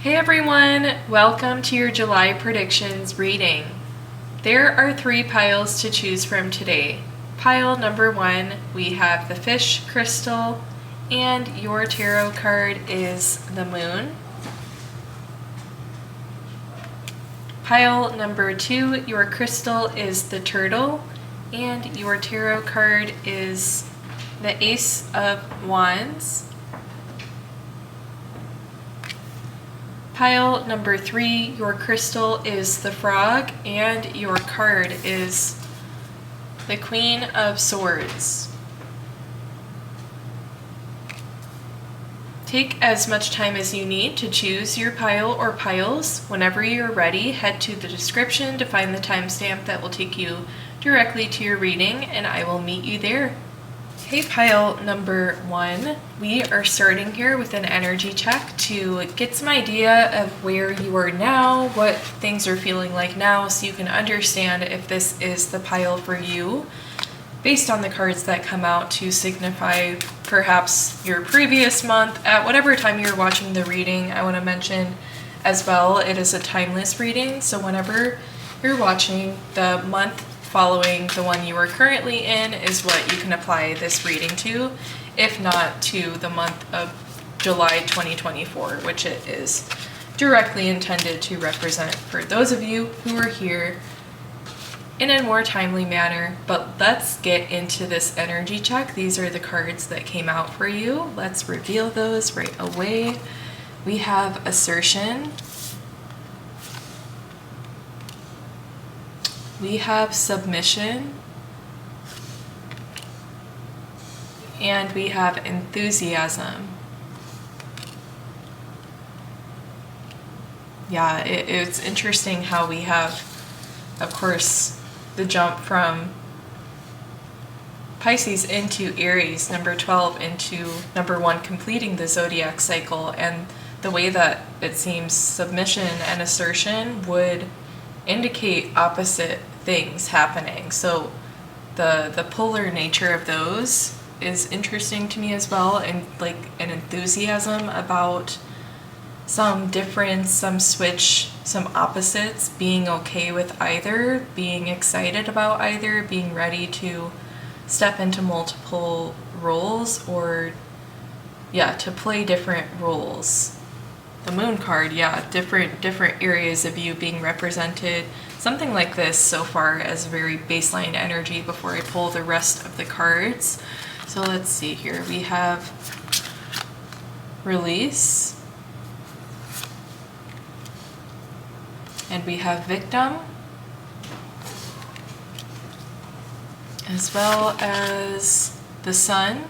Hey everyone, welcome to your July predictions reading. There are 3 piles to choose from today. Pile number 1, we have the fish crystal, and your tarot card is the moon. Pile number 2, your crystal is the turtle, and your tarot card is the Ace of Wands. Pile number 3, your crystal is the frog, and your card is the Queen of Swords. Take as much time as you need to choose your pile or piles. Whenever you're ready, head to the description to find the timestamp that will take you directly to your reading, and I will meet you there. Hey, pile number 1, we are starting here with an energy check to get some idea of where you are now, what things are feeling like now, so you can understand if this is the pile for you, based on the cards that come out to signify perhaps your previous month. At whatever time you're watching the reading, I want to mention as well, it is a timeless reading, so whenever you're watching, the month following the one you are currently in is what you can apply this reading to, if not to the month of July 2024, which it is directly intended to represent for those of you who are here in a more timely manner. But let's get into this energy check. These are the cards that came out for you. Let's reveal those right away. We have assertion. We have submission, and we have enthusiasm. Yeah, it's interesting how we have, of course, the jump from Pisces into Aries, number 12, into number 1, completing the zodiac cycle, and the way that it seems submission and assertion would indicate opposite things happening. So the polar nature of those is interesting to me as well, and like an enthusiasm about some difference, some switch, some opposites, being okay with either, being excited about either, being ready to step into multiple roles, or to play different roles. The moon card, different areas of you being represented. Something like this so far as very baseline energy before I pull the rest of the cards. So let's see here. We have release. And we have victim. As well as the sun.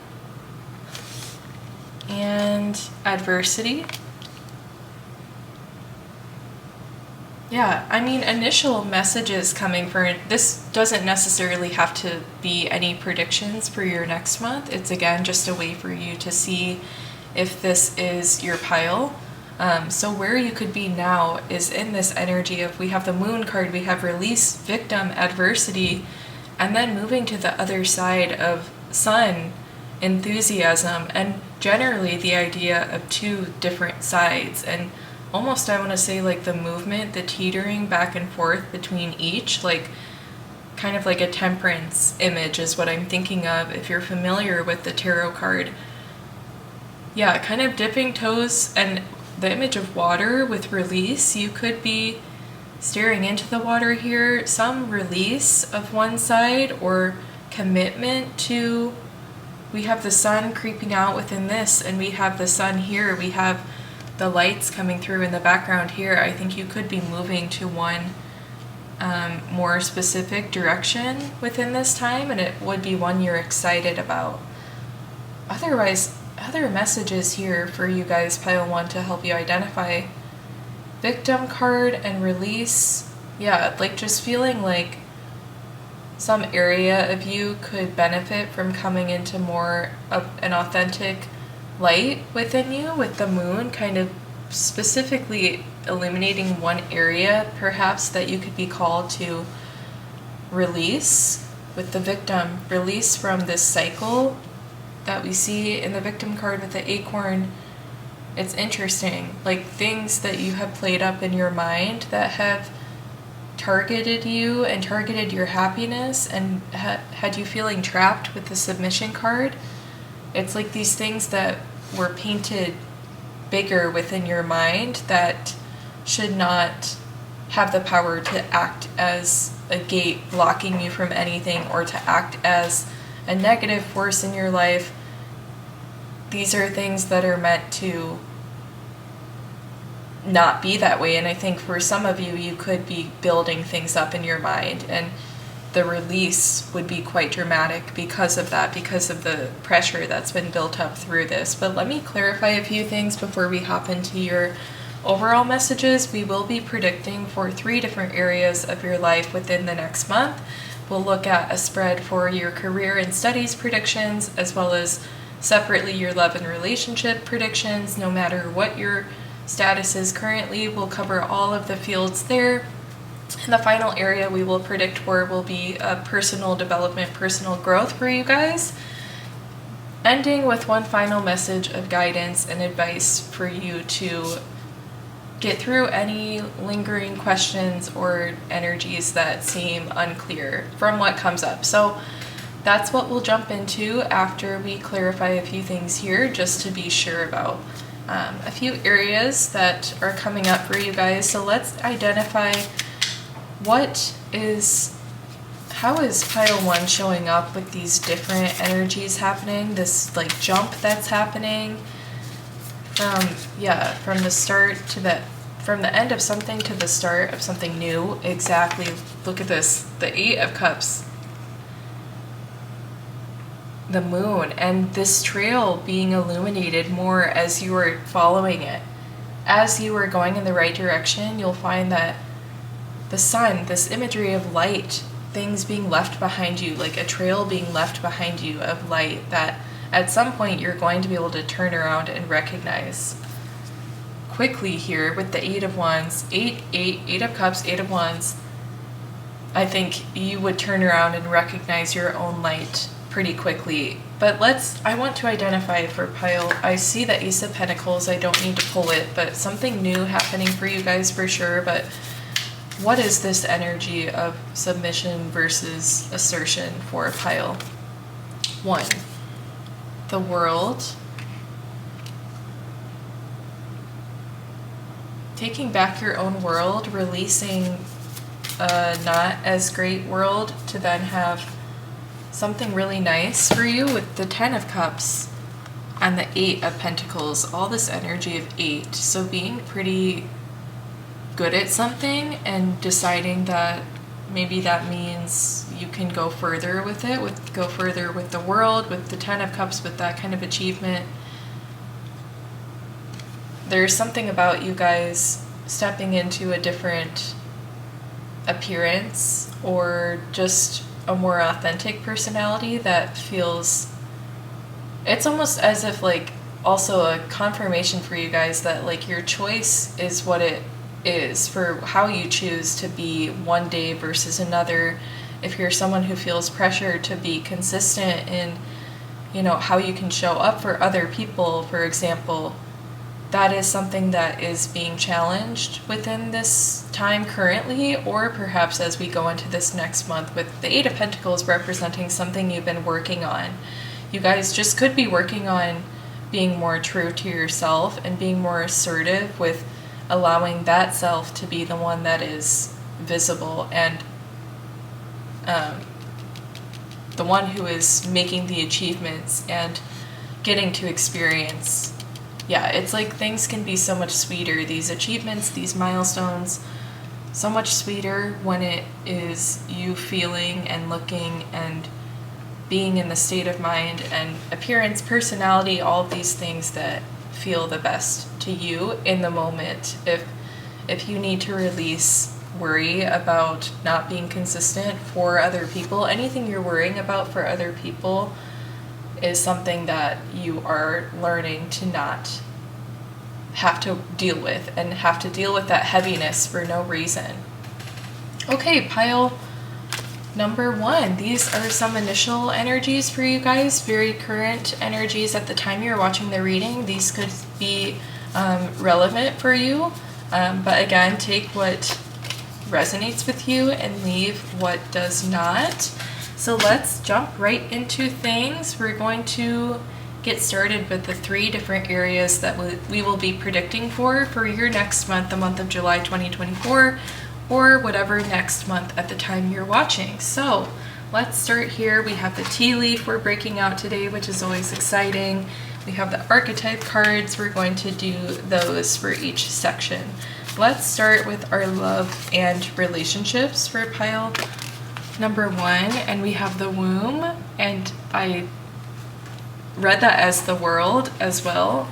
And adversity. Yeah, I mean, initial messages coming for this doesn't necessarily have to be any predictions for your next month. It's again just a way for you to see if this is your pile. So where you could be now is in this energy of, we have the moon card, we have release, victim, adversity, and then moving to the other side of sun, enthusiasm, and generally the idea of 2 different sides, and almost I want to say like the movement, the teetering back and forth between each, like kind of like a temperance image is what I'm thinking of if you're familiar with the tarot card. Yeah, kind of dipping toes, and the image of water with release. You could be staring into the water here, some release of one side or commitment to, we have the sun creeping out within this, and we have the sun here, we have the lights coming through in the background here. I think you could be moving to one more specific direction within this time, and it would be one you're excited about. Otherwise, other messages here for you guys, pile 1, to help you identify. Victim card and release. Yeah, like just feeling like some area of you could benefit from coming into more of an authentic light within you, with the moon kind of specifically illuminating one area perhaps that you could be called to release, with the victim, release from this cycle that we see in the victim card with the acorn. it's interesting. Like things that you have played up in your mind that have targeted you and targeted your happiness and had you feeling trapped with the submission card. It's like these things that were painted bigger within your mind that should not have the power to act as a gate blocking you from anything or to act as a negative force in your life. These are things that are meant to not be that way. And I think for some of you, you could be building things up in your mind, and the release would be quite dramatic because of that, because of the pressure that's been built up through this. But let me clarify a few things before we hop into your overall messages. We will be predicting for 3 different areas of your life within the next month. We'll look at a spread for your career and studies predictions, as well as separately your love and relationship predictions. No matter what your status is currently, we'll cover all of the fields there. And the final area we will predict for will be a personal development, personal growth for you guys. Ending with one final message of guidance and advice for you to get through any lingering questions or energies that seem unclear from what comes up. So that's what we'll jump into after we clarify a few things here, just to be sure about a few areas that are coming up for you guys. So let's identify how is pile 1 showing up with these different energies happening, this like jump that's happening from the start to from the end of something to the start of something new. Exactly. Look at this, the 8 of Cups, the moon, and this trail being illuminated more as you are following it. As you are going in the right direction, you'll find that the sun, this imagery of light, things being left behind you, like a trail being left behind you of light that at some point you're going to be able to turn around and recognize quickly here with the 8 of Wands, 8 of Cups, 8 of Wands. I think you would turn around and recognize your own light pretty quickly. But I want to identify for pile. I see the Ace of Pentacles. I don't need to pull it, but something new happening for you guys for sure. But what is this energy of submission versus assertion for pile 1? The World. Taking back your own world, releasing a not as great world to then have something really nice for you with the 10 of Cups and the 8 of Pentacles, all this energy of 8. So being pretty good at something and deciding that maybe that means you can go further with it, go further with the world, with the 10 of Cups, with that kind of achievement. There's something about you guys stepping into a different appearance or just a more authentic personality that feels, it's almost as if like also a confirmation for you guys that like your choice is what it is for how you choose to be one day versus another. If you're someone who feels pressure to be consistent in, how you can show up for other people, for example, that is something that is being challenged within this time currently, or perhaps as we go into this next month with the 8 of Pentacles representing something you've been working on. You guys just could be working on being more true to yourself and being more assertive with allowing that self to be the one that is visible and the one who is making the achievements and getting to experience. Yeah, it's like things can be so much sweeter, these achievements, these milestones, so much sweeter when it is you feeling and looking and being in the state of mind and appearance, personality, all of these things that feel the best to you in the moment. If you need to release worry about not being consistent for other people, anything you're worrying about for other people is something that you are learning to not have to deal with and have to deal with that heaviness for no reason. Okay, pile number 1. These are some initial energies for you guys, very current energies at the time you're watching the reading. These could be relevant for you. But again, take what resonates with you and leave what does not. So let's jump right into things. We're going to get started with the 3 different areas that we will be predicting for your next month, the month of July 2024, or whatever next month at the time you're watching. So let's start here. We have the tea leaf we're breaking out today, which is always exciting. We have the archetype cards. We're going to do those for each section. Let's start with our love and relationships for pile number 1. And we have the womb, and I read that as the world as well.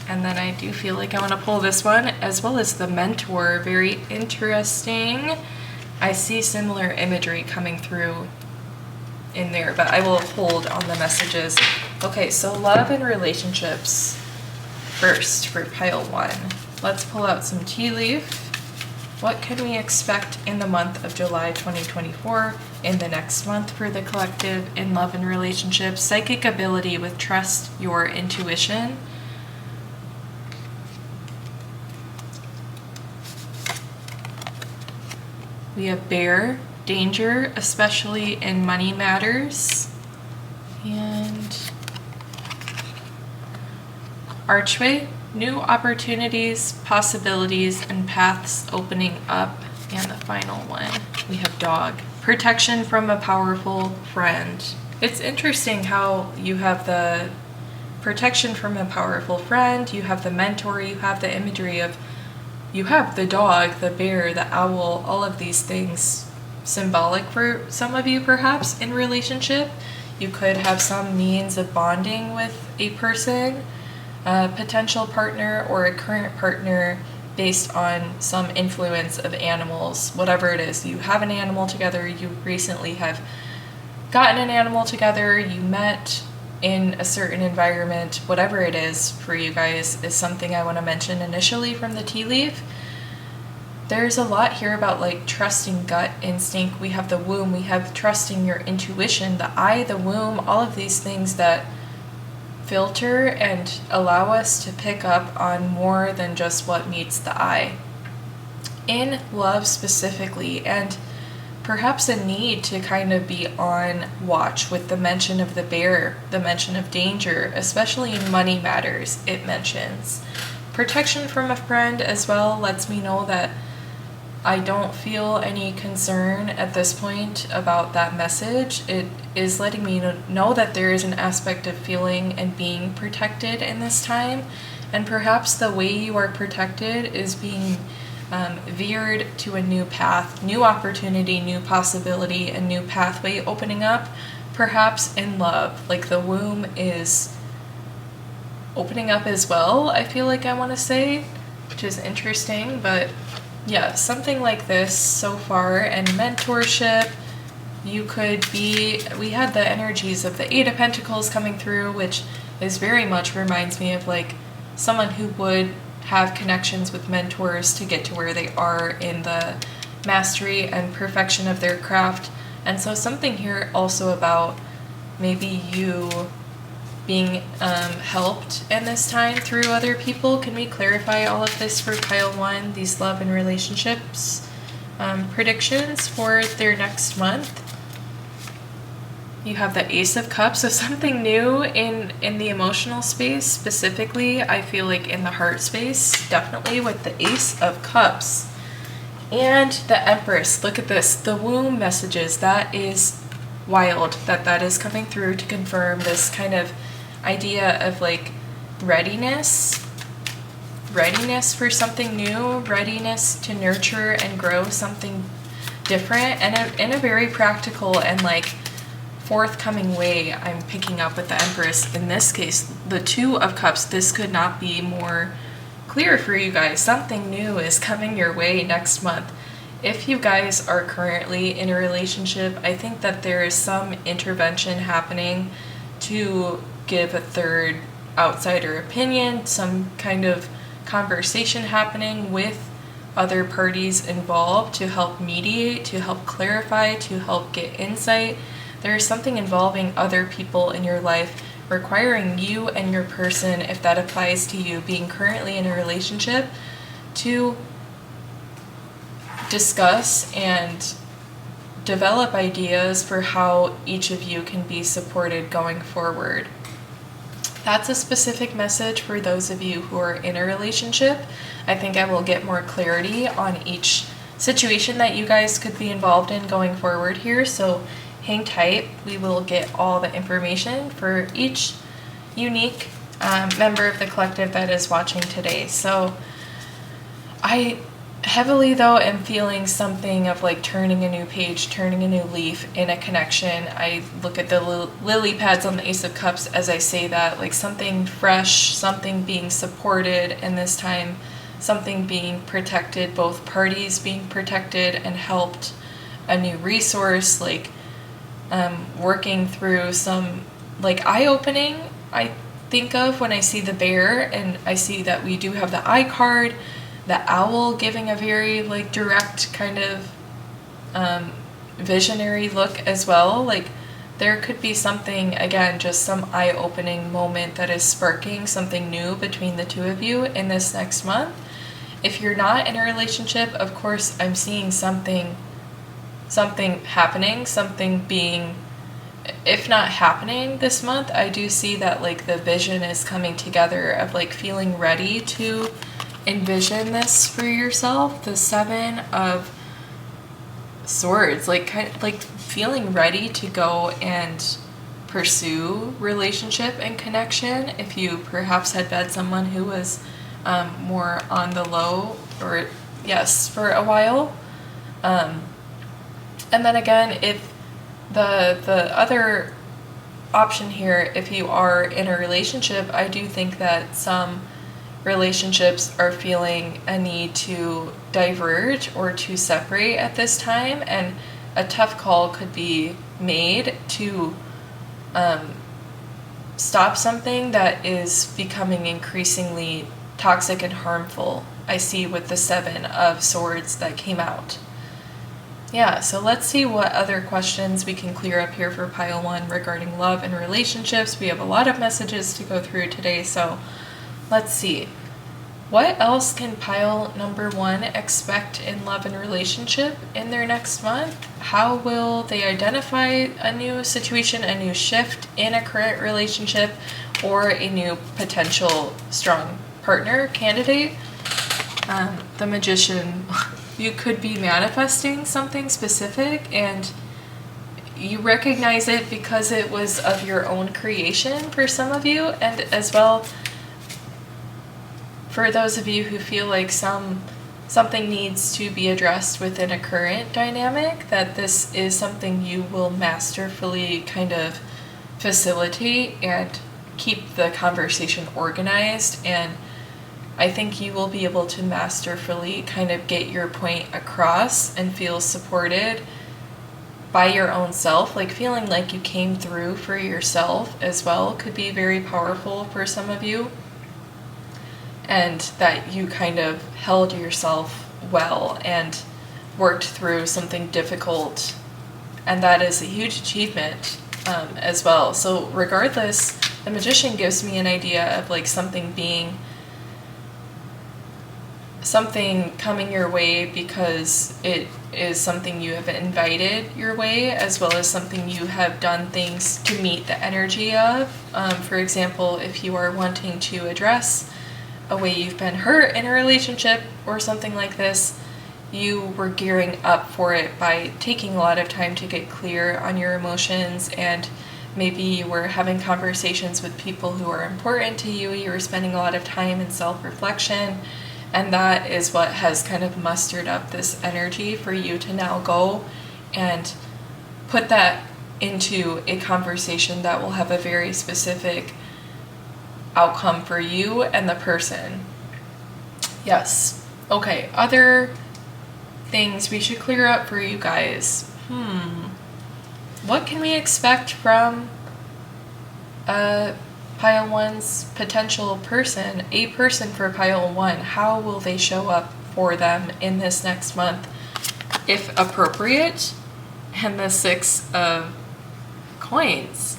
And then I do feel like I want to pull this one, as well as the mentor. Very interesting. I see similar imagery coming through in there, but I will hold on the messages. Okay, so love and relationships first for pile 1. Let's pull out some tea leaf. What can we expect in the month of July 2024, in the next month for the collective in love and relationships? Psychic ability with trust your intuition. We have bear, danger, especially in money matters. And archway, new opportunities, possibilities, and paths opening up. And the final one, we have dog, protection from a powerful friend. It's interesting how you have the protection from a powerful friend, you have the mentor, you have the imagery of, you have the dog, the bear, the owl, all of these things symbolic for some of you perhaps in relationship. You could have some means of bonding with a person, a potential partner or a current partner based on some influence of animals, whatever it is. You have an animal together, you recently have gotten an animal together, you met in a certain environment, whatever it is for you guys is something I want to mention initially from the tea leaf. There's a lot here about like trusting gut instinct. We have the womb, we have trusting your intuition, the eye, the womb, all of these things that filter and allow us to pick up on more than just what meets the eye. In love specifically, and perhaps a need to kind of be on watch with the mention of the bear, the mention of danger, especially in money matters, it mentions. Protection from a friend as well lets me know that I don't feel any concern at this point about that message. It is letting me know that there is an aspect of feeling and being protected in this time, and perhaps the way you are protected is being veered to a new path, new opportunity, new possibility, a new pathway opening up, perhaps in love. Like the womb is opening up as well, I feel like I want to say, which is interesting, but yeah, something like this so far. And mentorship, you could be, we had the energies of the 8 of Pentacles coming through, which is very much reminds me of like someone who would have connections with mentors to get to where they are in the mastery and perfection of their craft. And so something here also about maybe you being helped in this time through other people. Can we clarify all of this for pile 1, these love and relationships predictions for their next month? You have the Ace of Cups, so something new in the emotional space, specifically I feel like in the heart space, definitely with the Ace of Cups. And the Empress, look at this, the womb messages, that is wild that is coming through to confirm this kind of idea of like readiness for something new, readiness to nurture and grow something different, and in a very practical and like forthcoming way. I'm picking up with the Empress. In this case, the 2 of Cups, this could not be more clear for you guys. Something new is coming your way next month. If you guys are currently in a relationship, I think that there is some intervention happening to give a third outsider opinion, some kind of conversation happening with other parties involved to help mediate, to help clarify, to help get insight. There is something involving other people in your life requiring you and your person, if that applies to you, being currently in a relationship, to discuss and develop ideas for how each of you can be supported going forward. That's a specific message for those of you who are in a relationship. I think I will get more clarity on each situation that you guys could be involved in going forward here, so hang tight. We will get all the information for each unique member of the collective that is watching today. So I heavily, though, am feeling something of like turning a new page, turning a new leaf in a connection. I look at the lily pads on the Ace of Cups as I say that, like something fresh, something being supported, and this time something being protected, both parties being protected and helped, a new resource, like working through some like eye-opening I think of when I see the bear, and I see that we do have the eye card, the owl giving a very like direct kind of visionary look as well. Like there could be something, again, just some eye-opening moment that is sparking something new between the two of you in this next month. If you're not in a relationship, of course, I'm seeing something happening, something being, if not happening this month, I do see that like the vision is coming together of like feeling ready to envision this for yourself. The Seven of Swords, like kind of like feeling ready to go and pursue relationship and connection. If you perhaps had met someone who was more on the low, or yes, for a while. And then again, if the other option here, if you are in a relationship, I do think that some relationships are feeling a need to diverge or to separate at this time, and a tough call could be made to stop something that is becoming increasingly toxic and harmful. I see with the Seven of Swords that came out. Yeah, so let's see what other questions we can clear up here for pile 1 regarding love and relationships. We have a lot of messages to go through today, so let's see. What else can pile number 1 expect in love and relationship in their next month? How will they identify a new situation, a new shift in a current relationship, or a new potential strong partner candidate? The Magician. You could be manifesting something specific and you recognize it because it was of your own creation for some of you, and as well for those of you who feel like something needs to be addressed within a current dynamic, that this is something you will masterfully kind of facilitate and keep the conversation organized, and I think you will be able to masterfully kind of get your point across and feel supported by your own self. Like feeling like you came through for yourself as well could be very powerful for some of you, and that you kind of held yourself well and worked through something difficult, and that is a huge achievement as well. So regardless, the Magician gives me an idea of like something coming your way because it is something you have invited your way, as well as something you have done things to meet the energy of. For example, if you are wanting to address a way you've been hurt in a relationship or something like this, you were gearing up for it by taking a lot of time to get clear on your emotions, and maybe you were having conversations with people who are important to you. You were spending a lot of time in self-reflection, and that is what has kind of mustered up this energy for you to now go and put that into a conversation that will have a very specific outcome for you and the person. Yes. Okay, other things we should clear up for you guys. What can we expect from pile 1's potential person, a person for pile 1? How will they show up for them in this next month, if appropriate? And the 6 of Coins.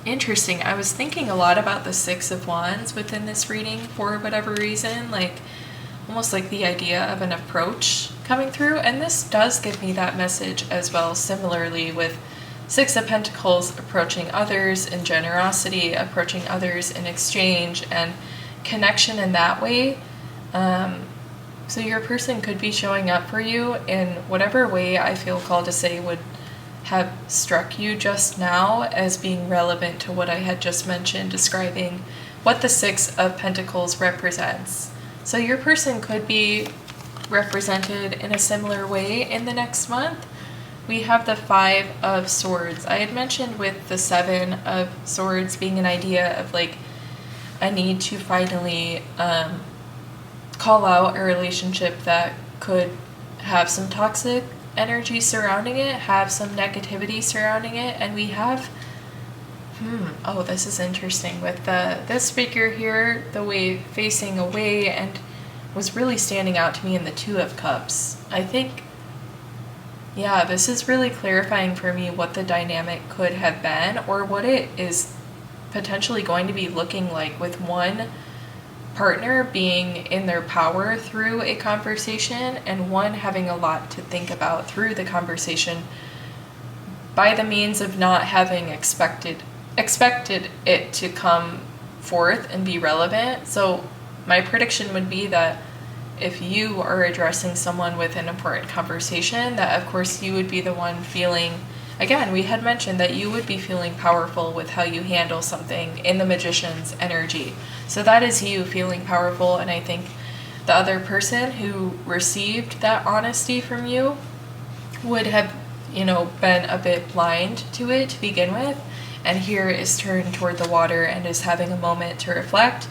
Interesting. I was thinking a lot about the Six of Wands within this reading for whatever reason, like almost like the idea of an approach coming through. And this does give me that message as well, similarly with Six of Pentacles, approaching others in generosity, approaching others in exchange and connection in that way. So your person could be showing up for you in whatever way I feel called to say would have struck you just now as being relevant to what I had just mentioned, describing what the Six of Pentacles represents. So your person could be represented in a similar way in the next month. We have the Five of Swords. I had mentioned with the Seven of Swords being an idea of like a need to finally call out a relationship that could have some toxic energy surrounding it, have some negativity surrounding it. And we have oh, this is interesting with this figure here, the way facing away, and was really standing out to me in the Two of Cups. I think, yeah, this is really clarifying for me what the dynamic could have been, or what it is potentially going to be looking like, with one partner being in their power through a conversation and one having a lot to think about through the conversation by the means of not having expected it to come forth and be relevant. So my prediction would be that if you are addressing someone with an important conversation, that of course you would be the one feeling, again, we had mentioned that you would be feeling powerful with how you handle something in the Magician's energy. So that is you feeling powerful, and I think the other person who received that honesty from you would have, been a bit blind to it to begin with, and here is turned toward the water and is having a moment to reflect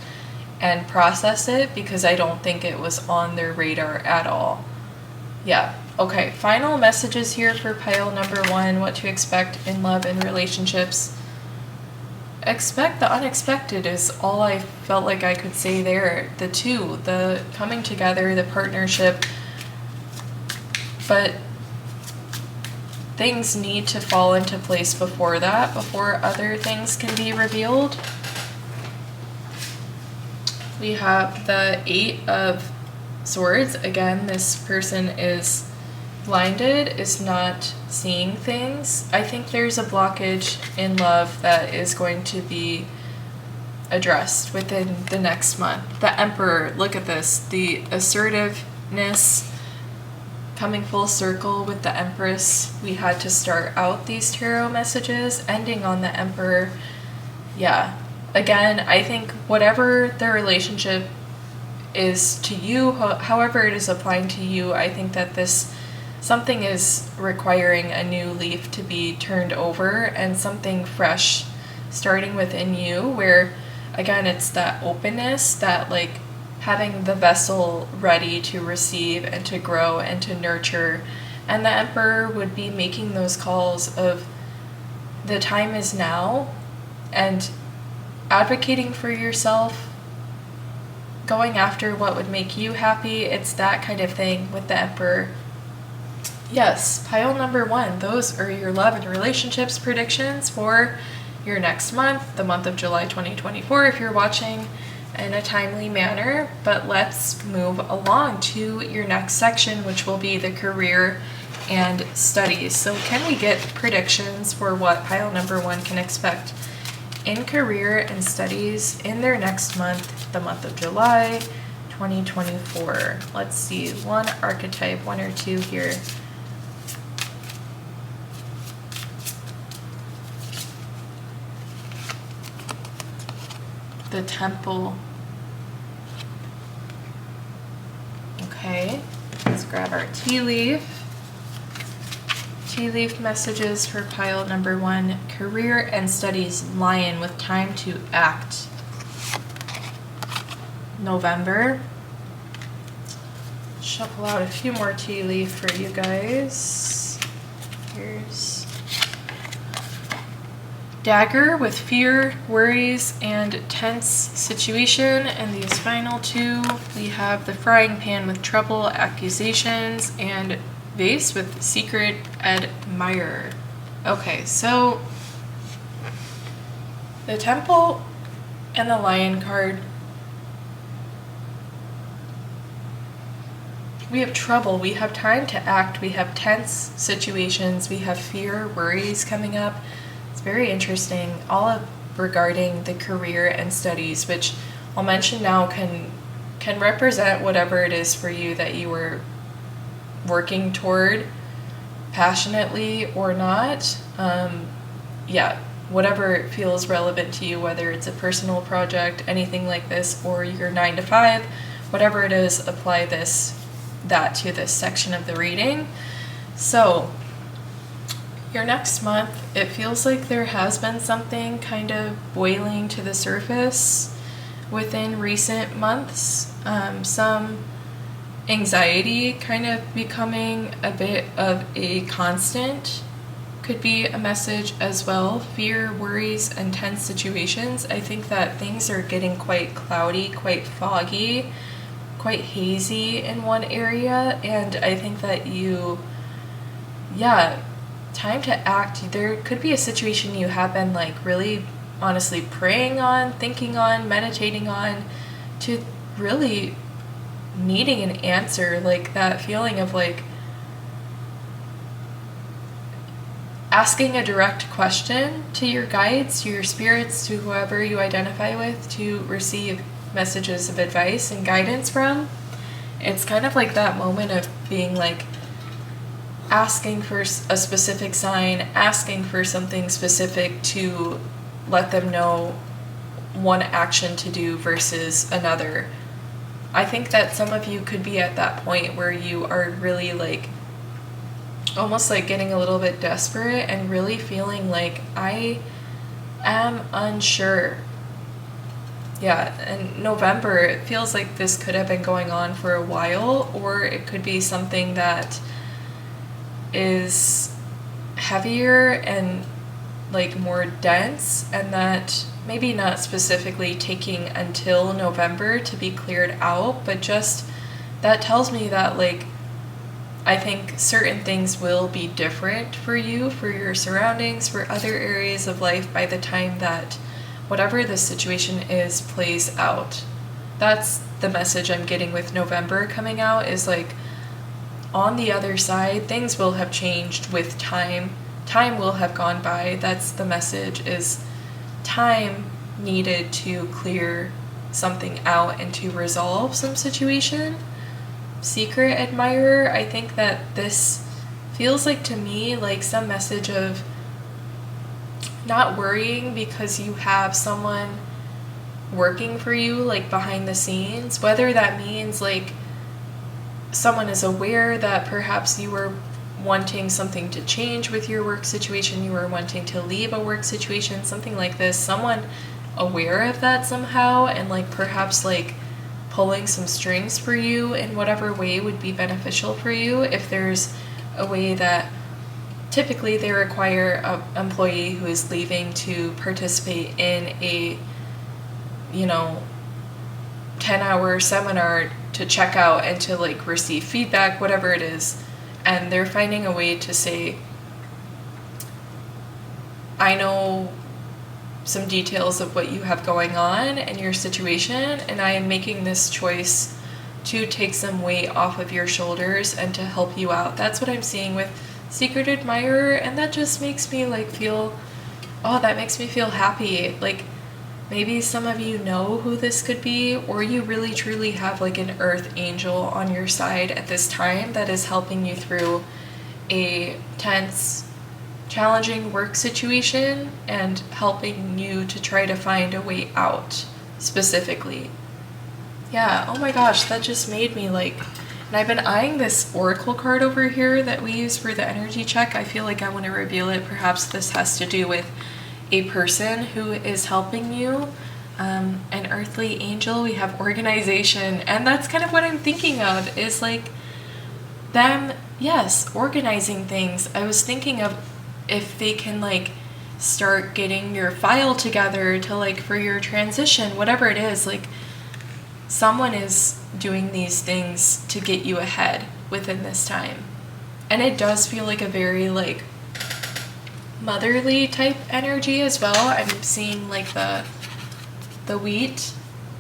and process it, because I don't think it was on their radar at all. Yeah. Okay, final messages here for pile number 1, what to expect in love and relationships. Expect the unexpected is all I felt like I could say there. The two, the coming together, the partnership. But things need to fall into place before that, before other things can be revealed. We have the Eight of Swords. Again, this person is blinded, is not seeing things. I think there's a blockage in love that is going to be addressed within the next month. The Emperor, look at this, the assertiveness coming full circle with the Empress. We had to start out these tarot messages ending on the Emperor. Yeah, again, I think whatever the relationship is to you, however it is applying to you, I think that something is requiring a new leaf to be turned over and something fresh starting within you, where again it's that openness, that like having the vessel ready to receive and to grow and to nurture. And the Emperor would be making those calls of the time is now, and advocating for yourself, going after what would make you happy. It's that kind of thing with the Emperor. Yes, pile number 1, those are your love and relationships predictions for your next month, the month of July 2024, if you're watching in a timely manner. But let's move along to your next section, which will be the career and studies. So can we get predictions for what pile number 1 can expect in career and studies in their next month, the month of July 2024? Let's see, one archetype, 1 or 2 here. The Temple. Okay, let's grab our tea leaf. Tea leaf messages for pile number 1, career and studies, Lion with time to act. November. Shuffle out a few more tea leaf for you guys. Here's Dagger with fear, worries, and tense situation. And these final 2, we have the Frying Pan with trouble, accusations, and Vase with secret admirer. Okay, so The Temple and the Lion card. We have trouble, we have time to act, we have tense situations, we have fear, worries coming up. It's very interesting. All of regarding the career and studies, which I'll mention now can represent whatever it is for you that you were working toward passionately or not. Whatever feels relevant to you, whether it's a personal project, anything like this, or your 9 to 5, whatever it is, apply that to this section of the reading. So your next month, it feels like there has been something kind of boiling to the surface within recent months. Some anxiety kind of becoming a bit of a constant could be a message as well. Fear, worries, and tense situations. I think that things are getting quite cloudy, quite foggy, quite hazy in one area, and I think that time to act. There could be a situation you have been like really honestly praying on, thinking on, meditating on, to really needing an answer, like that feeling of like asking a direct question to your guides, to your spirits, to whoever you identify with, to receive messages of advice and guidance from. It's kind of like that moment of being like asking for a specific sign, asking for something specific to let them know one action to do versus another. I think that some of you could be at that point where you are really like almost like getting a little bit desperate and really feeling like I am unsure. Yeah, and November, it feels like this could have been going on for a while, or it could be something that is heavier and like more dense, and that maybe not specifically taking until November to be cleared out, but just that tells me that like I think certain things will be different for you, for your surroundings, for other areas of life by the time that whatever the situation is plays out. That's the message I'm getting with November coming out, is like on the other side, things will have changed with time. Time will have gone by. That's the message, is time needed to clear something out and to resolve some situation. Secret admirer, I think that this feels like to me like some message of not worrying because you have someone working for you like behind the scenes, whether that means like someone is aware that perhaps you were wanting something to change with your work situation, you were wanting to leave a work situation, something like this, someone aware of that somehow and like perhaps like pulling some strings for you in whatever way would be beneficial for you. If there's a way that typically they require an employee who is leaving to participate in a 10-hour seminar to check out and to like receive feedback, whatever it is, and they're finding a way to say, I know some details of what you have going on and your situation, and I am making this choice to take some weight off of your shoulders and to help you out. That's what I'm seeing with Secret Admirer, and that just makes me like feel, that makes me feel happy. Like maybe some of you know who this could be, or you really truly have like an earth angel on your side at this time that is helping you through a tense, challenging work situation and helping you to try to find a way out specifically. Yeah, oh my gosh, that just made me like, and I've been eyeing this oracle card over here that we use for the energy check. I feel like I want to reveal it. Perhaps this has to do with a person who is helping you, an earthly angel. We have organization, and that's kind of what I'm thinking of, is like them, yes, organizing things. I was thinking of if they can like start getting your file together to like for your transition, whatever it is, like someone is doing these things to get you ahead within this time. And it does feel like a very like motherly type energy as well. I'm seeing like the wheat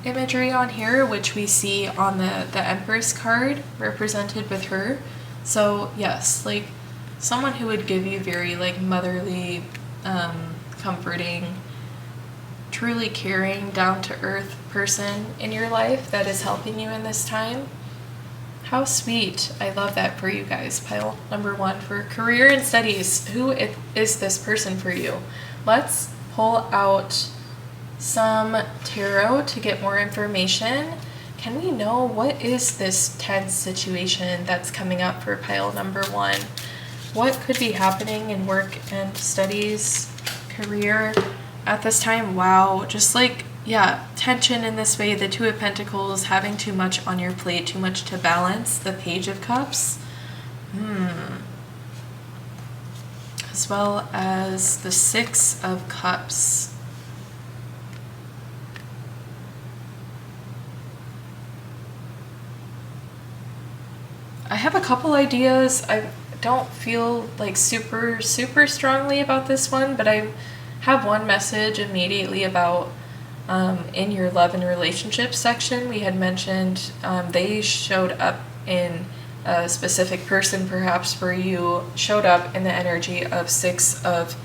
imagery on here, which we see on the Empress card represented with her. So yes, like someone who would give you very like motherly, comforting, truly caring, down-to-earth person in your life that is helping you in this time. How sweet. I love that for you guys. Pile number 1 for career and studies. Who is this person for you? Let's pull out some tarot to get more information. Can we know what is this tense situation that's coming up for pile number 1? What could be happening in work and studies, career at this time? Wow, just like, yeah, tension in this way. The Two of Pentacles, having too much on your plate, too much to balance. The Page of Cups. As well as the Six of Cups. I have a couple ideas. I don't feel like super strongly about this one, but I have one message immediately about in your love and relationships section. We had mentioned they showed up in a specific person, perhaps for you, showed up in the energy of Six of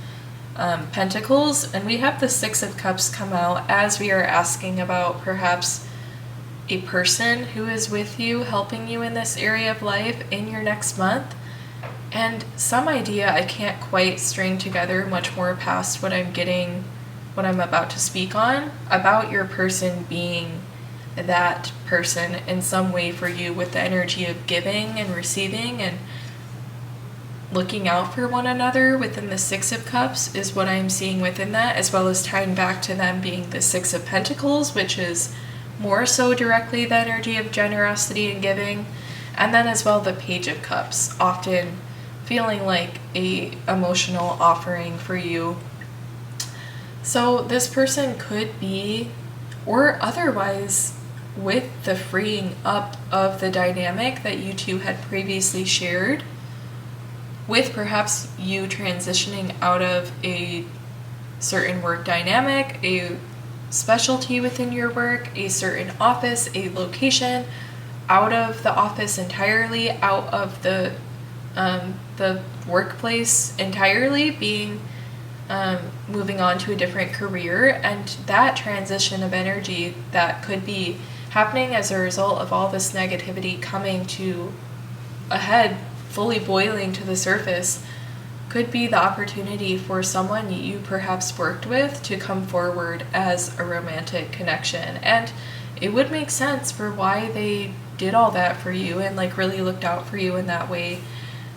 Pentacles, and we have the Six of Cups come out as we are asking about perhaps a person who is with you, helping you in this area of life in your next month. And some idea I can't quite string together much more past what I'm getting, what I'm about to speak on, about your person being that person in some way for you, with the energy of giving and receiving and looking out for one another within the Six of Cups is what I'm seeing within that, as well as tying back to them being the Six of Pentacles, which is more so directly the energy of generosity and giving. And then as well the Page of Cups, often feeling like a emotional offering for you. So this person could be, or otherwise, with the freeing up of the dynamic that you two had previously shared, with perhaps you transitioning out of a certain work dynamic, a specialty within your work, a certain office, a location, out of the office entirely, out of the workplace entirely, being moving on to a different career. And that transition of energy that could be happening as a result of all this negativity coming to a head, fully boiling to the surface, could be the opportunity for someone you perhaps worked with to come forward as a romantic connection. And it would make sense for why they did all that for you and like really looked out for you in that way.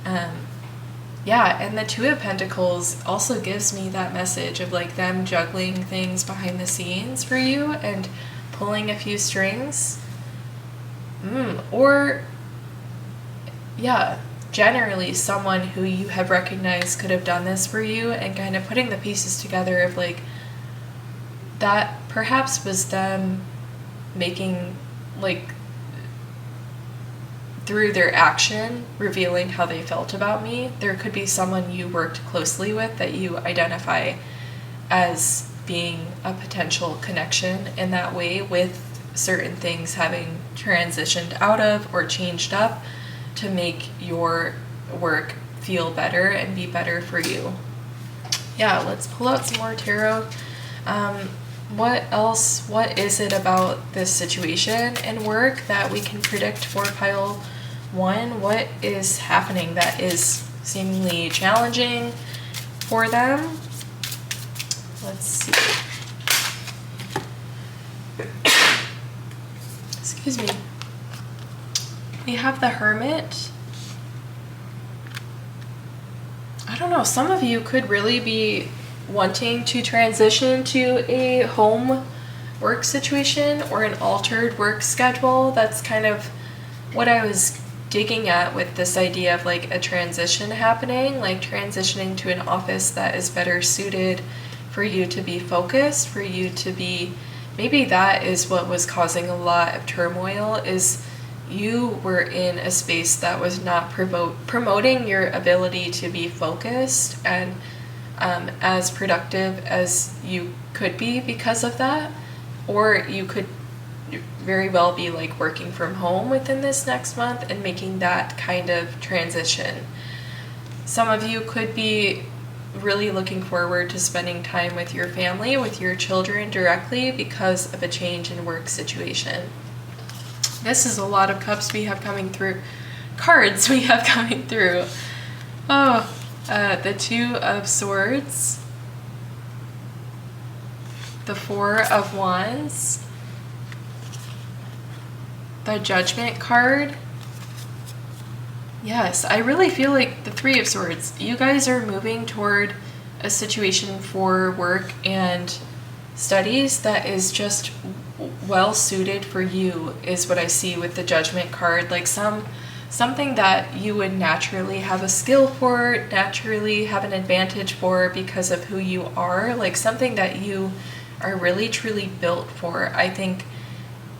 And the Two of Pentacles also gives me that message of like them juggling things behind the scenes for you and pulling a few strings. Generally someone who you have recognized could have done this for you, and kind of putting the pieces together of like that perhaps was them making, like, through their action, revealing how they felt about me. There could be someone you worked closely with that you identify as being a potential connection in that way, with certain things having transitioned out of or changed up to make your work feel better and be better for you. Yeah, let's pull out some more tarot. What else? What is it about this situation and work that we can predict for pile 1? What is happening that is seemingly challenging for them? Let's see. Excuse me. We have the Hermit. I don't know, some of you could really be wanting to transition to a home work situation or an altered work schedule. That's kind of what I was digging at with this idea of like a transition happening, like transitioning to an office that is better suited for you to be focused, for you to be, maybe that is what was causing a lot of turmoil, is you were in a space that was not promoting your ability to be focused and as productive as you could be because of that, or you could very well be like working from home within this next month and making that kind of transition. Some of you could be really looking forward to spending time with your family, with your children directly because of a change in work situation. This is a lot of cups we have coming through, cards we have coming through. The Two of Swords, the Four of Wands, the Judgment card. Yes, I really feel like the Three of Swords. You guys are moving toward a situation for work and studies that is just well suited for you, is what I see with the Judgment card. Like something that you would naturally have a skill for, naturally have an advantage for because of who you are, like something that you are really truly built for. I think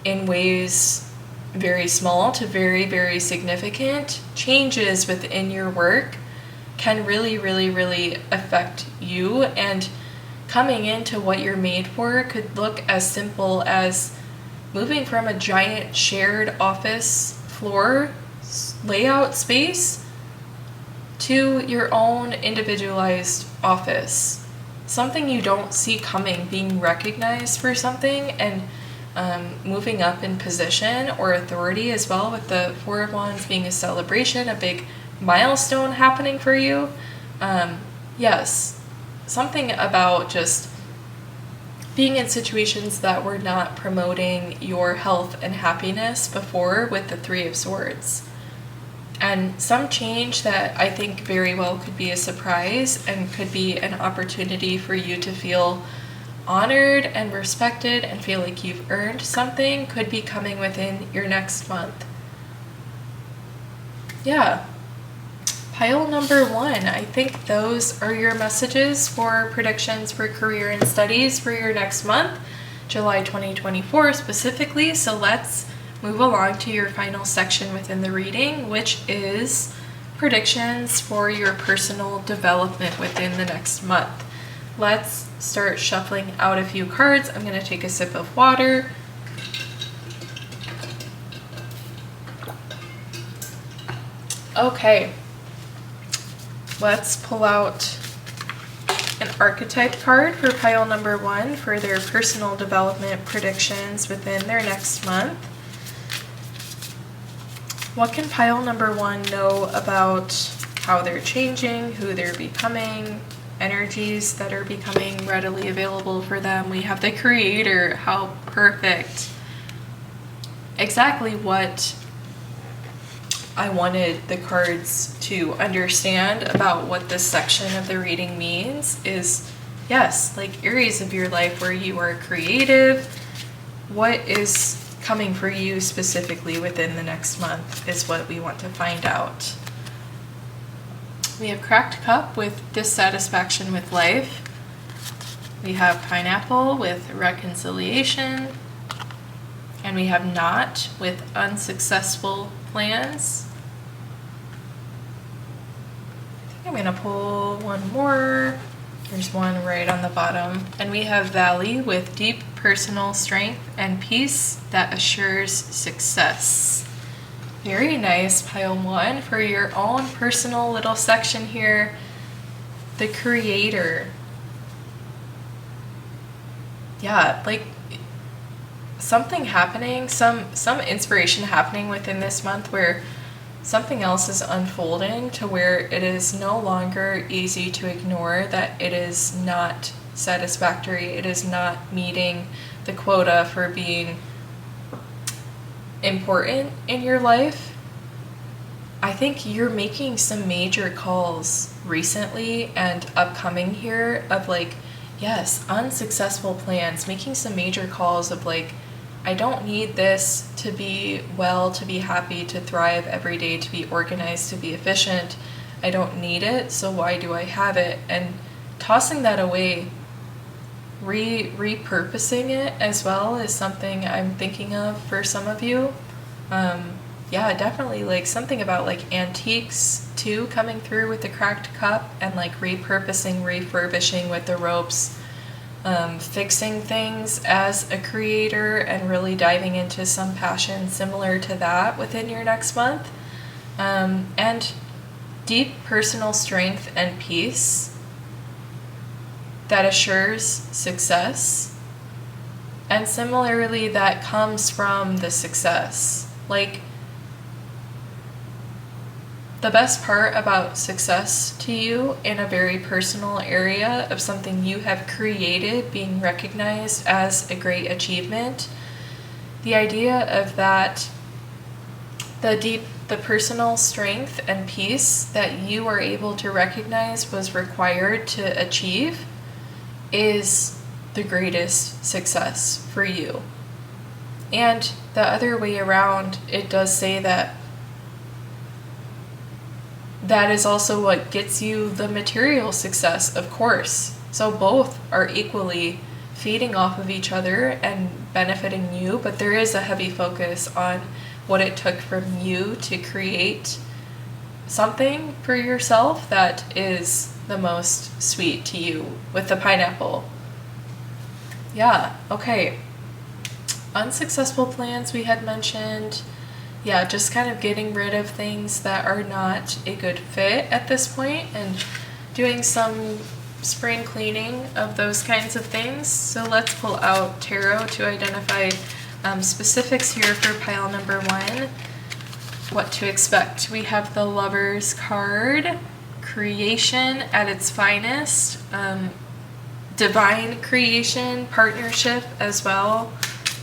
in ways very small to very, very significant changes within your work can really, really, really affect you. And coming into what you're made for could look as simple as moving from a giant shared office floor layout space to your own individualized office. Something you don't see coming, being recognized for something and moving up in position or authority as well, with the Four of Wands being a celebration, a big milestone happening for you. Yes, something about just being in situations that were not promoting your health and happiness before with the Three of Swords. And some change that I think very well could be a surprise and could be an opportunity for you to feel honored and respected and feel like you've earned something could be coming within your next month. Yeah. Pile number 1, I think those are your messages for predictions for career and studies for your next month, July 2024 specifically. So let's move along to your final section within the reading, which is predictions for your personal development within the next month. Let's start shuffling out a few cards. I'm going to take a sip of water. Okay, let's pull out an archetype card for pile number 1 for their personal development predictions within their next month. What can pile number 1 know about how they're changing, who they're becoming, energies that are becoming readily available for them? We have the Creator. How perfect. Exactly what I wanted the cards to understand about what this section of the reading means is, yes, like areas of your life where you are creative. What is coming for you specifically within the next month is what we want to find out. We have Cracked Cup with dissatisfaction with life. We have Pineapple with reconciliation. And we have Knot with unsuccessful plans. I think I'm going to pull one more. There's one right on the bottom. And we have Valley with deep personal strength and peace that assures success. Very nice, pile 1, for your own personal little section here. The Creator. Yeah, like something happening, some inspiration happening within this month where something else is unfolding to where it is no longer easy to ignore that it is not satisfactory. It is not meeting the quota for being important in your life. I think you're making some major calls recently and upcoming here of like, yes, unsuccessful plans, making some major calls of like, I don't need this to be well, to be happy, to thrive every day, to be organized, to be efficient. I don't need it, so why do I have it? And tossing that away, repurposing it as well is something I'm thinking of for some of you. yeah, definitely like something about like antiques too coming through with the cracked cup, and like repurposing, refurbishing with the ropes, fixing things as a creator, and really diving into some passion similar to that within your next month. And deep personal strength and peace that assures success. And similarly, that comes from the success. Like, the best part about success to you in a very personal area of something you have created being recognized as a great achievement, the idea of that, the personal strength and peace that you are able to recognize was required to achieve is the greatest success for you. And the other way around, it does say that that is also what gets you the material success, of course. So both are equally feeding off of each other and benefiting you, but there is a heavy focus on what it took from you to create something for yourself that is the most sweet to you, with the pineapple. Yeah, okay. Unsuccessful plans we had mentioned. Yeah, just kind of getting rid of things that are not a good fit at this point, and doing some spring cleaning of those kinds of things. So let's pull out tarot to identify specifics here for pile number 1. What to expect. We have the Lover's card, creation at its finest, divine creation, partnership as well.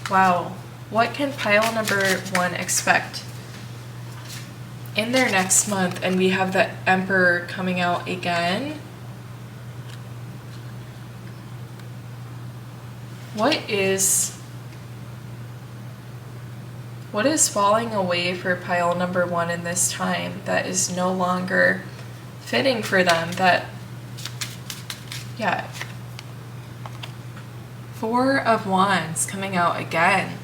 Wow. What can pile number 1 expect in their next month? And we have the Emperor coming out again. What is falling away for pile number 1 in this time that is no longer fitting for them? That, yeah. 4 of Wands coming out again.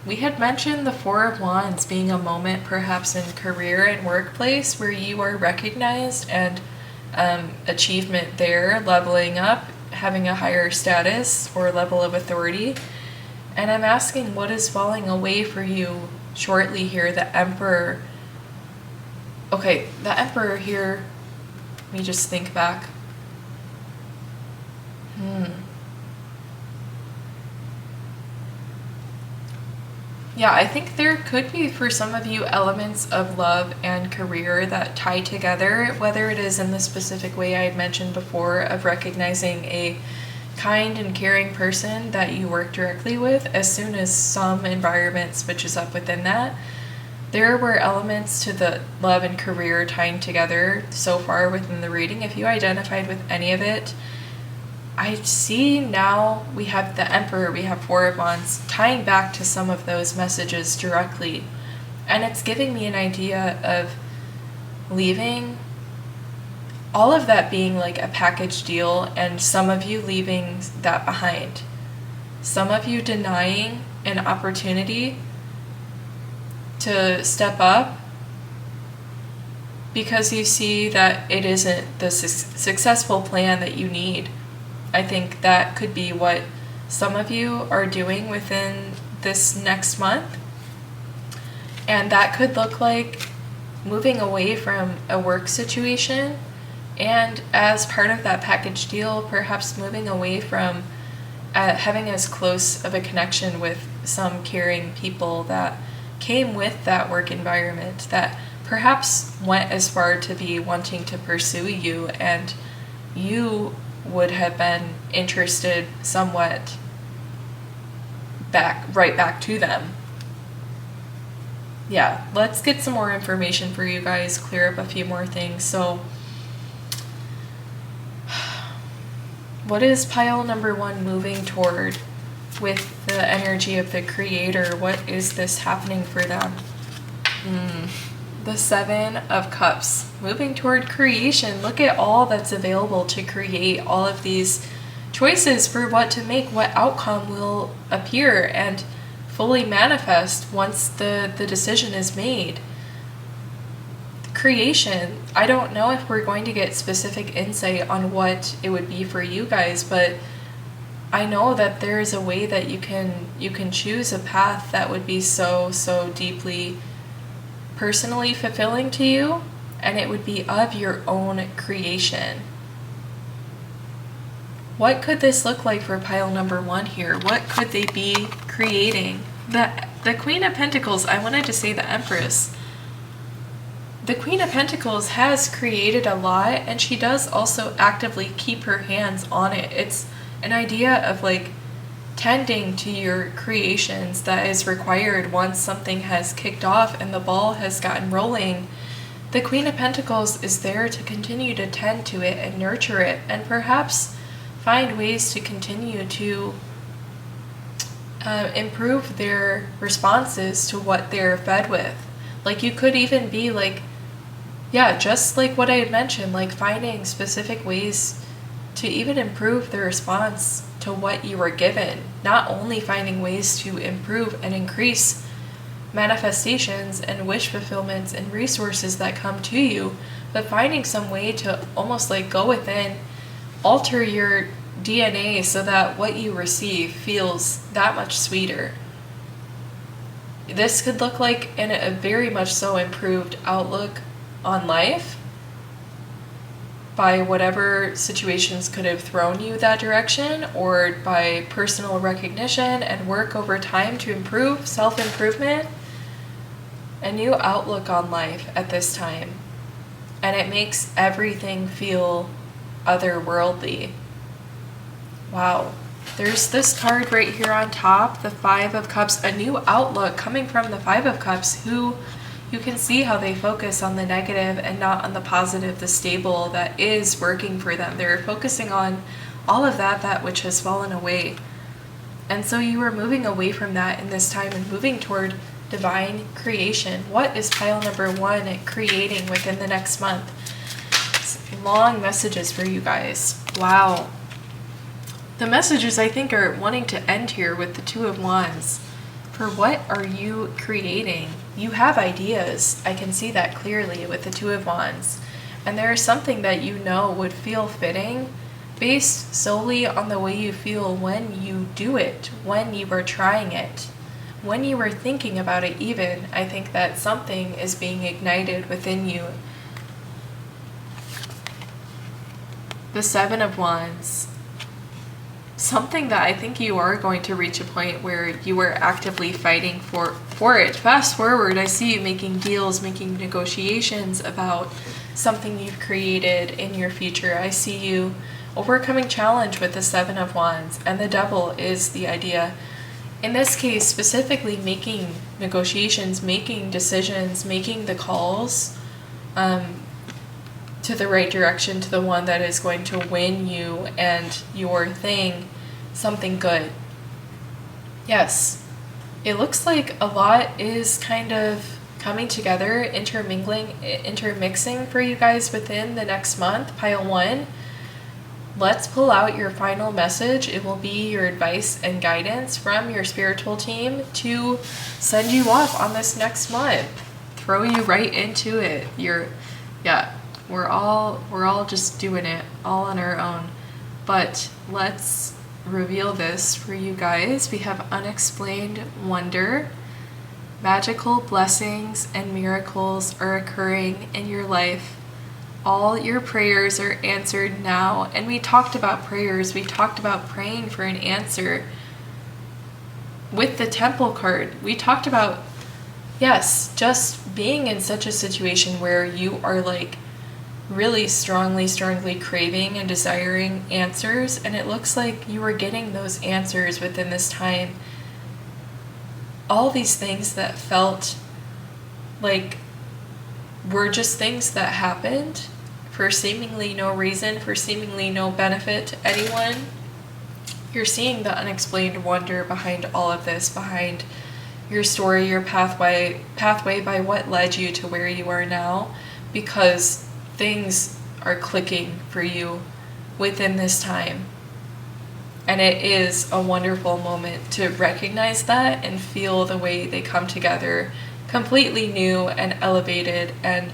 We had mentioned the 4 of Wands being a moment perhaps in career and workplace where you are recognized and achievement there, leveling up, having a higher status or level of authority. And I'm asking, what is falling away for you shortly here? The Emperor. Okay, the Emperor here, let me just think back. Yeah, I think there could be for some of you elements of love and career that tie together, whether it is in the specific way I had mentioned before of recognizing a kind and caring person that you work directly with. As soon as some environment switches up within that, there were elements to the love and career tying together so far within the reading. If you identified with any of it, I see now we have the Emperor, we have 4 of Wands tying back to some of those messages directly. And it's giving me an idea of leaving, all of that being like a package deal, and some of you leaving that behind. Some of you denying an opportunity to step up because you see that it isn't the successful plan that you need. I think that could be what some of you are doing within this next month. And that could look like moving away from a work situation, and as part of that package deal, perhaps moving away from having as close of a connection with some caring people that came with that work environment, that perhaps went as far to be wanting to pursue you, and you would have been interested somewhat right back to them. Yeah, let's get some more information for you guys, clear up a few more things. So, what is pile number 1 moving toward with the energy of the Creator? What is this happening for them? The 7 of Cups, moving toward creation. Look at all that's available to create, all of these choices for what to make, what outcome will appear. And fully manifest once the decision is made. Creation, I don't know if we're going to get specific insight on what it would be for you guys, but I know that there is a way that you can choose a path that would be so deeply personally fulfilling to you, and it would be of your own creation. What could this look like for pile number 1 here? What could they be creating? The Queen of Pentacles, I wanted to say the Empress. The Queen of Pentacles has created a lot, and she does also actively keep her hands on it. It's an idea of like tending to your creations that is required once something has kicked off and the ball has gotten rolling. The Queen of Pentacles is there to continue to tend to it and nurture it, and perhaps find ways to continue to improve their responses to what they're fed with. Like, you could even be like, yeah, just like what I had mentioned, like finding specific ways to even improve the response to what you were given. Not only finding ways to improve and increase manifestations and wish fulfillments and resources that come to you, but finding some way to almost like go within, alter your DNA so that what you receive feels that much sweeter. This could look like in a very much so improved outlook on life by whatever situations could have thrown you that direction, or by personal recognition and work over time to improve, self-improvement, a new outlook on life at this time. And it makes everything feel otherworldly. Wow. There's this card right here on top, the Five of Cups, a new outlook coming from the Five of Cups, who you can see how they focus on the negative and not on the positive, the stable that is working for them. They're focusing on all of that which has fallen away. And so you are moving away from that in this time and moving toward divine creation. What is pile number 1 creating within the next month? Long messages for you guys. Wow. The messages, I think, are wanting to end here with the Two of Wands. For what are you creating? You have ideas. I can see that clearly with the Two of Wands. And there is something that you know would feel fitting based solely on the way you feel when you do it, when you are trying it, when you are thinking about it even. I think that something is being ignited within you. The Seven of Wands. Something that I think you are going to reach a point where you are actively fighting for it. Fast forward, I see you making deals, making negotiations about something you've created in your future. I see you overcoming challenge with the Seven of Wands, and the Devil is the idea. In this case, specifically making negotiations, making decisions, making the calls to the right direction, to the one that is going to win you and your thing something good. Yes, it looks like a lot is kind of coming together, intermixing for you guys within the next month. Pile 1, let's pull out your final message. It will be your advice and guidance from your spiritual team to send you off on this next month. Throw you right into it. We're all just doing it all on our own. But let's reveal this for you guys. We have unexplained wonder. Magical blessings and miracles are occurring in your life. All your prayers are answered now. And we talked about prayers. We talked about praying for an answer. With the Temple card, we talked about, yes, just being in such a situation where you are like really strongly craving and desiring answers, and it looks like you are getting those answers within this time. All these things that felt like were just things that happened for seemingly no reason, for seemingly no benefit to anyone. You're seeing the unexplained wonder behind all of this, behind your story, your pathway by what led you to where you are now, because things are clicking for you within this time. And it is a wonderful moment to recognize that and feel the way they come together, completely new and elevated and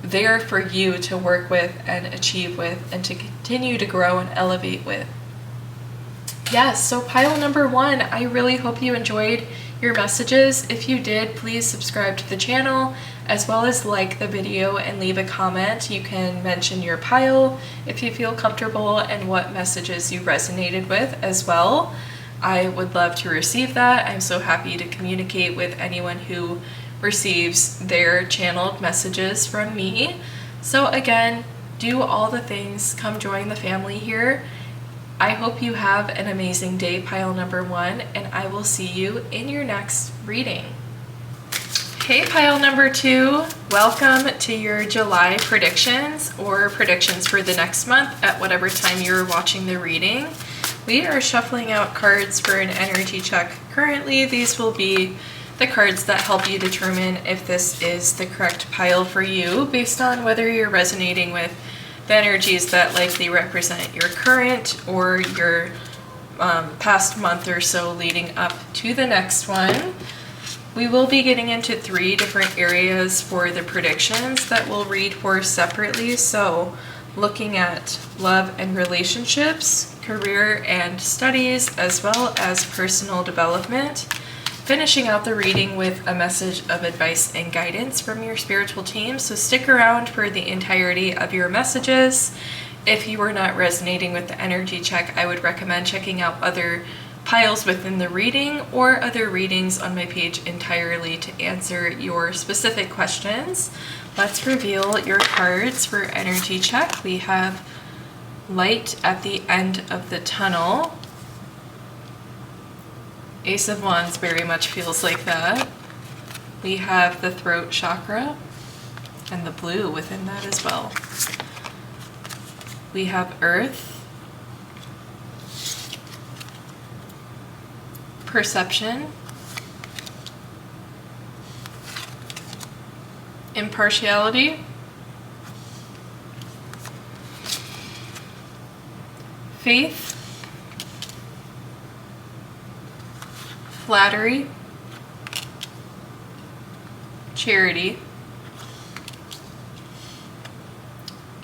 there for you to work with and achieve with and to continue to grow and elevate with. Yes, so pile number 1, I really hope you enjoyed your messages. If you did, please subscribe to the channel as well as like the video and leave a comment. You can mention your pile if you feel comfortable and what messages you resonated with as well. I would love to receive that. I'm so happy to communicate with anyone who receives their channeled messages from me. So again, do all the things, come join the family here. I hope you have an amazing day, pile number 1, and I will see you in your next reading. Hey, pile number 2, welcome to your July predictions or predictions for the next month at whatever time you're watching the reading. We are shuffling out cards for an energy check. Currently, these will be the cards that help you determine if this is the correct pile for you based on whether you're resonating with the energies that likely represent your current or your past month or so leading up to the next one. We will be getting into 3 different areas for the predictions that we'll read for separately. So looking at love and relationships, career and studies, as well as personal development. Finishing out the reading with a message of advice and guidance from your spiritual team. So stick around for the entirety of your messages. If you are not resonating with the energy check, I would recommend checking out other piles within the reading or other readings on my page entirely to answer your specific questions. Let's reveal your cards for energy check. We have light at the end of the tunnel. Ace of Wands very much feels like that. We have the throat chakra and the blue within that as well. We have earth, perception, impartiality, faith, flattery, charity,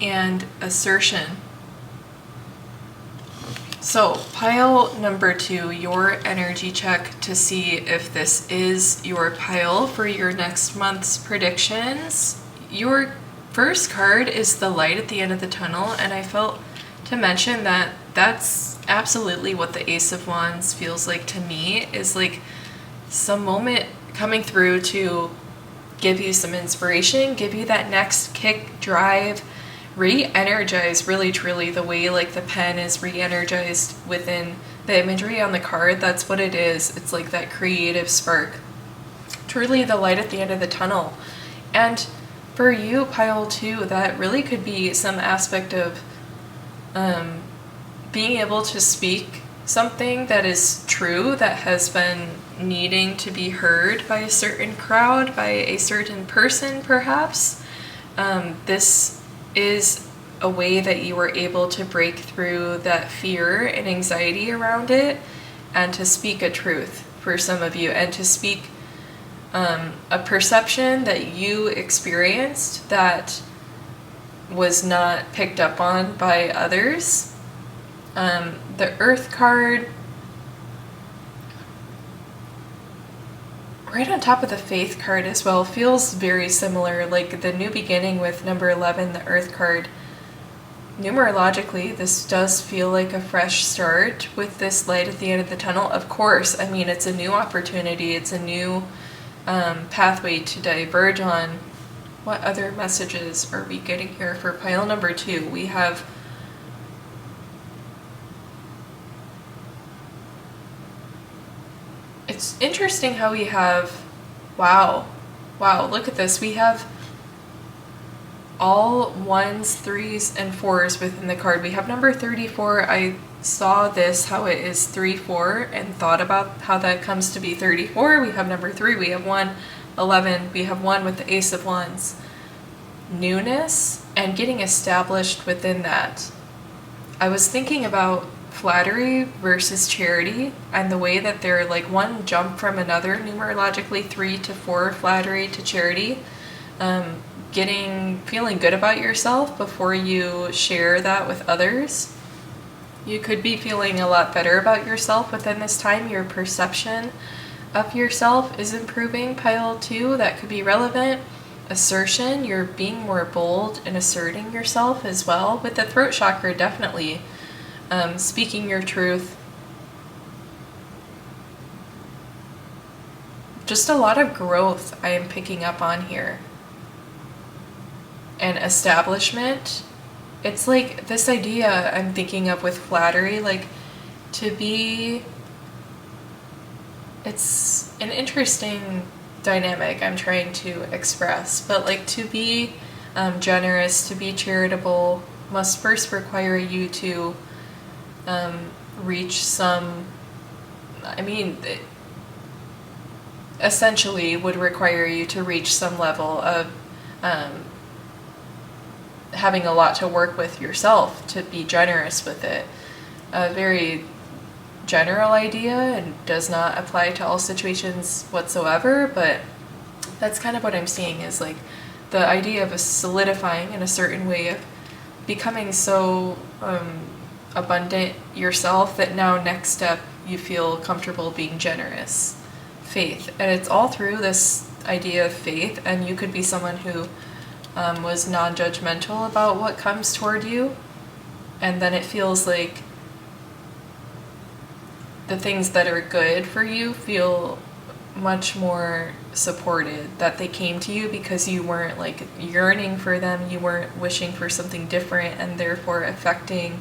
and assertion. So pile number 2, your energy check to see if this is your pile for your next month's predictions. Your first card is the light at the end of the tunnel, and I felt to mention that that's absolutely what the Ace of Wands feels like to me, is like some moment coming through to give you some inspiration, give you that next kick, drive, re-energize really truly the way like the pen is re-energized within the imagery on the card. That's what it is. It's like that creative spark. Truly the light at the end of the tunnel. And for you, pile 2, that really could be some aspect of being able to speak something that is true, that has been needing to be heard by a certain crowd, by a certain person perhaps. This is a way that you were able to break through that fear and anxiety around it and to speak a truth for some of you, and to speak a perception that you experienced that was not picked up on by others. The Earth card, right on top of the Faith card as well, feels very similar, like the new beginning with number 11, the Earth card. Numerologically, this does feel like a fresh start with this light at the end of the tunnel. Of course, I mean, it's a new opportunity, it's a new pathway to diverge on. What other messages are we getting here for pile number 2? We have it's interesting how we have, wow, look at this. We have all 1s, 3s, and 4s within the card. We have number 34. I saw this, how it is 3, 4, and thought about how that comes to be 34. We have number 3. We have 1, 11. We have 1 with the Ace of Wands. Newness and getting established within that. I was thinking about flattery versus charity, and the way that they're like one jump from another, numerologically 3 to 4 flattery to charity. Feeling good about yourself before you share that with others. You could be feeling a lot better about yourself within this time. Your perception of yourself is improving, pile 2. That could be relevant. Assertion, you're being more bold and asserting yourself as well. With the throat chakra, definitely speaking your truth. Just a lot of growth I am picking up on here. And establishment. It's like this idea I'm thinking of with flattery, like to be, it's an interesting dynamic I'm trying to express, but like to be generous, to be charitable, must first require you to reach some, essentially would require you to reach some level of having a lot to work with yourself to be generous with it. A very general idea and does not apply to all situations whatsoever, but that's kind of what I'm seeing is like the idea of a solidifying in a certain way of becoming so abundant yourself that now next step you feel comfortable being generous. Faith. And it's all through this idea of faith, and you could be someone who was non-judgmental about what comes toward you, and then it feels like the things that are good for you feel much more supported, that they came to you because you weren't like yearning for them, you weren't wishing for something different, and therefore affecting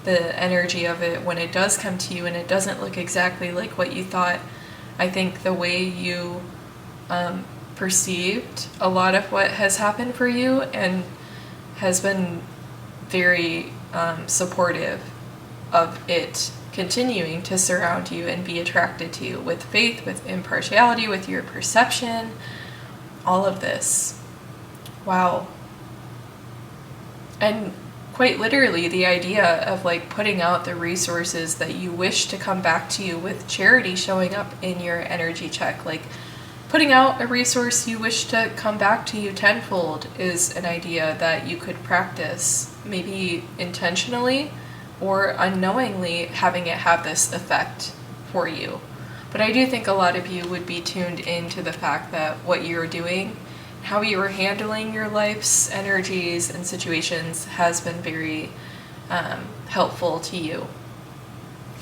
the energy of it when it does come to you and it doesn't look exactly like what you thought. I think the way you perceived a lot of what has happened for you and has been very supportive of it continuing to surround you and be attracted to you with faith, with impartiality, with your perception, all of this. Wow. And quite literally the idea of like putting out the resources that you wish to come back to you, with charity showing up in your energy check, like putting out a resource you wish to come back to you tenfold is an idea that you could practice, maybe intentionally or unknowingly having it have this effect for you. But I do think a lot of you would be tuned into the fact that what you're doing, how you are handling your life's energies and situations has been very helpful to you.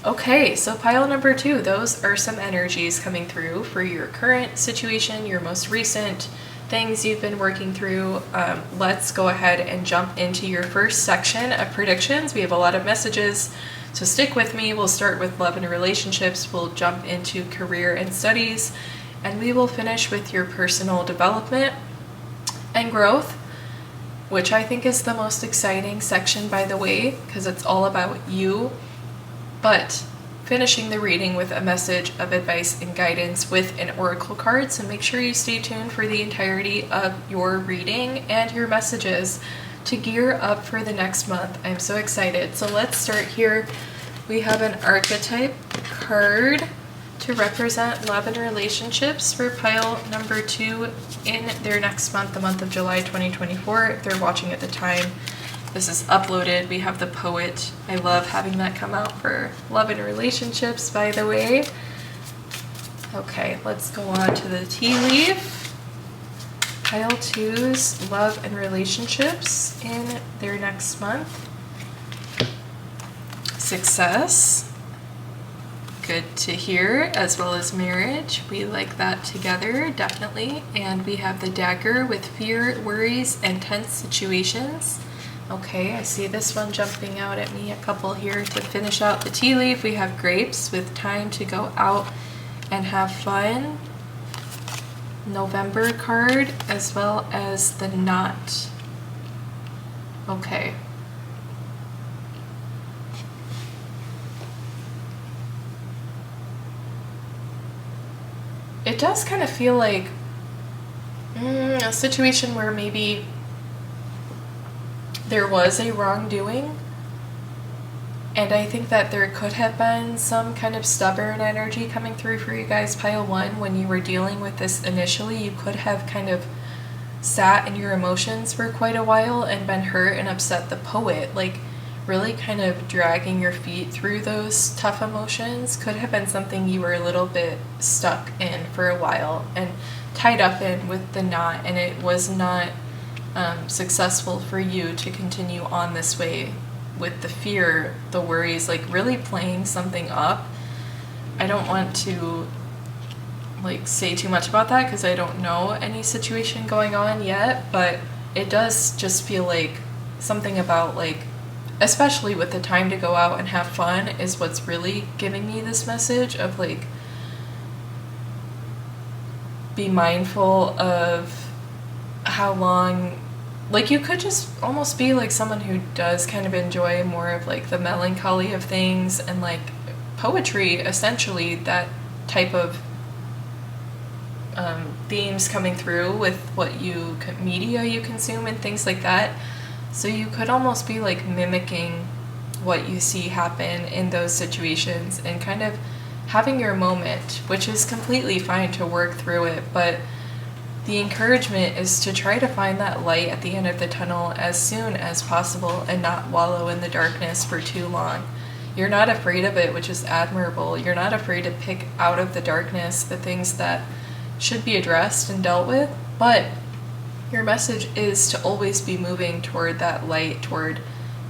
Okay, so pile number 2, those are some energies coming through for your current situation, your most recent things you've been working through. Let's go ahead and jump into your first section of predictions. We have a lot of messages, so stick with me. We'll start with love and relationships, we'll jump into career and studies, and we will finish with your personal development and growth, which I think is the most exciting section, by the way, because it's all about you. But finishing the reading with a message of advice and guidance with an oracle card, so make sure you stay tuned for the entirety of your reading and your messages to gear up for the next month. I'm so excited. So let's start here. We have an archetype card to represent love and relationships for pile number 2 in their next month, the month of July 2024. If they're watching at the time this is uploaded, we have the poet. I love having that come out for love and relationships, by the way. Okay, let's go on to the tea leaf. Pile 2's love and relationships in their next month. Success. Good to hear, as well as marriage. We like that together, definitely. And we have the dagger with fear, worries, and tense situations. Okay, I see this one jumping out at me. A couple here to finish out the tea leaf. We have grapes with time to go out and have fun. November card, as well as the knot. Okay. It does kind of feel like a situation where maybe there was a wrongdoing And I think that there could have been some kind of stubborn energy coming through for you guys, pile 1. When you were dealing with this initially, you could have kind of sat in your emotions for quite a while and been hurt and upset the poet. Like, really kind of dragging your feet through those tough emotions could have been something you were a little bit stuck in for a while and tied up in with the knot, and it was not successful for you to continue on this way with the fear, the worries, like really playing something up. I don't want to like say too much about that because I don't know any situation going on yet, but it does just feel like something about like, especially with the time to go out and have fun is what's really giving me this message of like, be mindful of how long, like you could just almost be like someone who does kind of enjoy more of like the melancholy of things and like poetry, essentially that type of themes coming through with what media you consume and things like that. So you could almost be like mimicking what you see happen in those situations and kind of having your moment, which is completely fine to work through it, but the encouragement is to try to find that light at the end of the tunnel as soon as possible and not wallow in the darkness for too long. You're not afraid of it, which is admirable. You're not afraid to pick out of the darkness the things that should be addressed and dealt with, but your message is to always be moving toward that light, toward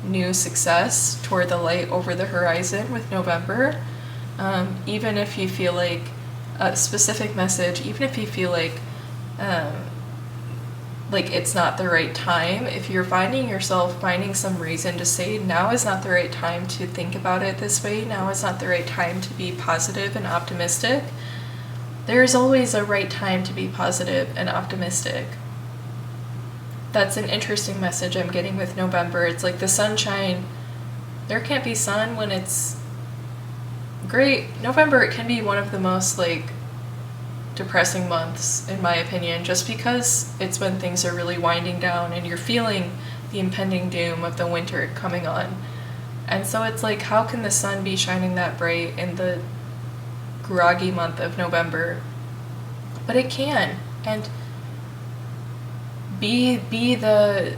new success, toward the light over the horizon with November. Even if you feel like a specific message, even if you feel like it's not the right time, if you're finding yourself finding some reason to say now is not the right time to think about it this way, now is not the right time to be positive and optimistic, there's always a right time to be positive and optimistic. That's an interesting message I'm getting with November. It's like the sunshine, there can't be sun when it's great. November, it can be one of the most like depressing months in my opinion, just because it's when things are really winding down and you're feeling the impending doom of the winter coming on. And so it's like, how can the sun be shining that bright in the groggy month of November? But it can. And be that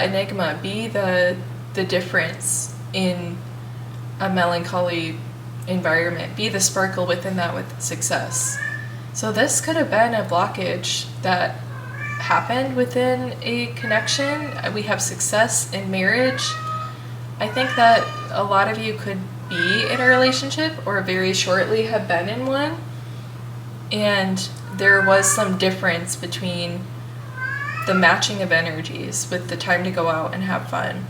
enigma, be the difference in a melancholy environment, be the sparkle within that with success. So this could have been a blockage that happened within a connection. We have success in marriage. I think that a lot of you could be in a relationship or very shortly have been in one, and there was some difference between the matching of energies with the time to go out and have fun.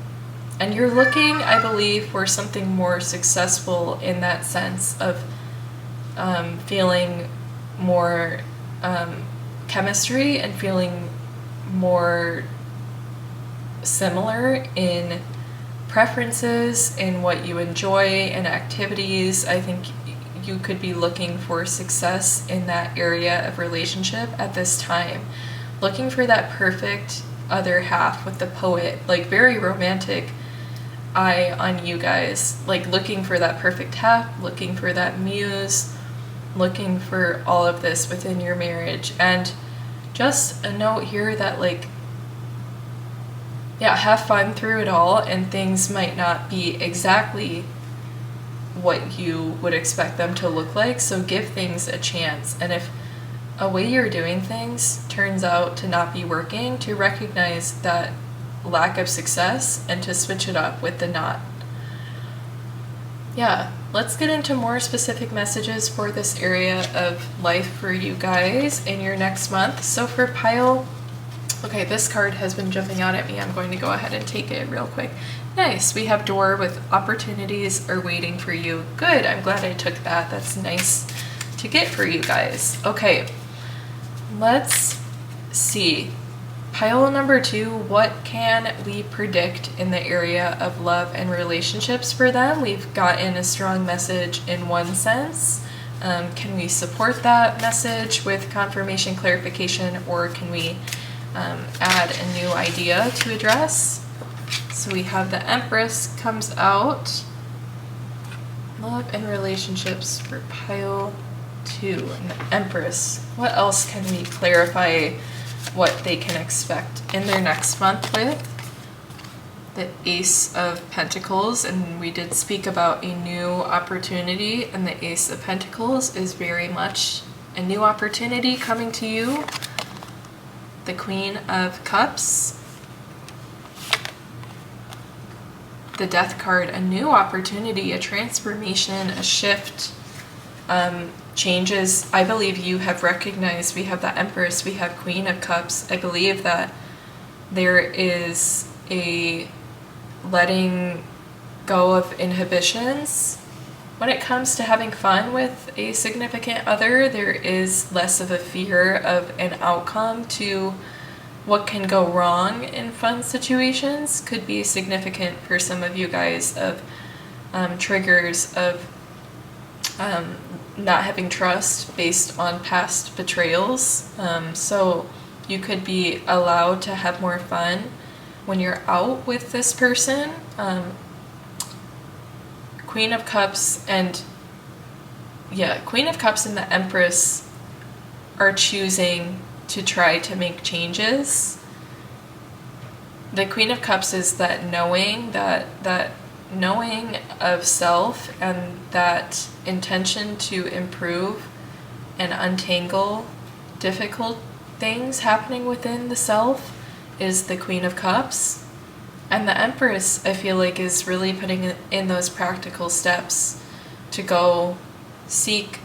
And you're looking, I believe, for something more successful in that sense of feeling more chemistry and feeling more similar in preferences, in what you enjoy, in activities. I think you could be looking for success in that area of relationship at this time. Looking for that perfect other half with the poet, like very romantic eye on you guys, like looking for that perfect half, looking for that muse, looking for all of this within your marriage. And just a note here that like, yeah, have fun through it all, and things might not be exactly what you would expect them to look like, so give things a chance. And if a way you're doing things turns out to not be working, to recognize that lack of success and to switch it up with the not. Yeah, let's get into more specific messages for this area of life for you guys in your next month. So for pile, okay, this card has been jumping out at me. I'm going to go ahead and take it real quick. Nice, we have door with opportunities are waiting for you. Good, I'm glad I took that. That's nice to get for you guys. Okay, let's see. Pile number 2, what can we predict in the area of love and relationships for them? We've gotten a strong message in one sense. Can we support that message with confirmation, clarification, or can we add a new idea to address? So we have the Empress comes out. Love and relationships for pile 2. And the Empress. What else can we clarify what they can expect in their next month with? The Ace of Pentacles, and we did speak about a new opportunity, and the Ace of Pentacles is very much a new opportunity coming to you. The Queen of Cups, the Death card, a new opportunity, a transformation, a shift, changes. I believe you have recognized, we have the Empress, we have Queen of Cups. I believe that there is a letting go of inhibitions. When it comes to having fun with a significant other, there is less of a fear of an outcome to what can go wrong in fun situations. Could be significant for some of you guys of triggers of not having trust based on past betrayals. So you could be allowed to have more fun when you're out with this person. Queen of Cups and Queen of Cups and the Empress are choosing to try to make changes. The Queen of Cups is that knowing, that knowing of self, and that intention to improve and untangle difficult things happening within the self is the Queen of Cups. And the Empress, I feel like, is really putting in those practical steps to go seek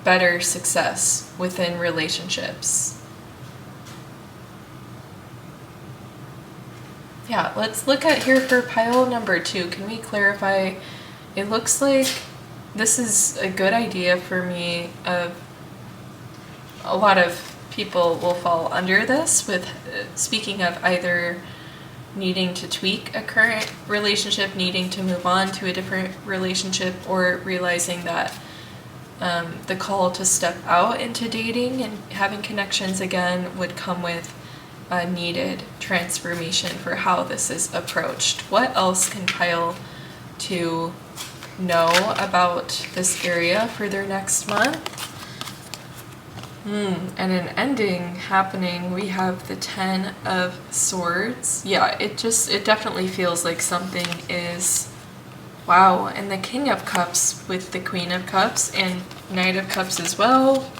better success within relationships. Yeah, let's look at here for pile number 2. Can we clarify? It looks like this is a good idea for me. Of a lot of people will fall under this with speaking of either needing to tweak a current relationship, needing to move on to a different relationship, or realizing that the call to step out into dating and having connections again would come with a needed transformation for how this is approached. What else can pile 2 know about this area for their next month? And an ending happening. We have the 10 of Swords. Yeah, it definitely feels like something is, wow. And the King of Cups with the Queen of Cups and Knight of Cups as well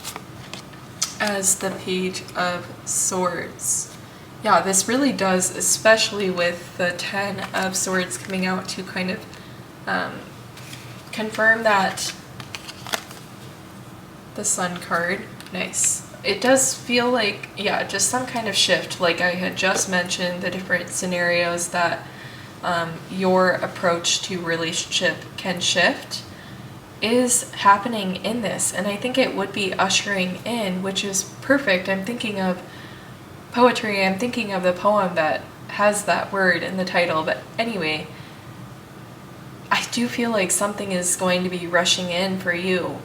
as the Page of Swords. Yeah, this really does, especially with the 10 of Swords coming out, to kind of confirm that the Sun card. Nice. It does feel like, yeah, just some kind of shift. Like I had just mentioned, the different scenarios that your approach to relationship can shift is happening in this. And I think it would be ushering in, which is perfect. I'm thinking of poetry. I'm thinking of the poem that has that word in the title. But anyway, I do feel like something is going to be rushing in for you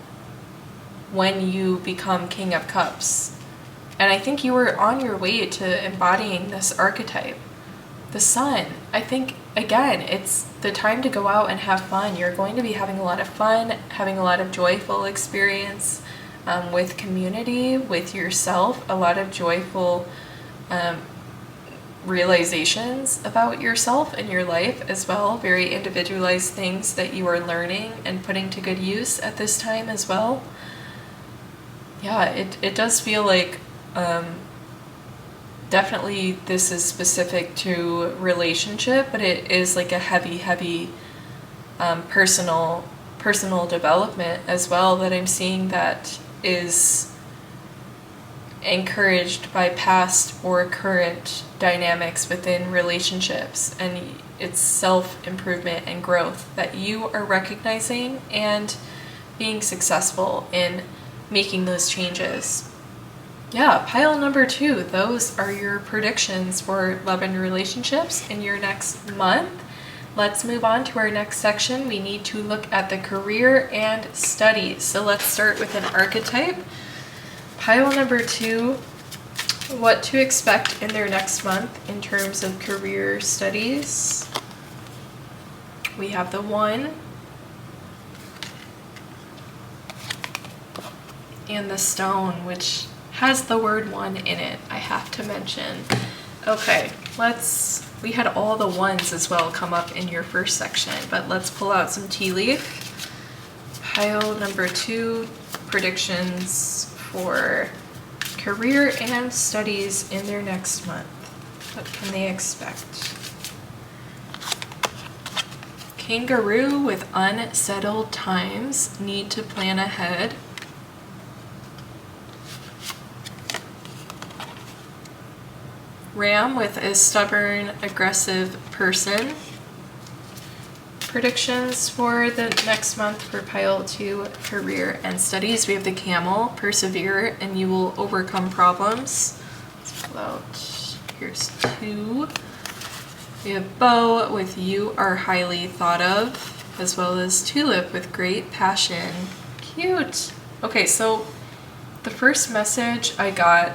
when you become King of Cups. And I think you were on your way to embodying this archetype. The Sun. I think, again, it's the time to go out and have fun. You're going to be having a lot of fun, having a lot of joyful experience with community, with yourself, a lot of joyful realizations about yourself and your life as well. Very individualized things that you are learning and putting to good use at this time as well. Yeah, it does feel like definitely this is specific to relationship, but it is like a heavy personal development as well that I'm seeing that is encouraged by past or current dynamics within relationships, and it's self-improvement and growth that you are recognizing and being successful in making those changes. Yeah, pile number 2, those are your predictions for love and relationships in your next month. Let's move on to our next section. We need to look at the career and studies. So let's start with an archetype. Pile number 2, what to expect in their next month in terms of career studies. We have the 1 and the stone, which has the word 1 in it, I have to mention. Okay, we had all the 1s as well come up in your first section, but let's pull out some tea leaf. Pile number 2, predictions for career and studies in their next month. What can they expect? Kangaroo with unsettled times, need to plan ahead. Ram with a stubborn, aggressive person. Predictions for the next month for pile 2, career and studies. We have the camel, persevere and you will overcome problems. Let's pull out, here's 2. We have bow with you are highly thought of, as well as tulip with great passion. Cute. Okay, so the first message I got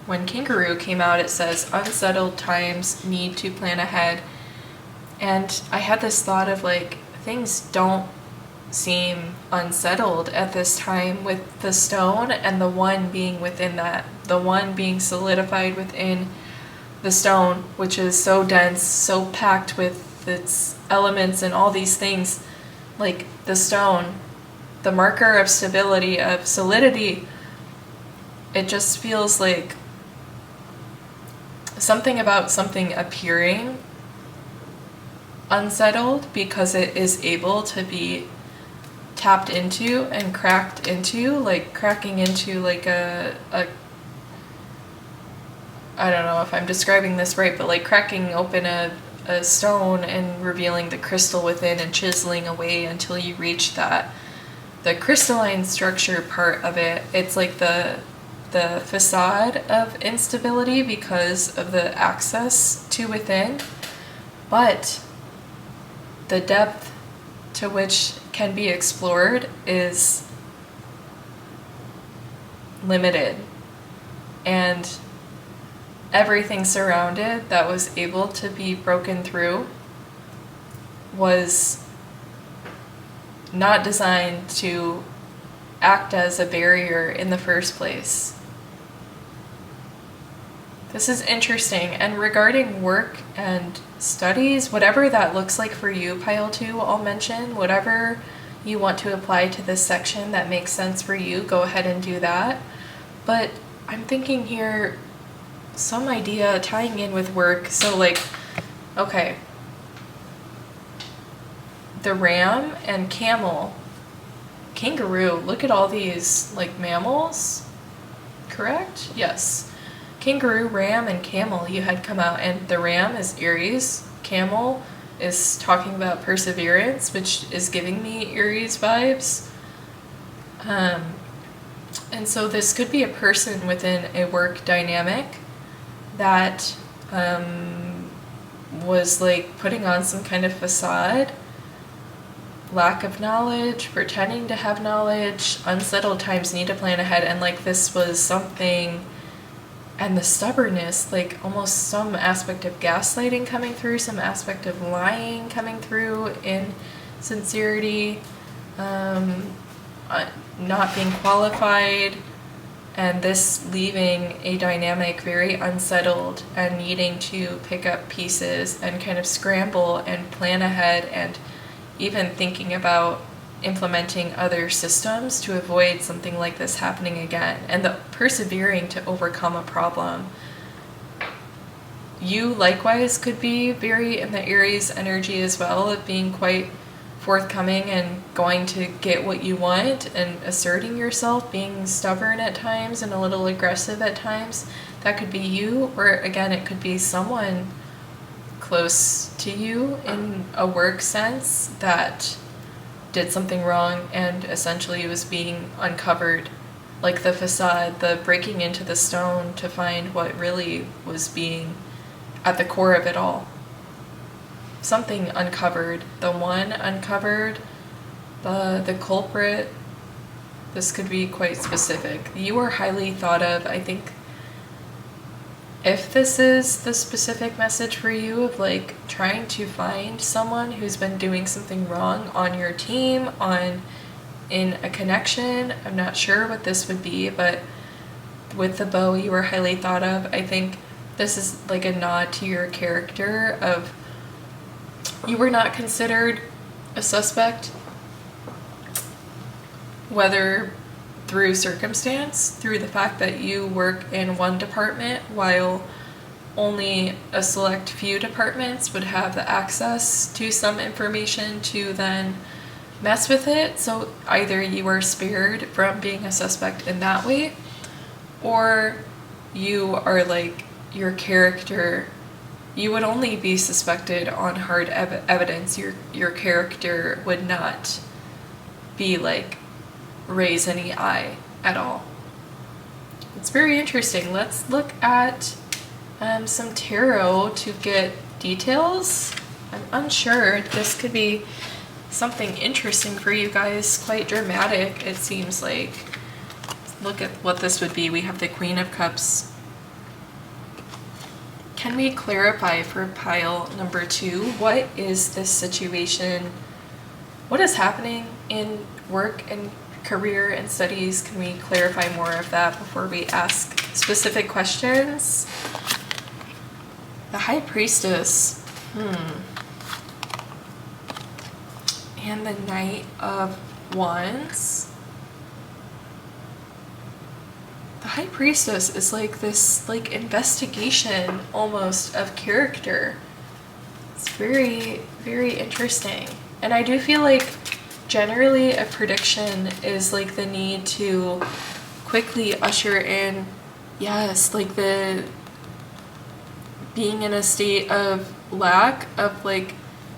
when kangaroo came out, it says unsettled times, need to plan ahead. And I had this thought of like, things don't seem unsettled at this time with the stone and the 1 being within that, the 1 being solidified within the stone, which is so dense, so packed with its elements and all these things. Like the stone, the marker of stability, of solidity, it just feels like something about something appearing unsettled because it is able to be tapped into and cracked into, like cracking into like a I don't know if I'm describing this right, but like cracking open a stone and revealing the crystal within and chiseling away until you reach that, the crystalline structure part of it. It's like the facade of instability because of the access to within, but the depth to which can be explored is limited, and everything surrounded that was able to be broken through was not designed to act as a barrier in the first place. This is interesting. And regarding work and studies, whatever that looks like for you, pile 2, I'll mention whatever you want to apply to this section that makes sense for you, go ahead and do that. But I'm thinking here, some idea tying in with work. So like, okay, the ram and camel, kangaroo, look at all these like mammals, correct? Yes. Kangaroo, ram, and camel you had come out, and the ram is Aries, camel is talking about perseverance, which is giving me Aries vibes. And so this could be a person within a work dynamic that was like putting on some kind of facade, lack of knowledge, pretending to have knowledge, unsettled times, need to plan ahead, and like this was something. And the stubbornness, like almost some aspect of gaslighting coming through, some aspect of lying coming through in sincerity, not being qualified, and this leaving a dynamic very unsettled and needing to pick up pieces and kind of scramble and plan ahead, and even thinking about implementing other systems to avoid something like this happening again, and the persevering to overcome a problem. You likewise could be very in the Aries energy as well, of being quite forthcoming and going to get what you want and asserting yourself, being stubborn at times and a little aggressive at times. That could be you, or again, it could be someone close to you in a work sense that did something wrong and essentially was being uncovered, like the facade, the breaking into the stone to find what really was being at the core of it all. Something uncovered, the 1 uncovered, the culprit. This could be quite specific. You are highly thought of. I think if this is the specific message for you of like trying to find someone who's been doing something wrong on your team, in a connection, I'm not sure what this would be, but with the bow, you were highly thought of. I think this is like a nod to your character of you were not considered a suspect, whether through circumstance, through the fact that you work in one department while only a select few departments would have the access to some information to then mess with it. So either you were spared from being a suspect in that way, or you are like your character, you would only be suspected on hard evidence. Your character would not be like raise any eye at all. It's very interesting. Let's look at some tarot to get details. I'm unsure. This could be something interesting for you guys, quite dramatic it seems like. Look at what this would be. We have the Queen of Cups. Can we clarify for pile number 2, what is this situation? What is happening in work and career and studies? Can we clarify more of that before we ask specific questions? The High Priestess. And the Knight of Wands. The High Priestess is like this like investigation almost of character. It's very, very interesting. And I do feel like generally a prediction is like the need to quickly usher in, yes, like the being in a state of lack, of like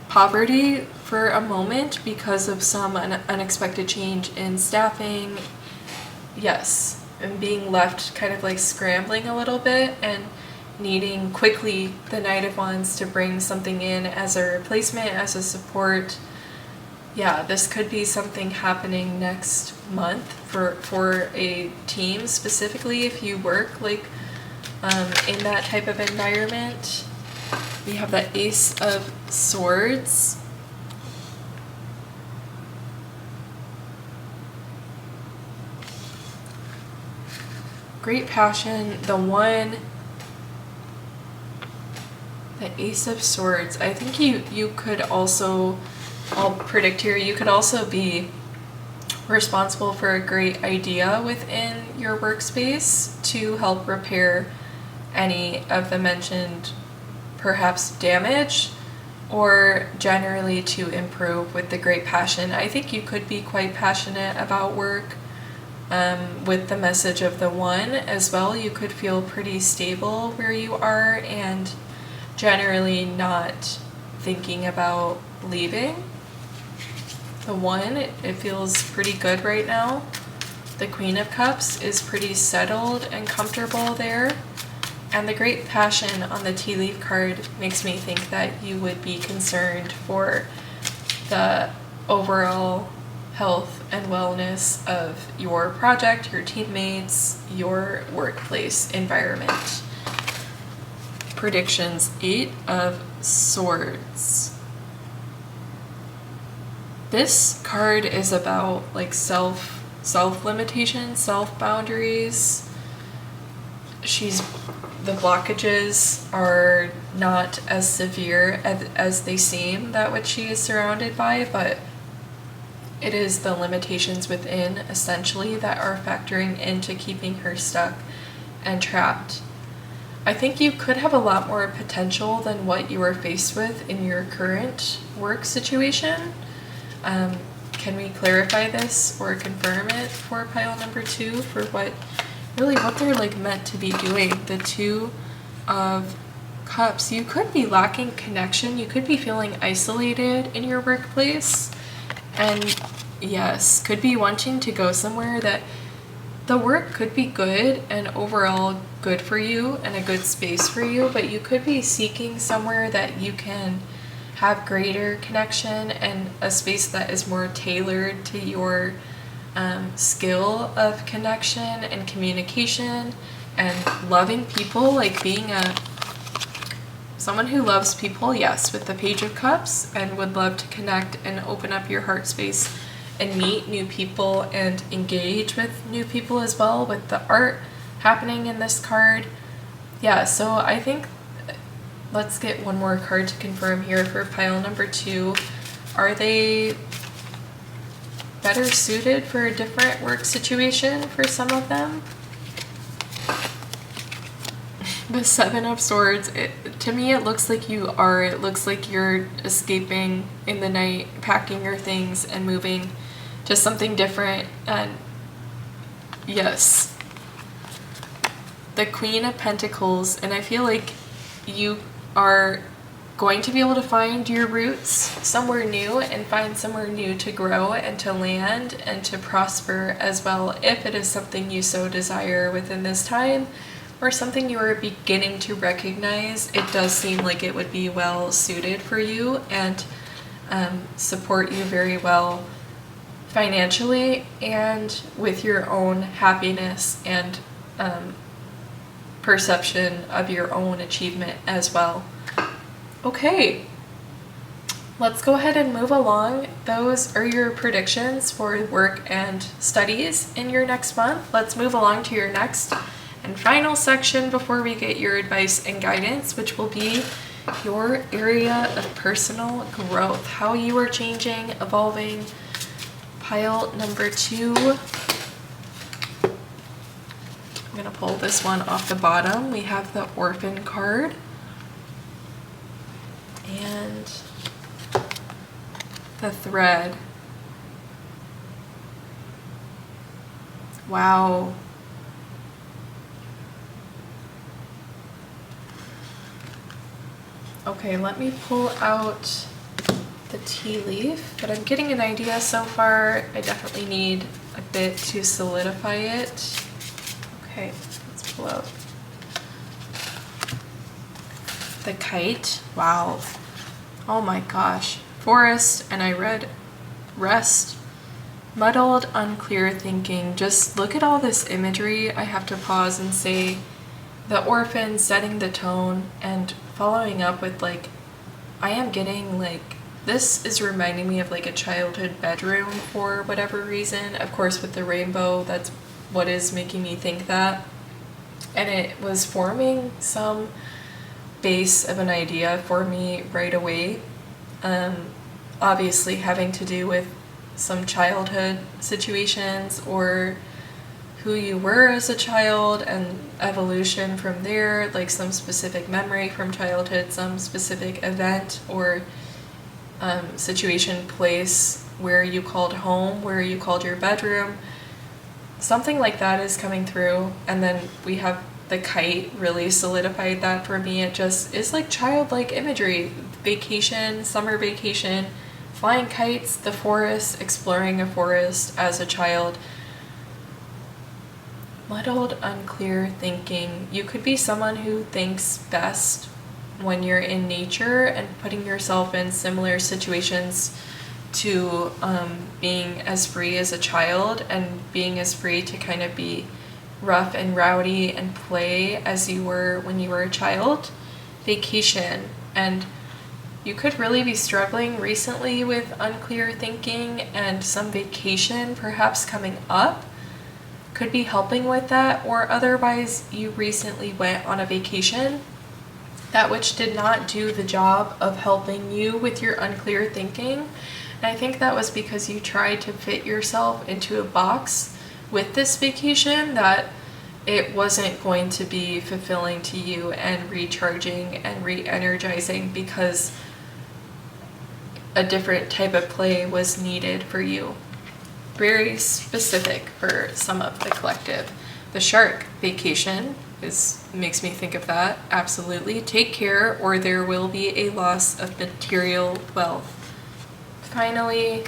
poverty for a moment because of some unexpected change in staffing. Yes. And being left kind of like scrambling a little bit and needing quickly the Knight of Wands to bring something in as a replacement, as a support. Yeah, this could be something happening next month for a team, specifically if you work like in that type of environment. We have the Ace of Swords. Great passion, the Ace of Swords. I think you could also, I'll predict here, you could also be responsible for a great idea within your workspace to help repair any of the mentioned perhaps damage, or generally to improve with the great passion. I think you could be quite passionate about work. With the message of the 1 as well, you could feel pretty stable where you are and generally not thinking about leaving. The 1, it feels pretty good right now. The Queen of Cups is pretty settled and comfortable there. And the Great Passion on the tea leaf card makes me think that you would be concerned for the overall health and wellness of your project, your teammates, your workplace environment. Predictions, 8 of Swords. This card is about like self-limitation, self-boundaries. The blockages are not as severe as they seem, that what she is surrounded by, but it is the limitations within, essentially, that are factoring into keeping her stuck and trapped. I think you could have a lot more potential than what you are faced with in your current work situation. Can we clarify this or confirm it for pile number 2 for what they're like meant to be doing? The 2 of Cups. You could be lacking connection. You could be feeling isolated in your workplace. And yes, could be wanting to go somewhere that the work could be good and overall good for you and a good space for you, but you could be seeking somewhere that you can have greater connection and a space that is more tailored to your skill of connection and communication and loving people, like being someone who loves people, yes, with the Page of Cups, and would love to connect and open up your heart space and meet new people and engage with new people as well, with the art happening in this card. Yeah, so I think let's get one more card to confirm here for pile number 2. Are they better suited for a different work situation for some of them? The Seven of Swords, to me it looks like you are. It looks like you're escaping in the night, packing your things and moving to something different. And yes, the Queen of Pentacles, and I feel like you are going to be able to find your roots somewhere new and find somewhere new to grow and to land and to prosper as well, if it is something you so desire within this time, or something you are beginning to recognize. It does seem like it would be well suited for you and support you very well financially and with your own happiness and perception of your own achievement as well. Okay, let's go ahead and move along. Those are your predictions for work and studies in your next month. Let's move along to your next and final section before we get your advice and guidance, which will be your area of personal growth, how you are changing, evolving. Pile number 2. I'm going to pull this one off the bottom. We have the Orphan card. And the Thread. Wow. Okay, let me pull out the tea leaf, but I'm getting an idea so far. I definitely need a bit to solidify it. Okay, let's pull out the Kite. Wow. Oh my gosh. Forest, and I read Rest. Muddled, unclear thinking. Just look at all this imagery. I have to pause and say the Orphan setting the tone and following up with like, I am getting like, this is reminding me of like a childhood bedroom for whatever reason. Of course, with the rainbow, that's what is making me think that. And it was forming some base of an idea for me right away. Obviously having to do with some childhood situations or who you were as a child and evolution from there, like some specific memory from childhood, some specific event or situation, place where you called home, where you called your bedroom. Something like that is coming through. And then we have the Kite really solidified that for me. It just is like childlike imagery. Vacation, summer vacation, flying kites, the forest, exploring a forest as a child. Muddled, unclear thinking. You could be someone who thinks best when you're in nature and putting yourself in similar situations to being as free as a child and being as free to kind of be rough and rowdy and play as you were when you were a child. Vacation. And you could really be struggling recently with unclear thinking, and some vacation perhaps coming up could be helping with that, or otherwise you recently went on a vacation that which did not do the job of helping you with your unclear thinking. And I think that was because you tried to fit yourself into a box with this vacation that it wasn't going to be fulfilling to you and recharging and re-energizing, because a different type of play was needed for you. Very specific for some of the collective. The Shark vacation makes me think of that. Absolutely. Take care or there will be a loss of material wealth. Finally,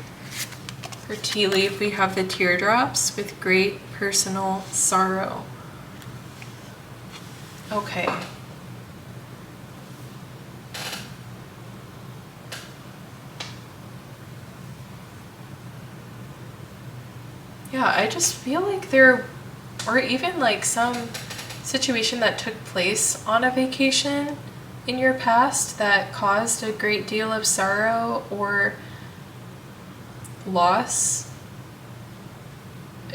for tea leaf, we have the Teardrops with great personal sorrow. Okay. Yeah, I just feel like there, or even like some situation that took place on a vacation in your past that caused a great deal of sorrow or loss.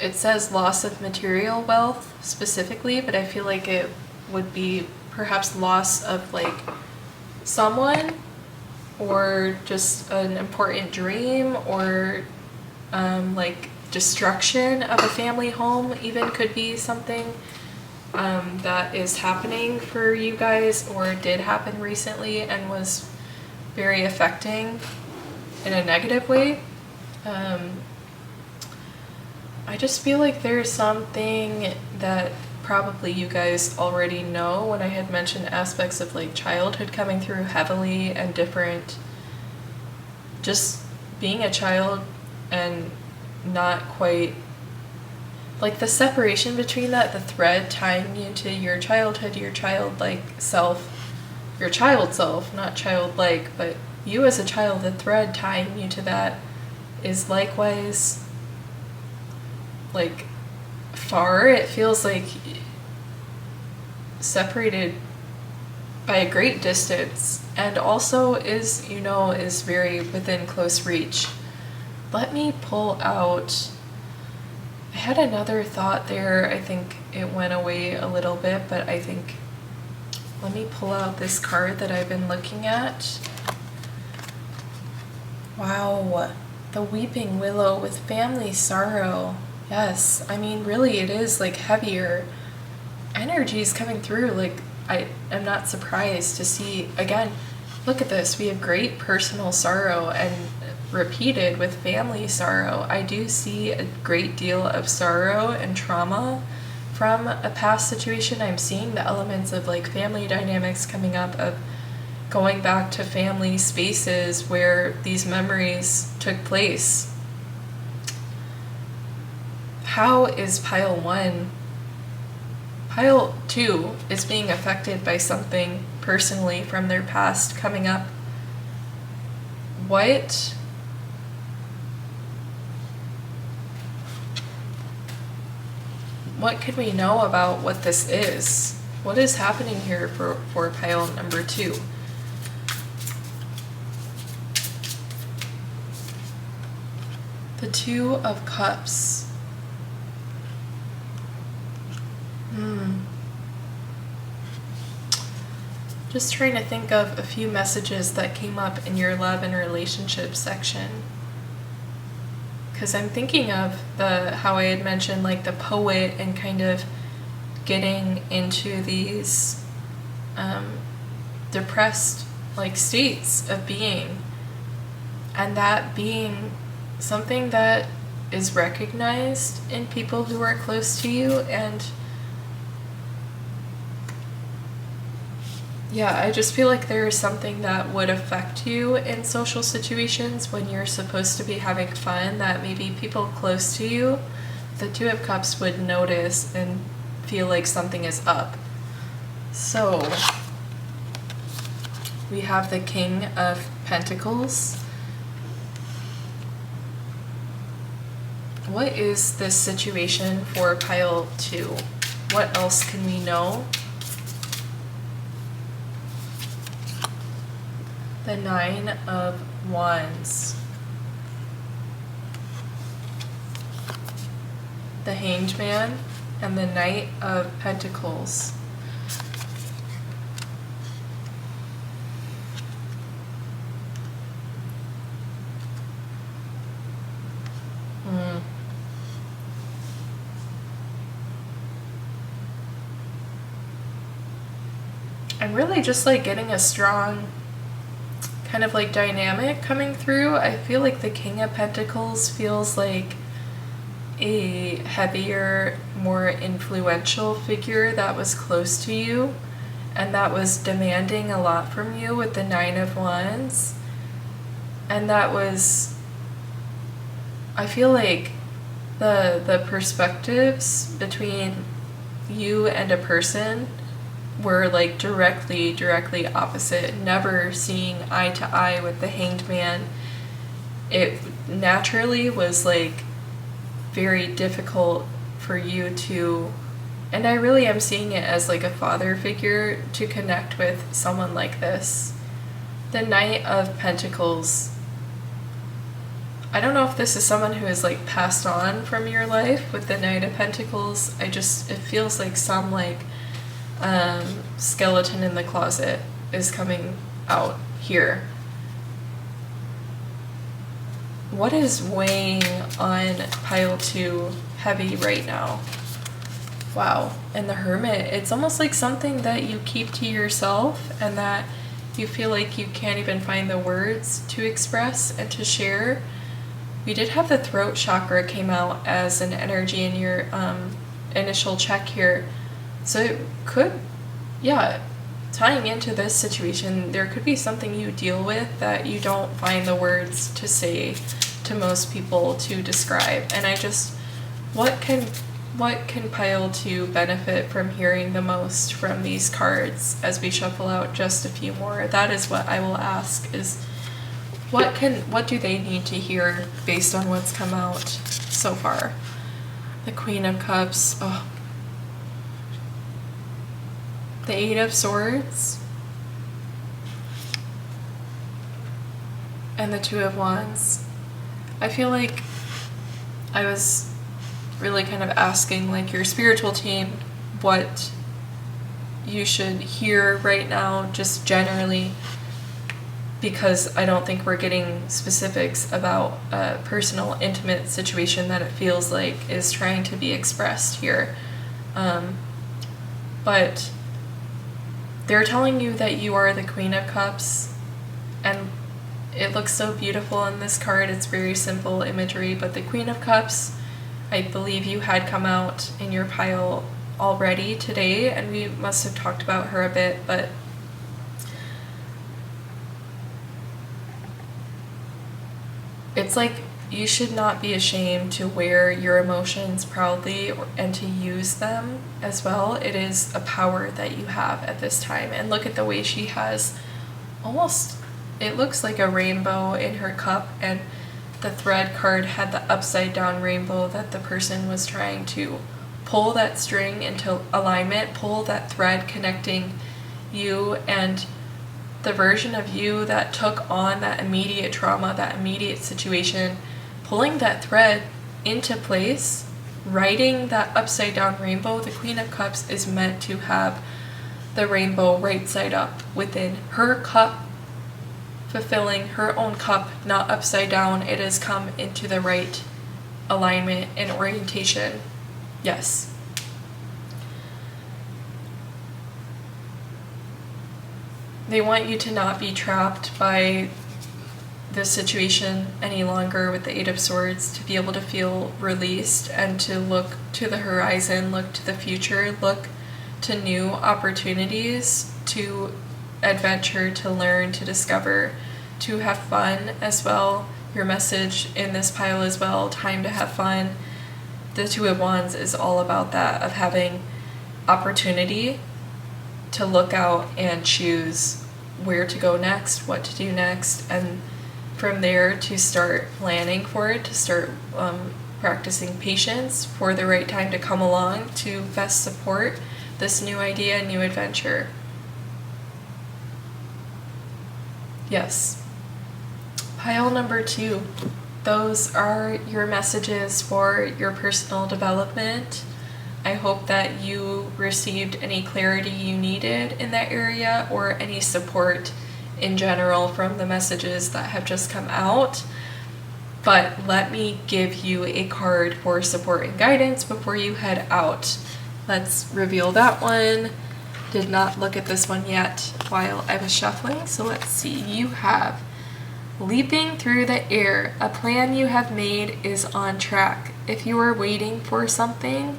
It says loss of material wealth specifically, but I feel like it would be perhaps loss of like someone, or just an important dream, or like destruction of a family home even could be something that is happening for you guys, or did happen recently and was very affecting in a negative way. I just feel like there's something that probably you guys already know when I had mentioned aspects of like childhood coming through heavily and different, just being a child and not quite, like the separation between that, the thread tying you to your childhood, your childlike self, your child self, not childlike, but you as a child, the thread tying you to that is likewise like far. It feels like separated by a great distance, and also is, you know, is very within close reach. Let me pull out, I had another thought there, I think it went away a little bit, but I think, let me pull out this card that I've been looking at. Wow, the Weeping Willow with family sorrow. Yes, I mean, really, it is like heavier energies coming through. Like, I am not surprised to see, again, look at this. We have great personal sorrow and repeated with family sorrow. I do see a great deal of sorrow and trauma from a past situation. I'm seeing the elements of like family dynamics coming up, of going back to family spaces where these memories took place. How is pile 1? Pile 2 is being affected by something personally from their past coming up. What could we know about what this is? What is happening here for pile number 2? The Two of Cups. Just trying to think of a few messages that came up in your love and relationship section. Because I'm thinking of how I had mentioned like the poet and kind of getting into these depressed like states of being, and that being something that is recognized in people who are close to you. And yeah, I just feel like there is something that would affect you in social situations when you're supposed to be having fun, that maybe people close to you, the Two of Cups, would notice and feel like something is up. So we have the King of Pentacles. What is this situation for pile 2? What else can we know? The Nine of Wands. The Hanged Man and the Knight of Pentacles. I'm really just like getting a strong kind of like dynamic coming through. I feel like the King of Pentacles feels like a heavier, more influential figure that was close to you and that was demanding a lot from you with the Nine of Wands. And that was, I feel like the perspectives between you and a person were like directly opposite, never seeing eye to eye with the Hanged Man. It naturally was like very difficult for you to And I really am seeing it as like a father figure to connect with someone like this. The Knight of Pentacles. I don't know if this is someone who is like passed on from your life with the Knight of Pentacles. It feels like some like skeleton in the closet is coming out here. What is weighing on pile 2 heavy right now? Wow. And the Hermit, it's almost like something that you keep to yourself and that you feel like you can't even find the words to express and to share. We did have the throat chakra came out as an energy in your initial check here. So it could, tying into this situation, there could be something you deal with that you don't find the words to say to most people to describe. And what can pile 2 benefit from hearing the most from these cards as we shuffle out just a few more? That is what I will ask, is what do they need to hear based on what's come out so far? The Queen of Cups. Oh. The 8 of Swords. And the 2 of Wands. I feel like I was really kind of asking like your spiritual team what you should hear right now, just generally, because I don't think we're getting specifics about a personal, intimate situation that it feels like is trying to be expressed here. But they're telling you that you are the Queen of Cups, and it looks so beautiful in this card. It's very simple imagery, but the Queen of Cups, I believe you had come out in your pile already today, and we must have talked about her a bit, but it's like you should not be ashamed to wear your emotions proudly and to use them as well. It is a power that you have at this time. And look at the way she has almost, it looks like a rainbow in her cup, and the thread card had the upside down rainbow that the person was trying to pull that string into alignment, pull that thread connecting you and the version of you that took on that immediate trauma, that immediate situation, pulling that thread into place, writing that upside down rainbow. The Queen of Cups is meant to have the rainbow right side up within her cup, fulfilling her own cup, not upside down. It has come into the right alignment and orientation. Yes. They want you to not be trapped by this situation any longer with the 8 of Swords, to be able to feel released and to look to the horizon, look to the future, look to new opportunities, to adventure, to learn, to discover, to have fun as well. Your message in this pile as well, time to have fun. The 2 of Wands is all about that, of having opportunity to look out and choose where to go next, what to do next, and from there to start planning for it, to start practicing patience for the right time to come along to best support this new idea, new adventure. Yes. Pile number 2. Those are your messages for your personal development. I hope that you received any clarity you needed in that area, or any support in general from the messages that have just come out. But let me give you a card for support and guidance before you head out. Let's reveal that one. Did not look at this one yet while I was shuffling, so let's see. You have leaping through the air. A plan you have made is on track. If you are waiting for something,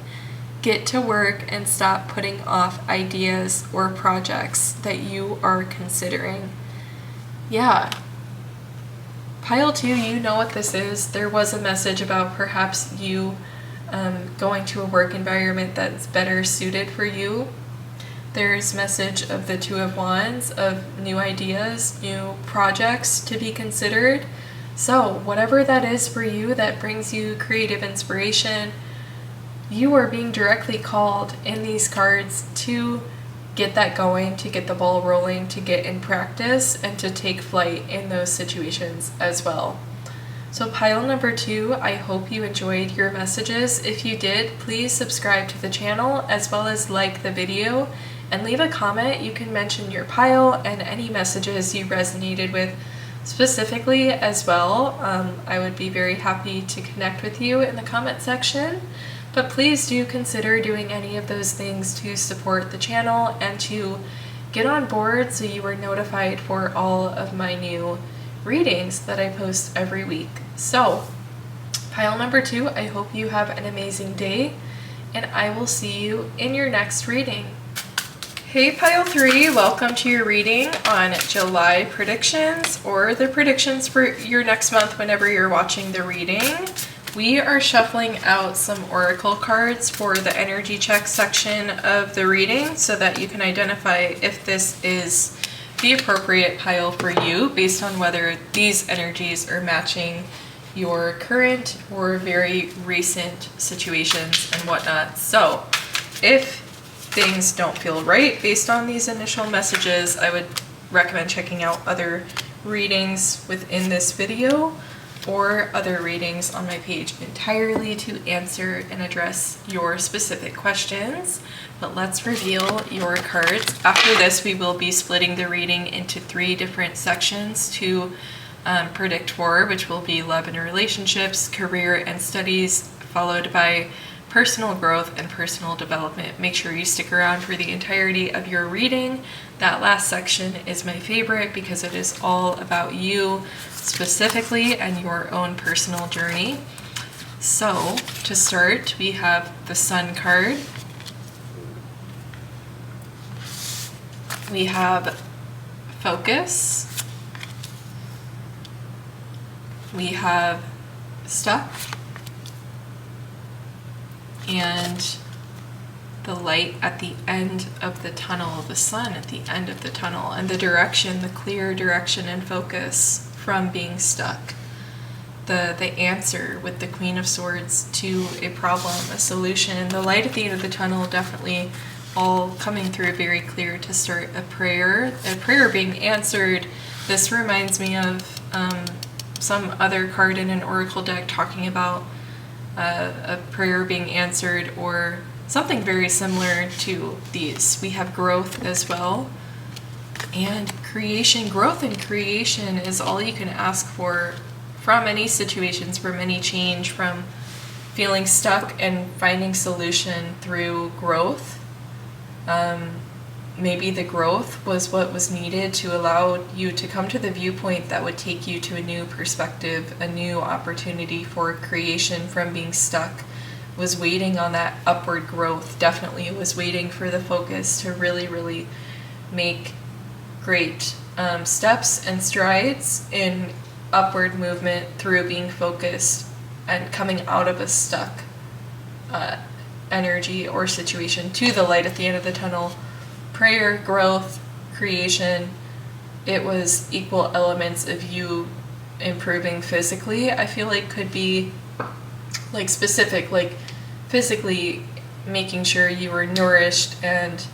get to work and stop putting off ideas or projects that you are considering. Yeah. Pile 2, you know what this is. There was a message about perhaps you going to a work environment that's better suited for you. There's message of the 2 of Wands, of new ideas, new projects to be considered. So whatever that is for you that brings you creative inspiration, you are being directly called in these cards to get that going, to get the ball rolling, to get in practice, and to take flight in those situations as well. So pile number 2, I hope you enjoyed your messages. If you did, please subscribe to the channel as well as like the video and leave a comment. You can mention your pile and any messages you resonated with specifically as well. I would be very happy to connect with you in the comment section. But please do consider doing any of those things to support the channel and to get on board so you are notified for all of my new readings that I post every week. So, pile number 2, I hope you have an amazing day, and I will see you in your next reading. Hey pile 3, welcome to your reading on July predictions, or the predictions for your next month whenever you're watching the reading. We are shuffling out some oracle cards for the energy check section of the reading so that you can identify if this is the appropriate pile for you based on whether these energies are matching your current or very recent situations and whatnot. So if things don't feel right based on these initial messages, I would recommend checking out other readings within this video or other readings on my page entirely to answer and address your specific questions. But let's reveal your cards. After this, we will be splitting the reading into 3 different sections to predict for, which will be love and relationships, career and studies, followed by personal growth and personal development. Make sure you stick around for the entirety of your reading. That last section is my favorite because it is all about you specifically and your own personal journey. So to start, we have the Sun card. We have Focus. We have Stuck. And the light at the end of the tunnel, the sun at the end of the tunnel, and the direction, the clear direction and focus from being stuck. The answer with the Queen of Swords to a problem, a solution. The light at the end of the tunnel, definitely all coming through very clear to start a prayer being answered. This reminds me of some other card in an oracle deck talking about a prayer being answered or something very similar to these. We have growth as well, and creation. Growth and creation is all you can ask for from any situations, from any change, from feeling stuck and finding solution through growth. Maybe the growth was what was needed to allow you to come to the viewpoint that would take you to a new perspective, a new opportunity for creation from being stuck. Was waiting on that upward growth. Definitely was waiting for the focus to really, really make great steps and strides in upward movement through being focused and coming out of a stuck energy or situation to the light at the end of the tunnel. Prayer, growth, creation, it was equal elements of you improving physically. I feel like could be like specific, like physically making sure you were nourished and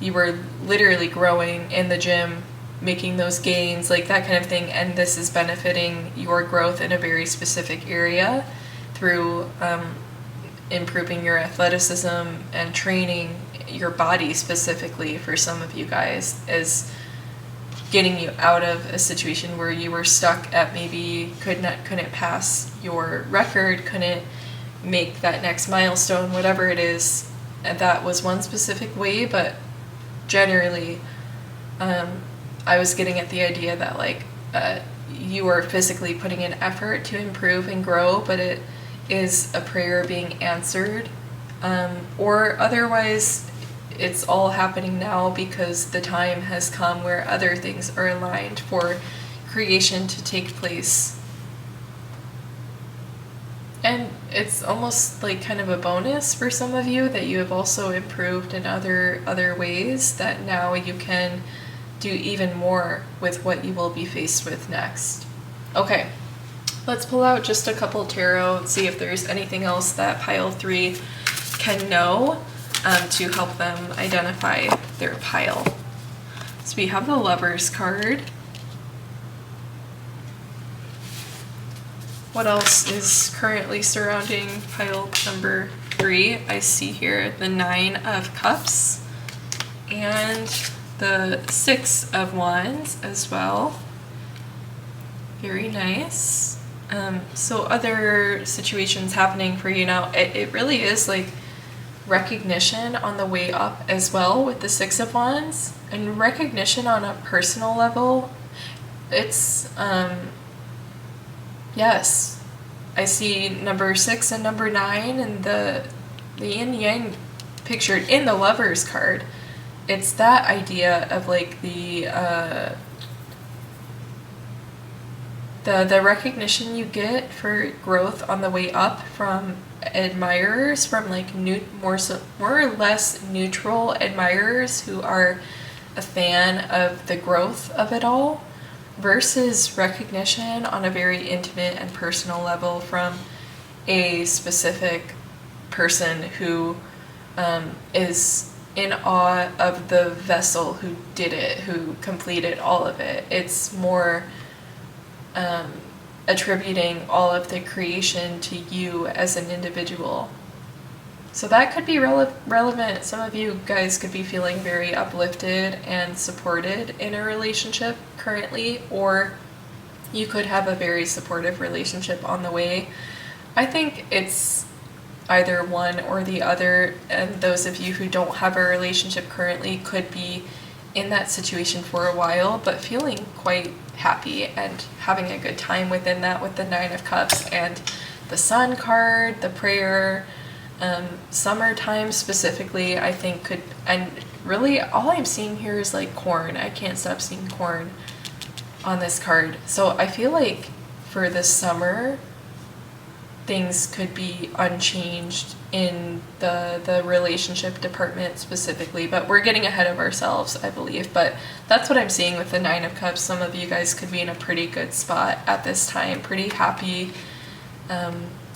you were literally growing in the gym, making those gains, like that kind of thing. And this is benefiting your growth in a very specific area through improving your athleticism and training your body specifically. For some of you guys, is getting you out of a situation where you were stuck at maybe couldn't pass your record, couldn't make that next milestone, whatever it is. And that was one specific way, but generally I was getting at the idea that like you are physically putting in effort to improve and grow, but it is a prayer being answered, or otherwise it's all happening now because the time has come where other things are aligned for creation to take place. And it's almost like kind of a bonus for some of you that you have also improved in other ways, that now you can do even more with what you will be faced with next. Okay, let's pull out just a couple tarot and see if there's anything else that pile 3 can know to help them identify their pile. So we have the Lovers card. What else is currently surrounding pile number 3? I see here the 9 of Cups and the 6 of Wands as well. Very nice. So other situations happening for you now, it really is like recognition on the way up as well with the 6 of Wands, and recognition on a personal level. It's yes, I see number 6 and number 9 and the yin yang pictured in the Lovers card. It's that idea of like the recognition you get for growth on the way up from admirers, from like more or less neutral admirers who are a fan of the growth of it all, versus recognition on a very intimate and personal level from a specific person who is in awe of the vessel who did it, who completed all of it. It's more attributing all of the creation to you as an individual. So that could be relevant. Some of you guys could be feeling very uplifted and supported in a relationship currently, or you could have a very supportive relationship on the way. I think it's either one or the other, and those of you who don't have a relationship currently could be in that situation for a while, but feeling quite happy and having a good time within that, with the 9 of Cups and the Sun card, the prayer. Summertime specifically, I think could, and really all I'm seeing here is like corn. I can't stop seeing corn on this card. So I feel like for this summer, things could be unchanged in the relationship department specifically, but we're getting ahead of ourselves, I believe. But that's what I'm seeing with the 9 of Cups. Some of you guys could be in a pretty good spot at this time, pretty happy,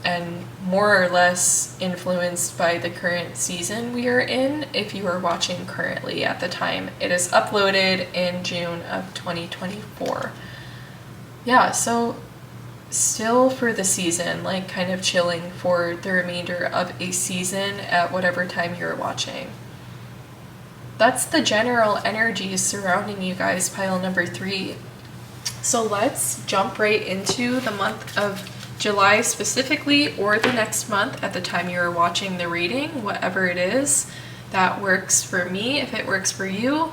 and more or less influenced by the current season we are in, if you are watching currently at the time. It is uploaded in June of 2024. Yeah, so still for the season, like kind of chilling for the remainder of a season at whatever time you're watching. That's the general energy surrounding you guys, pile number 3. So let's jump right into the month of July specifically, or the next month at the time you're watching the reading, whatever it is that works for me. If it works for you,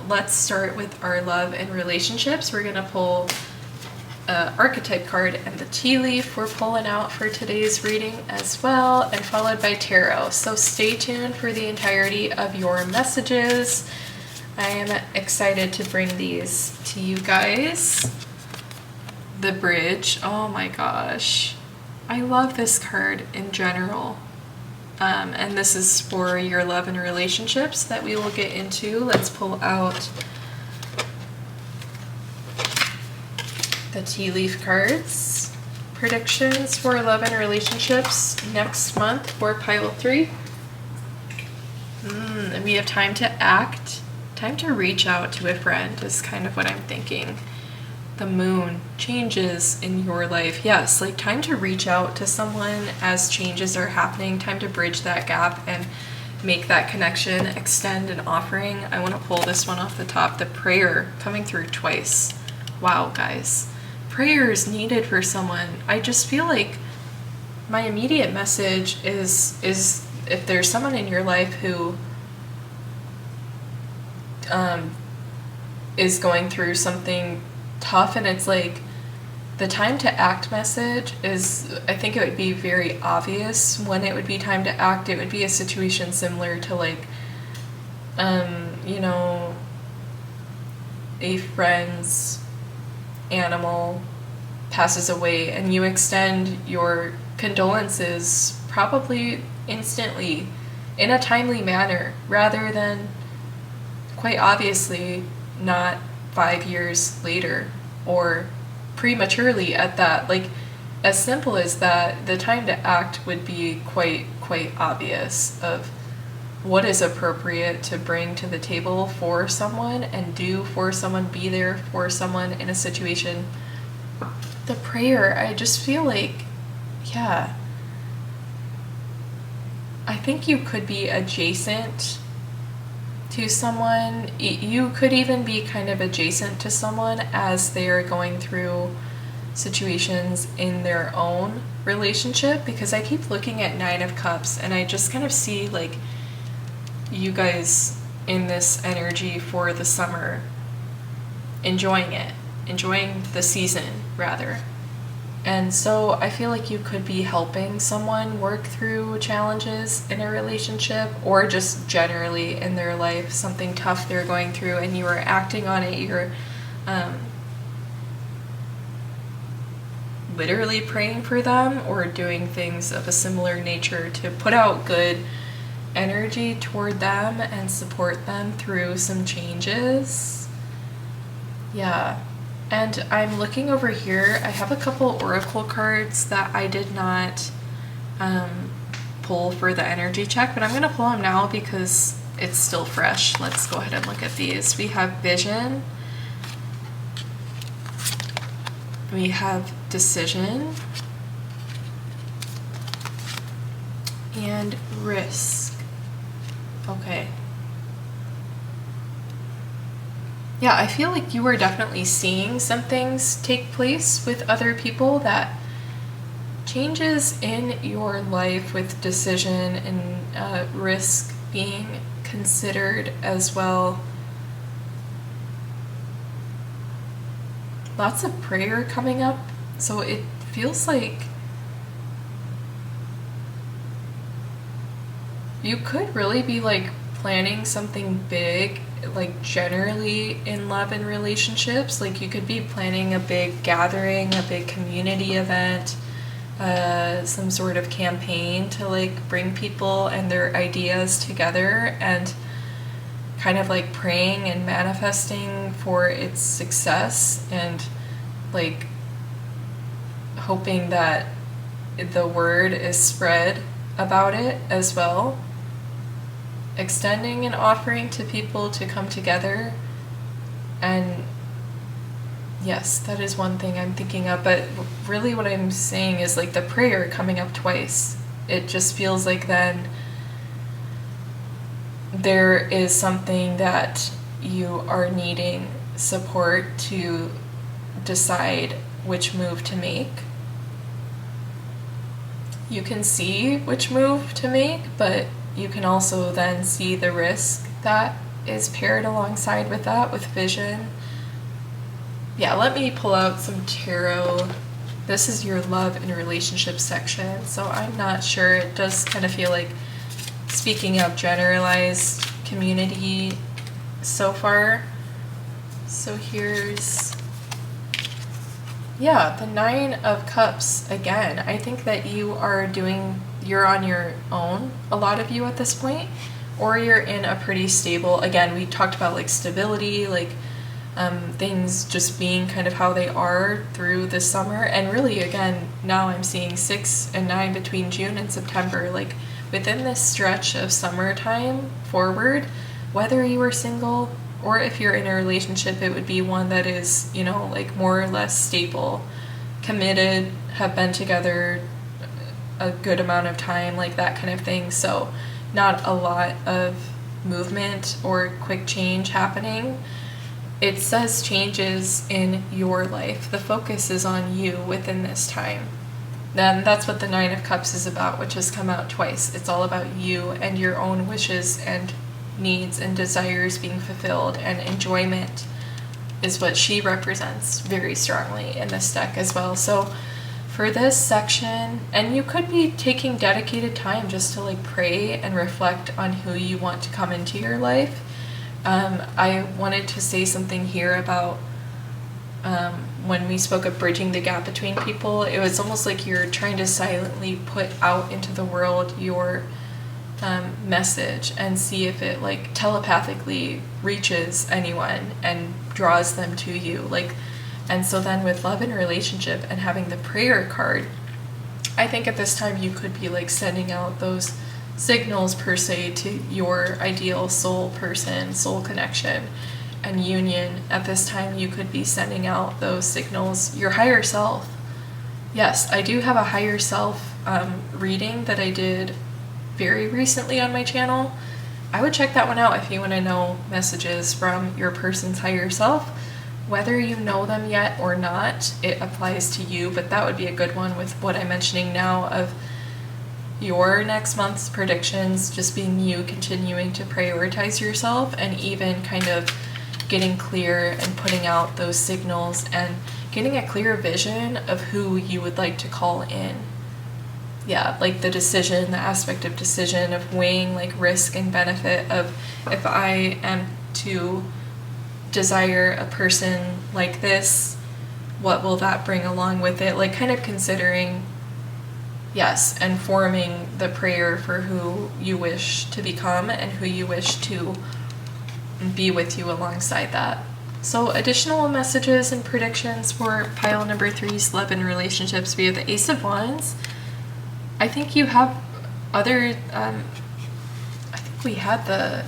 let's start with our love and relationships. We're going to pull Archetype card and the tea leaf we're pulling out for today's reading as well, and followed by tarot. So stay tuned for the entirety of your messages. I am excited to bring these to you guys. The Bridge. Oh my gosh. I love this card in general. And this is for your love and relationships that we will get into. Let's pull out the tea leaf cards. Predictions for love and relationships next month for pile 3. We have time to act. Time to reach out to a friend is kind of what I'm thinking. The moon, changes in your life. Yes, like time to reach out to someone as changes are happening. Time to bridge that gap and make that connection, extend an offering. I want to pull this one off the top. The prayer coming through twice. Wow, guys. Prayer is needed for someone. I just feel like my immediate message is if there's someone in your life who is going through something tough, and it's like the time to act message is, I think it would be very obvious when it would be time to act. It would be a situation similar to like you know, a friend's animal passes away and you extend your condolences probably instantly in a timely manner, rather than quite obviously not 5 years later or prematurely at that. Like, as simple as that, the time to act would be quite obvious of what is appropriate to bring to the table for someone and do for someone, be there for someone in a situation. The prayer, I just feel like, yeah, I think you could be adjacent to someone. You could even be kind of adjacent to someone as they are going through situations in their own relationship, because I keep looking at Nine of Cups and I just kind of see like you guys in this energy for the summer, enjoying the season rather. And so I feel like you could be helping someone work through challenges in a relationship, or just generally in their life, something tough they're going through, and you are acting on it. You're literally praying for them or doing things of a similar nature to put out good energy toward them and support them through some changes. Yeah. And I'm looking over here. I have a couple oracle cards that I did not pull for the energy check, but I'm going to pull them now because it's still fresh. Let's go ahead and look at these. We have vision. We have decision. And risk. Okay. Yeah, I feel like you are definitely seeing some things take place with other people, that changes in your life with decision and risk being considered as well. Lots of prayer coming up, so it feels like you could really be like planning something big, like generally in love and relationships. Like you could be planning a big gathering, a big community event, some sort of campaign to like bring people and their ideas together, and kind of like praying and manifesting for its success, and like hoping that the word is spread about it as well. Extending an offering to people to come together. And yes, that is one thing I'm thinking of, but really what I'm saying is like the prayer coming up twice. It just feels like then there is something that you are needing support to decide which move to make. You can see which move to make, but you can also then see the risk that is paired alongside with that, with vision. Yeah, let me pull out some tarot. This is your love and relationship section, so I'm not sure. It does kind of feel like speaking of generalized community so far. So here's, yeah, the Nine of Cups again. I think that you're on your own, a lot of you at this point, or you're in a pretty stable, again, we talked about like stability, like things just being kind of how they are through the summer. And really, again, now I'm seeing 6 and 9 between June and September, like within this stretch of summertime forward, whether you are single or if you're in a relationship, it would be one that is, like more or less stable, committed, have been together a good amount of time, like that kind of thing. So not a lot of movement or quick change happening. It says changes in your life. The focus is on you within this time. Then that's what the Nine of Cups is about, which has come out twice. It's all about you and your own wishes and needs and desires being fulfilled, and enjoyment is what she represents very strongly in this deck as well. So for this section, and you could be taking dedicated time just to like pray and reflect on who you want to come into your life. I wanted to say something here about when we spoke of bridging the gap between people. It was almost like you're trying to silently put out into the world your message and see if it like telepathically reaches anyone and draws them to you. Like And so then with love and relationship and having the prayer card, I think at this time you could be like sending out those signals per se to your ideal soul person, soul connection and union. At this time you could be sending out those signals, your higher self. Yes, I do have a higher self reading that I did very recently on my channel. I would check that one out if you want to know messages from your person's higher self. Whether you know them yet or not, it applies to you, but that would be a good one with what I'm mentioning now of your next month's predictions, just being you continuing to prioritize yourself and even kind of getting clear and putting out those signals and getting a clear vision of who you would like to call in. Yeah, like the decision, the aspect of decision, of weighing like risk and benefit of if I am to desire a person like this, what will that bring along with it? Like kind of considering, yes, and forming the prayer for who you wish to become and who you wish to be with you alongside that. So additional messages and predictions for pile number 3's love and relationships. We have the Ace of Wands. I think you have other, I think we had the,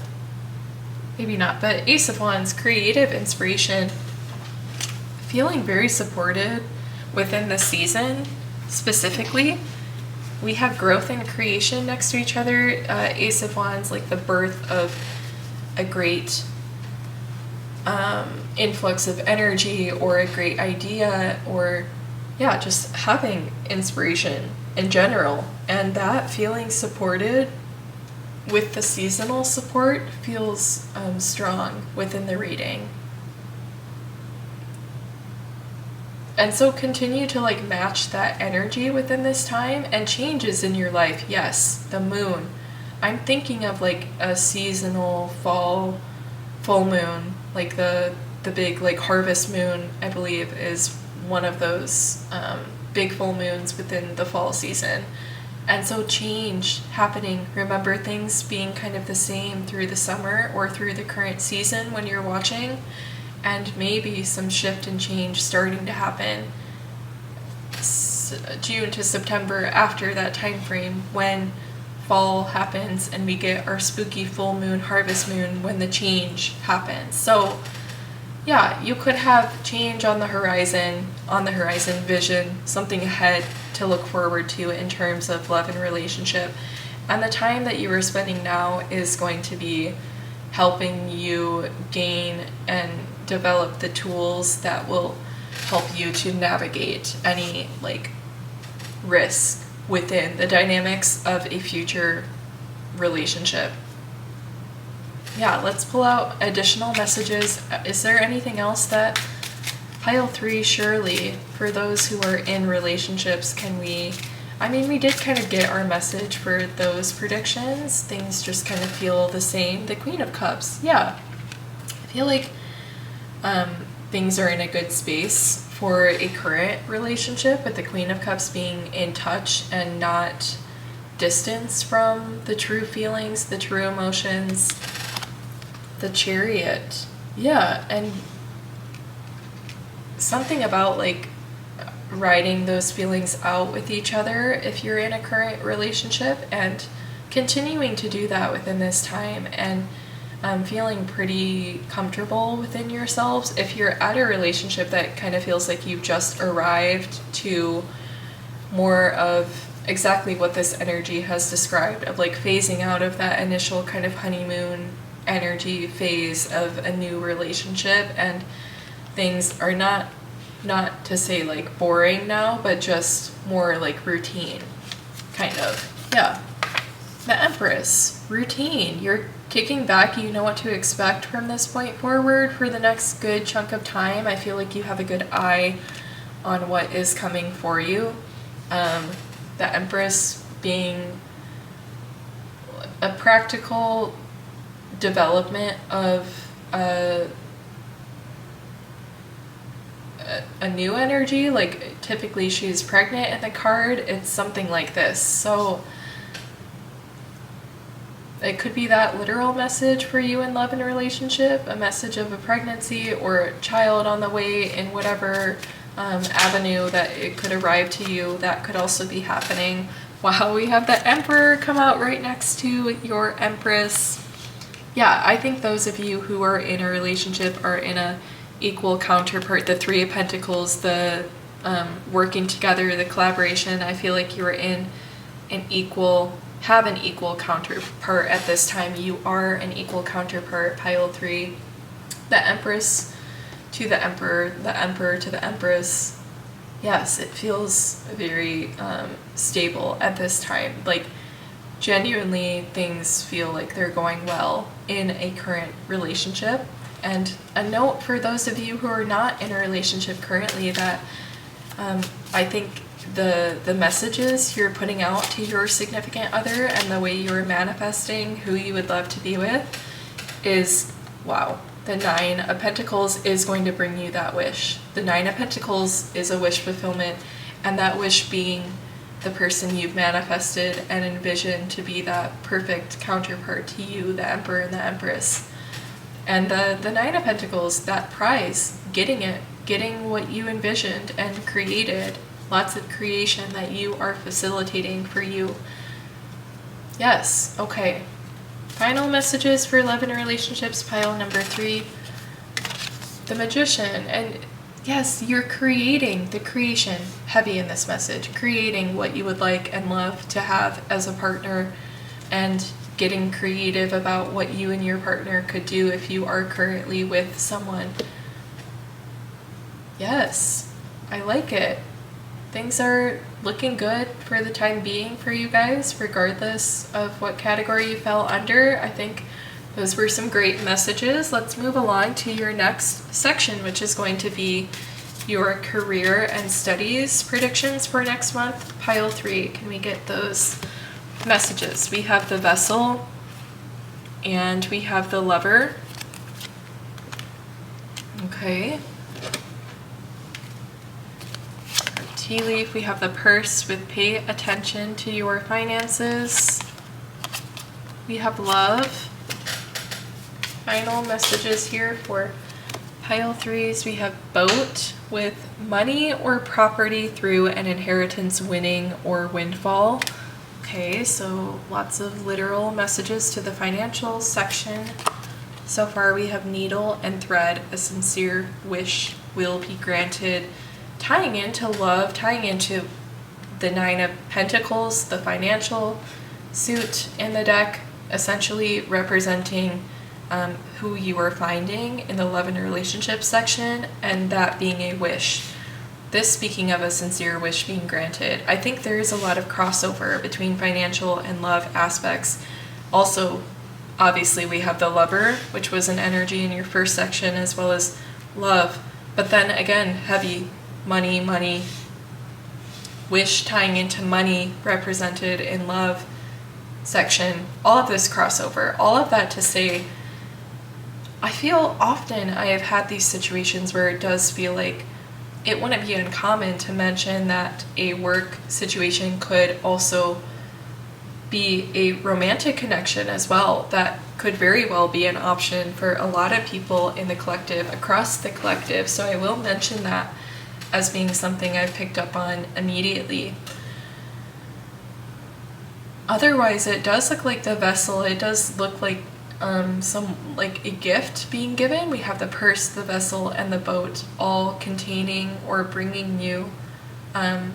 maybe not, but Ace of Wands, creative inspiration, feeling very supported within the season specifically. We have growth and creation next to each other. Ace of Wands, like the birth of a great influx of energy or a great idea, or yeah, just having inspiration in general. And that feeling supported with the seasonal support feels strong within the reading. And so continue to like match that energy within this time and changes in your life. Yes, the moon. I'm thinking of like a seasonal fall full moon, like the big like harvest moon, I believe, is one of those big full moons within the fall season. And so change happening. Remember things being kind of the same through the summer or through the current season when you're watching, and maybe some shift and change starting to happen June to September, after that time frame when fall happens and we get our spooky full moon, harvest moon, when the change happens. So yeah, you could have change on the horizon vision, something ahead to look forward to in terms of love and relationship. And the time that you are spending now is going to be helping you gain and develop the tools that will help you to navigate any like risk within the dynamics of a future relationship. Yeah, let's pull out additional messages. Is there anything else that pile 3, surely, for those who are in relationships, we did kind of get our message for those predictions. Things just kind of feel the same. The Queen of Cups, yeah. I feel like things are in a good space for a current relationship, with the Queen of Cups being in touch and not distance from the true feelings, the true emotions. The Chariot, yeah, and something about like riding those feelings out with each other if you're in a current relationship, and continuing to do that within this time, and feeling pretty comfortable within yourselves. If you're at a relationship that kind of feels like you've just arrived to more of exactly what this energy has described, of like phasing out of that initial kind of honeymoon energy phase of a new relationship, and things are not to say like boring now, but just more like routine, kind of. Yeah. The Empress, routine. You're kicking back, you know what to expect from this point forward for the next good chunk of time. I feel like you have a good eye on what is coming for you. The Empress being a practical development of a new energy. Like typically she's pregnant in the card, it's something like this. So It could be that literal message for you in love and relationship, a message of a pregnancy or a child on the way in whatever avenue that it could arrive to you. That could also be happening. Wow, we have the Emperor come out right next to your Empress. Yeah, I think those of you who are in a relationship are in a equal counterpart. The Three of Pentacles, the working together, the collaboration. I feel like you're in have an equal counterpart at this time. You are an equal counterpart, pile 3. The Empress to the Emperor to the Empress. Yes, it feels very stable at this time. Like, genuinely, things feel like they're going well in a current relationship. And a note for those of you who are not in a relationship currently, that I think the messages you're putting out to your significant other and the way you're manifesting who you would love to be with is, wow, the 9 of Pentacles is going to bring you that wish. The 9 of Pentacles is a wish fulfillment, and that wish being the person you've manifested and envisioned to be that perfect counterpart to you, the Emperor and the Empress. And the 9 of Pentacles, that prize, getting what you envisioned and created, lots of creation that you are facilitating for you. Yes, okay. Final messages for love and relationships, pile number 3. The Magician. And yes, you're creating the creation, heavy in this message, creating what you would like and love to have as a partner, and getting creative about what you and your partner could do if you are currently with someone. Yes, I like it. Things are looking good for the time being for you guys, regardless of what category you fell under. I think those were some great messages. Let's move along to your next section, which is going to be your career and studies predictions for next month. Pile 3, can we get those messages? We have the Vessel and we have the Lover. Okay. Tea leaf, we have the Purse with pay attention to your finances. We have Love. Final messages here for pile 3s. We have Boat with money or property through an inheritance winning or windfall. Okay, so lots of literal messages to the financial section. So far we have Needle and Thread, a sincere wish will be granted. Tying into love, tying into the 9 of Pentacles, the financial suit in the deck, essentially representing who you are finding in the love and relationship section, and that being a wish. This speaking of a sincere wish being granted. I think there is a lot of crossover between financial and love aspects. Also, obviously we have the Lover, which was an energy in your first section, as well as love. But then again, heavy money, wish tying into money represented in love section. All of this crossover, all of that to say, I feel often I have had these situations where it does feel like it wouldn't be uncommon to mention that a work situation could also be a romantic connection as well. That could very well be an option for a lot of people in the collective, across the collective. So I will mention that as being something I've picked up on immediately. Otherwise, it does look like the Vessel. It does look like some like a gift being given. We have the Purse, the Vessel, and the Boat all containing or bringing you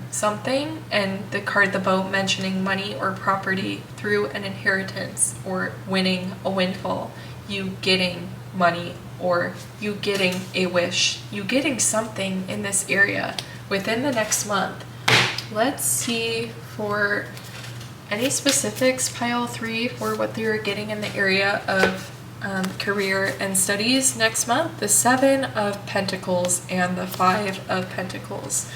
something, and the card, the Boat, mentioning money or property through an inheritance or winning a windfall. You getting money, or you getting a wish, you getting something in this area within the next month. Let's see for any specifics, pile 3, for what you're getting in the area of career and studies next month. The 7 of Pentacles and the 5 of Pentacles.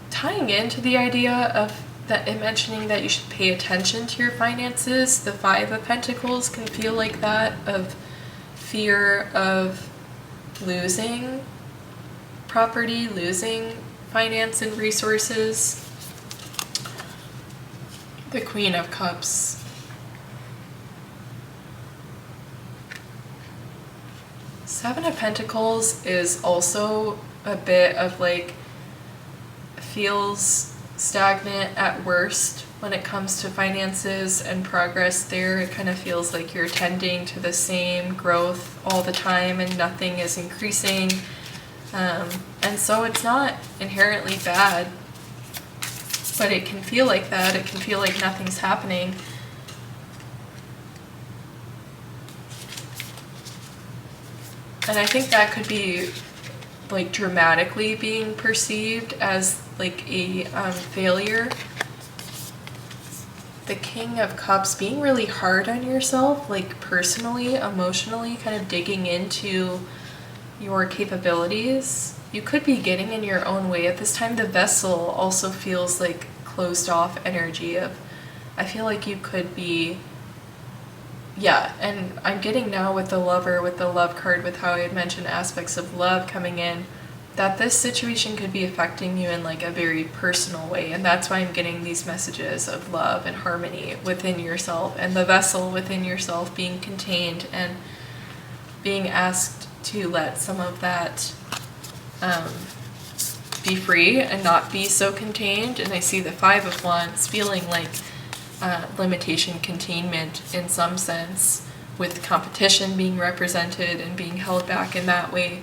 Tying into the idea of that, and mentioning that you should pay attention to your finances, the 5 of Pentacles can feel like that, of fear of losing property, losing finance and resources. The Queen of Cups. Seven of Pentacles is also a bit of like, feels stagnant at worst when it comes to finances and progress there. It kind of feels like you're tending to the same growth all the time and nothing is increasing. And so it's not inherently bad, but it can feel like that. It can feel like nothing's happening. And I think that could be like dramatically being perceived as like a failure. The King of Cups, being really hard on yourself, like personally, emotionally, kind of digging into your capabilities. You could be getting in your own way at this time. The Vessel also feels like closed off energy of, I feel like you could be, yeah, and I'm getting now with the Lover, with the Love card, with how I had mentioned aspects of love coming in, that this situation could be affecting you in like a very personal way. And that's why I'm getting these messages of love and harmony within yourself, and the Vessel within yourself being contained and being asked to let some of that be free and not be so contained. And I see the Five of Wands feeling like limitation, containment in some sense, with competition being represented and being held back in that way.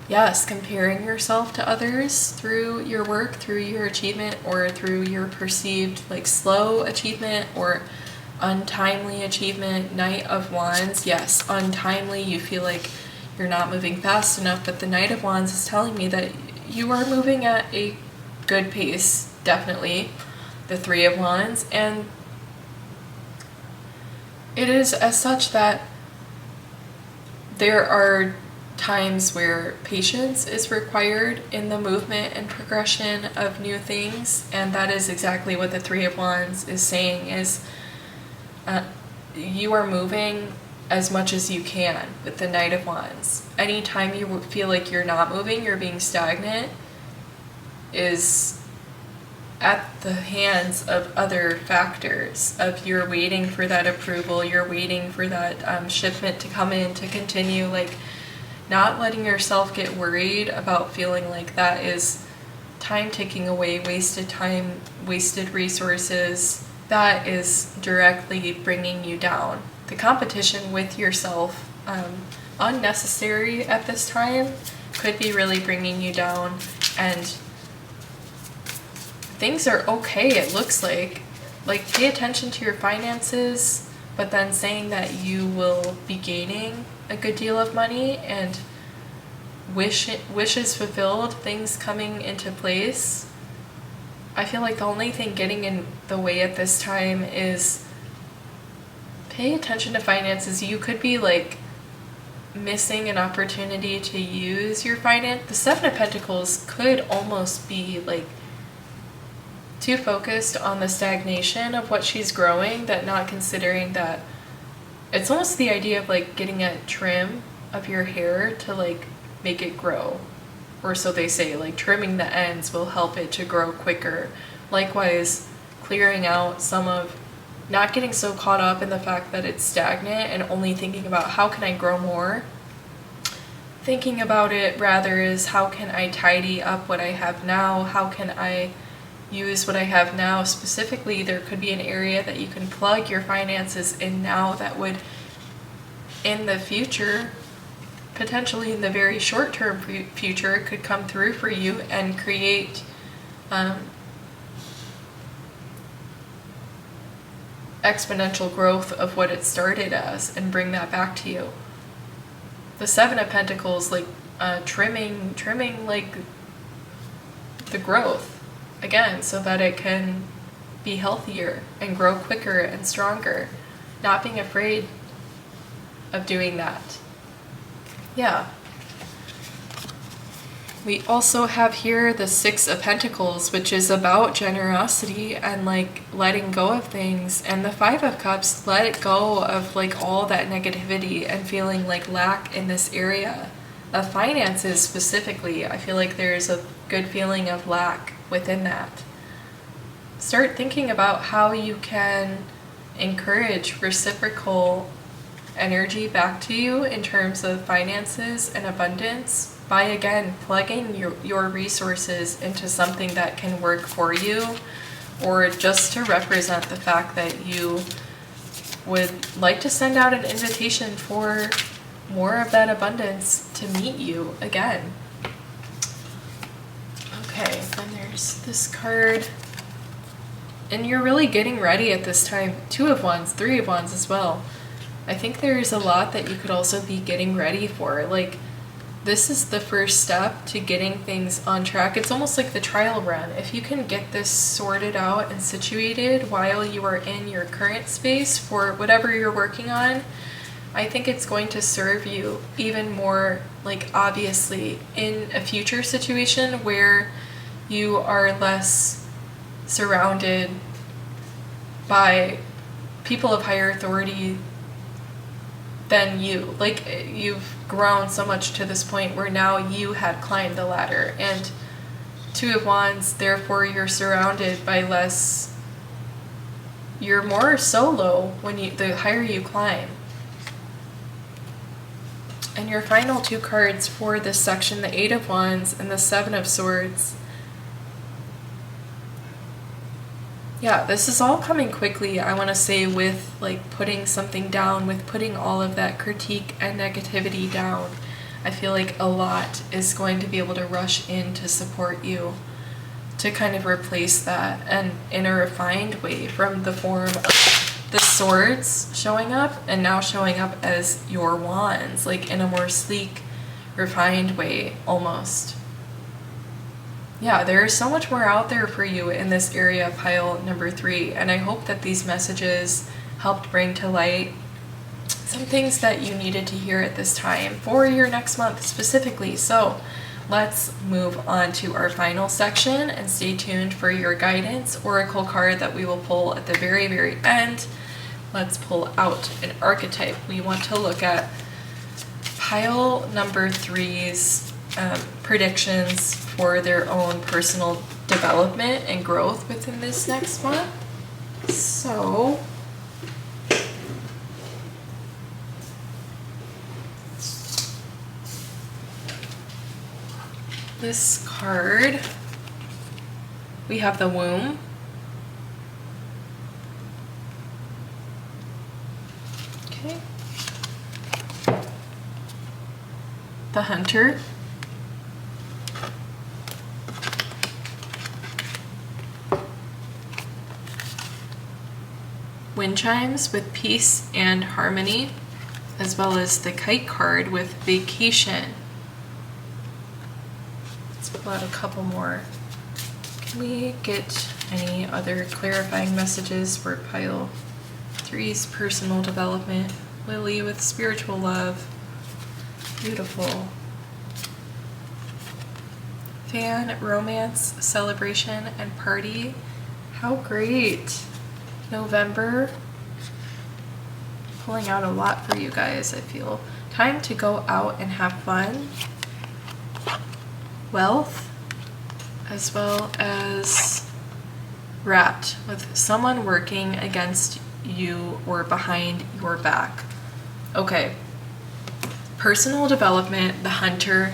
Yes, comparing yourself to others through your work, through your achievement, or through your perceived like slow achievement or untimely achievement. Knight of Wands, yes, untimely. You feel like you're not moving fast enough, but the Knight of Wands is telling me that you are moving at a good pace, definitely. The Three of Wands, and it is as such that there are times where patience is required in the movement and progression of new things, and that is exactly what the Three of Wands is saying, is you are moving as much as you can with the Knight of Wands. Anytime you feel like you're not moving, you're being stagnant, is at the hands of other factors, of you're waiting for that approval, you're waiting for that shipment to come in to continue, like not letting yourself get worried about feeling like that is time ticking away, wasted time, wasted resources. That is directly bringing you down. The competition with yourself, unnecessary at this time, could be really bringing you down, and things are okay, it looks like pay attention to your finances, but then saying that you will be gaining a good deal of money and wishes fulfilled, things coming into place. I feel like the only thing getting in the way at this time is pay attention to finances. You could be like missing an opportunity to use your finance. The Seven of Pentacles could almost be like too focused on the stagnation of what she's growing, that not considering that it's almost the idea of like getting a trim of your hair to like make it grow, or so they say, like trimming the ends will help it to grow quicker. Likewise, clearing out some of, not getting so caught up in the fact that it's stagnant and only thinking about how can I grow more. Thinking about it rather is how can I tidy up what I have now, how can I use what I have now. Specifically, there could be an area that you can plug your finances in now that would, in the future, potentially in the very short-term future, could come through for you and create exponential growth of what it started as and bring that back to you. The Seven of Pentacles, like trimming like the growth again, so that it can be healthier and grow quicker and stronger, not being afraid of doing that. Yeah. We also have here the Six of Pentacles, which is about generosity and like letting go of things, and the Five of Cups, let it go of like all that negativity and feeling like lack in this area of finances specifically. I feel like there's a good feeling of lack within that. Start thinking about how you can encourage reciprocal energy back to you in terms of finances and abundance by, again, plugging your resources into something that can work for you, or just to represent the fact that you would like to send out an invitation for more of that abundance to meet you again. Okay, then there's this card. And you're really getting ready at this time. 2 of Wands, 3 of Wands as well. I think there's a lot that you could also be getting ready for. Like, this is the first step to getting things on track. It's almost like the trial run. If you can get this sorted out and situated while you are in your current space for whatever you're working on, I think it's going to serve you even more, like, obviously in a future situation where you are less surrounded by people of higher authority than you. Like, you've grown so much to this point where now you had climbed the ladder, and 2 of Wands, therefore you're surrounded by less, you're more solo when the higher you climb. And your final 2 cards for this section, the 8 of Wands and the 7 of Swords. Yeah, this is all coming quickly, I want to say, with like putting something down, with putting all of that critique and negativity down. I feel like a lot is going to be able to rush in to support you to kind of replace that, and in a refined way, from the form of the swords showing up and now showing up as your wands, like in a more sleek, refined way almost. Yeah, there is so much more out there for you in this area, pile number 3, and I hope that these messages helped bring to light some things that you needed to hear at this time for your next month specifically. So let's move on to our final section, and stay tuned for your guidance oracle card that we will pull at the very, very end. Let's pull out an archetype. We want to look at pile number 3's predictions for their own personal development and growth within this next month. So this card, we have the womb, okay, the hunter, wind chimes with peace and harmony, as well as the kite card with vacation. Let's pull out a couple more. Can we get any other clarifying messages for pile 3's personal development? Lily with spiritual love. Beautiful. Fan, romance, celebration, and party. How great. November, pulling out a lot for you guys, I feel. Time to go out and have fun. Wealth, as well as wrapped, with someone working against you or behind your back. Okay. Personal development, the hunter,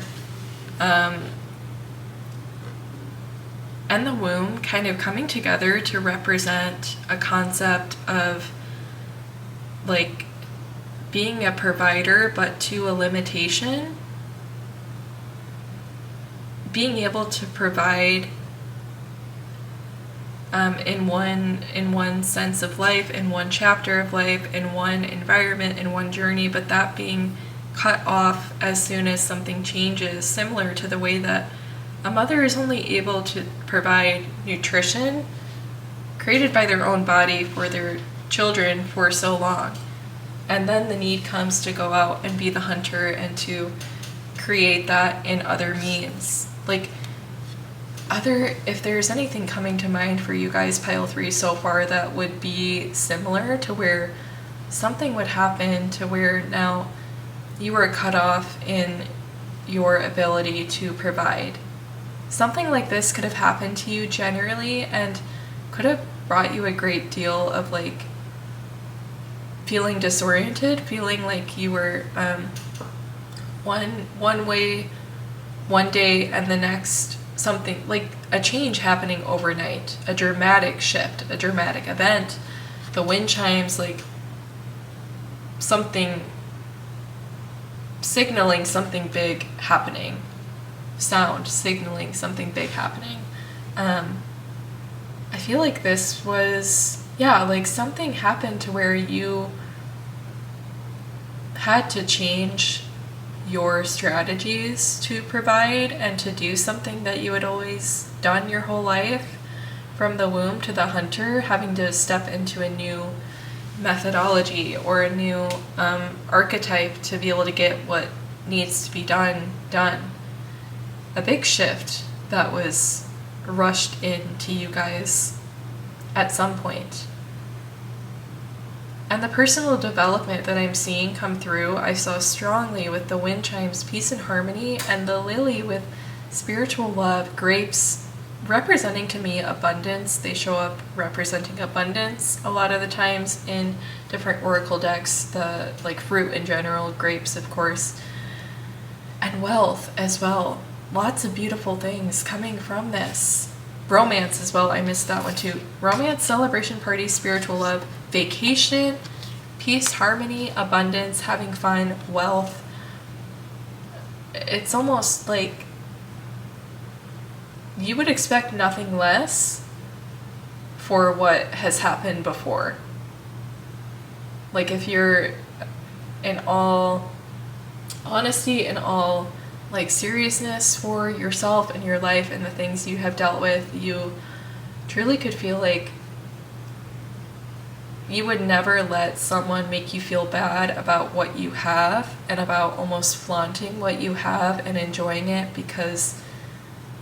and the womb kind of coming together to represent a concept of like being a provider, but to a limitation. Being able to provide in one sense of life, in one chapter of life, in one environment, in one journey, but that being cut off as soon as something changes, similar to the way that a mother is only able to provide nutrition created by their own body for their children for so long. And then the need comes to go out and be the hunter and to create that in other means. Like, if there's anything coming to mind for you guys, pile 3 so far, that would be similar to where something would happen to where now you are cut off in your ability to provide. Something like this could have happened to you generally and could have brought you a great deal of like feeling disoriented, feeling like you were one way one day and the next something, like a change happening overnight, a dramatic shift, a dramatic event. The wind chimes, like something signaling something big happening, sound signaling something big happening. I feel like this was, like something happened to where you had to change your strategies to provide and to do something that you had always done your whole life, from the womb to the hunter, having to step into a new methodology or a new archetype to be able to get what needs to be done. A big shift that was rushed into you guys at some point. And the personal development that I'm seeing come through, I saw strongly with the wind chimes, peace and harmony, and the lily with spiritual love, grapes representing to me abundance. They show up representing abundance a lot of the times in different oracle decks, the like fruit in general, grapes of course, and wealth as well. Lots of beautiful things coming from this. Romance as well, I missed that one too. Romance, celebration, party, spiritual love, vacation, peace, harmony, abundance, having fun, wealth. It's almost like you would expect nothing less for what has happened before. Like if you're in all honesty and all like seriousness for yourself and your life and the things you have dealt with, you truly could feel like you would never let someone make you feel bad about what you have and about almost flaunting what you have and enjoying it, because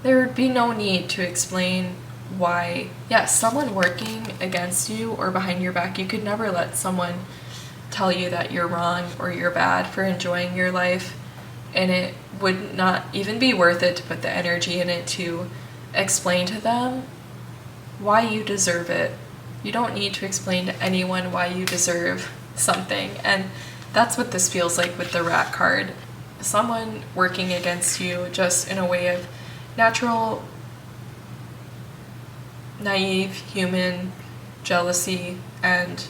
there would be no need to explain why. Someone working against you or behind your back, you could never let someone tell you that you're wrong or you're bad for enjoying your life, and it would not even be worth it to put the energy in it to explain to them why you deserve it. You don't need to explain to anyone why you deserve something, and that's what this feels like with the rat card. Someone working against you just in a way of natural, naive, human jealousy and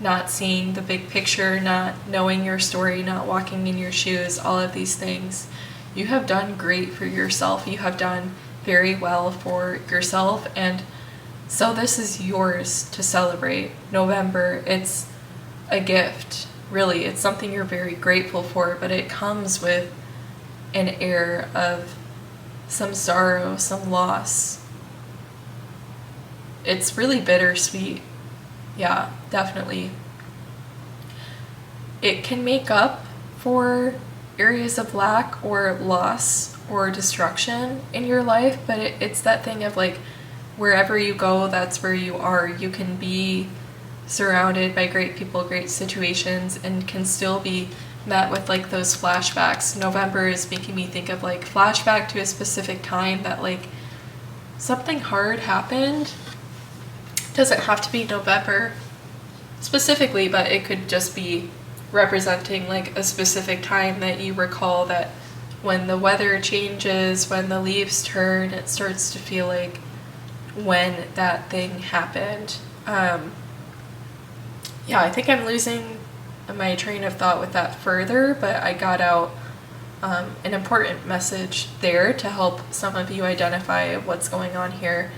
not seeing the big picture, not knowing your story, not walking in your shoes, all of these things. You have done great for yourself. You have done very well for yourself, and so this is yours to celebrate. November, it's a gift, really. It's something you're very grateful for, but it comes with an air of some sorrow, some loss. It's really bittersweet. Yeah, definitely. It can make up for areas of lack or loss or destruction in your life, but it's that thing of like, wherever you go, that's where you are. You can be surrounded by great people, great situations, and can still be met with like those flashbacks. November is making me think of like flashback to a specific time that like something hard happened. Doesn't have to be November specifically, but it could just be representing like a specific time that you recall, that when the weather changes, when the leaves turn, it starts to feel like when that thing happened. I think I'm losing my train of thought with that further, but I got out an important message there to help some of you identify what's going on here.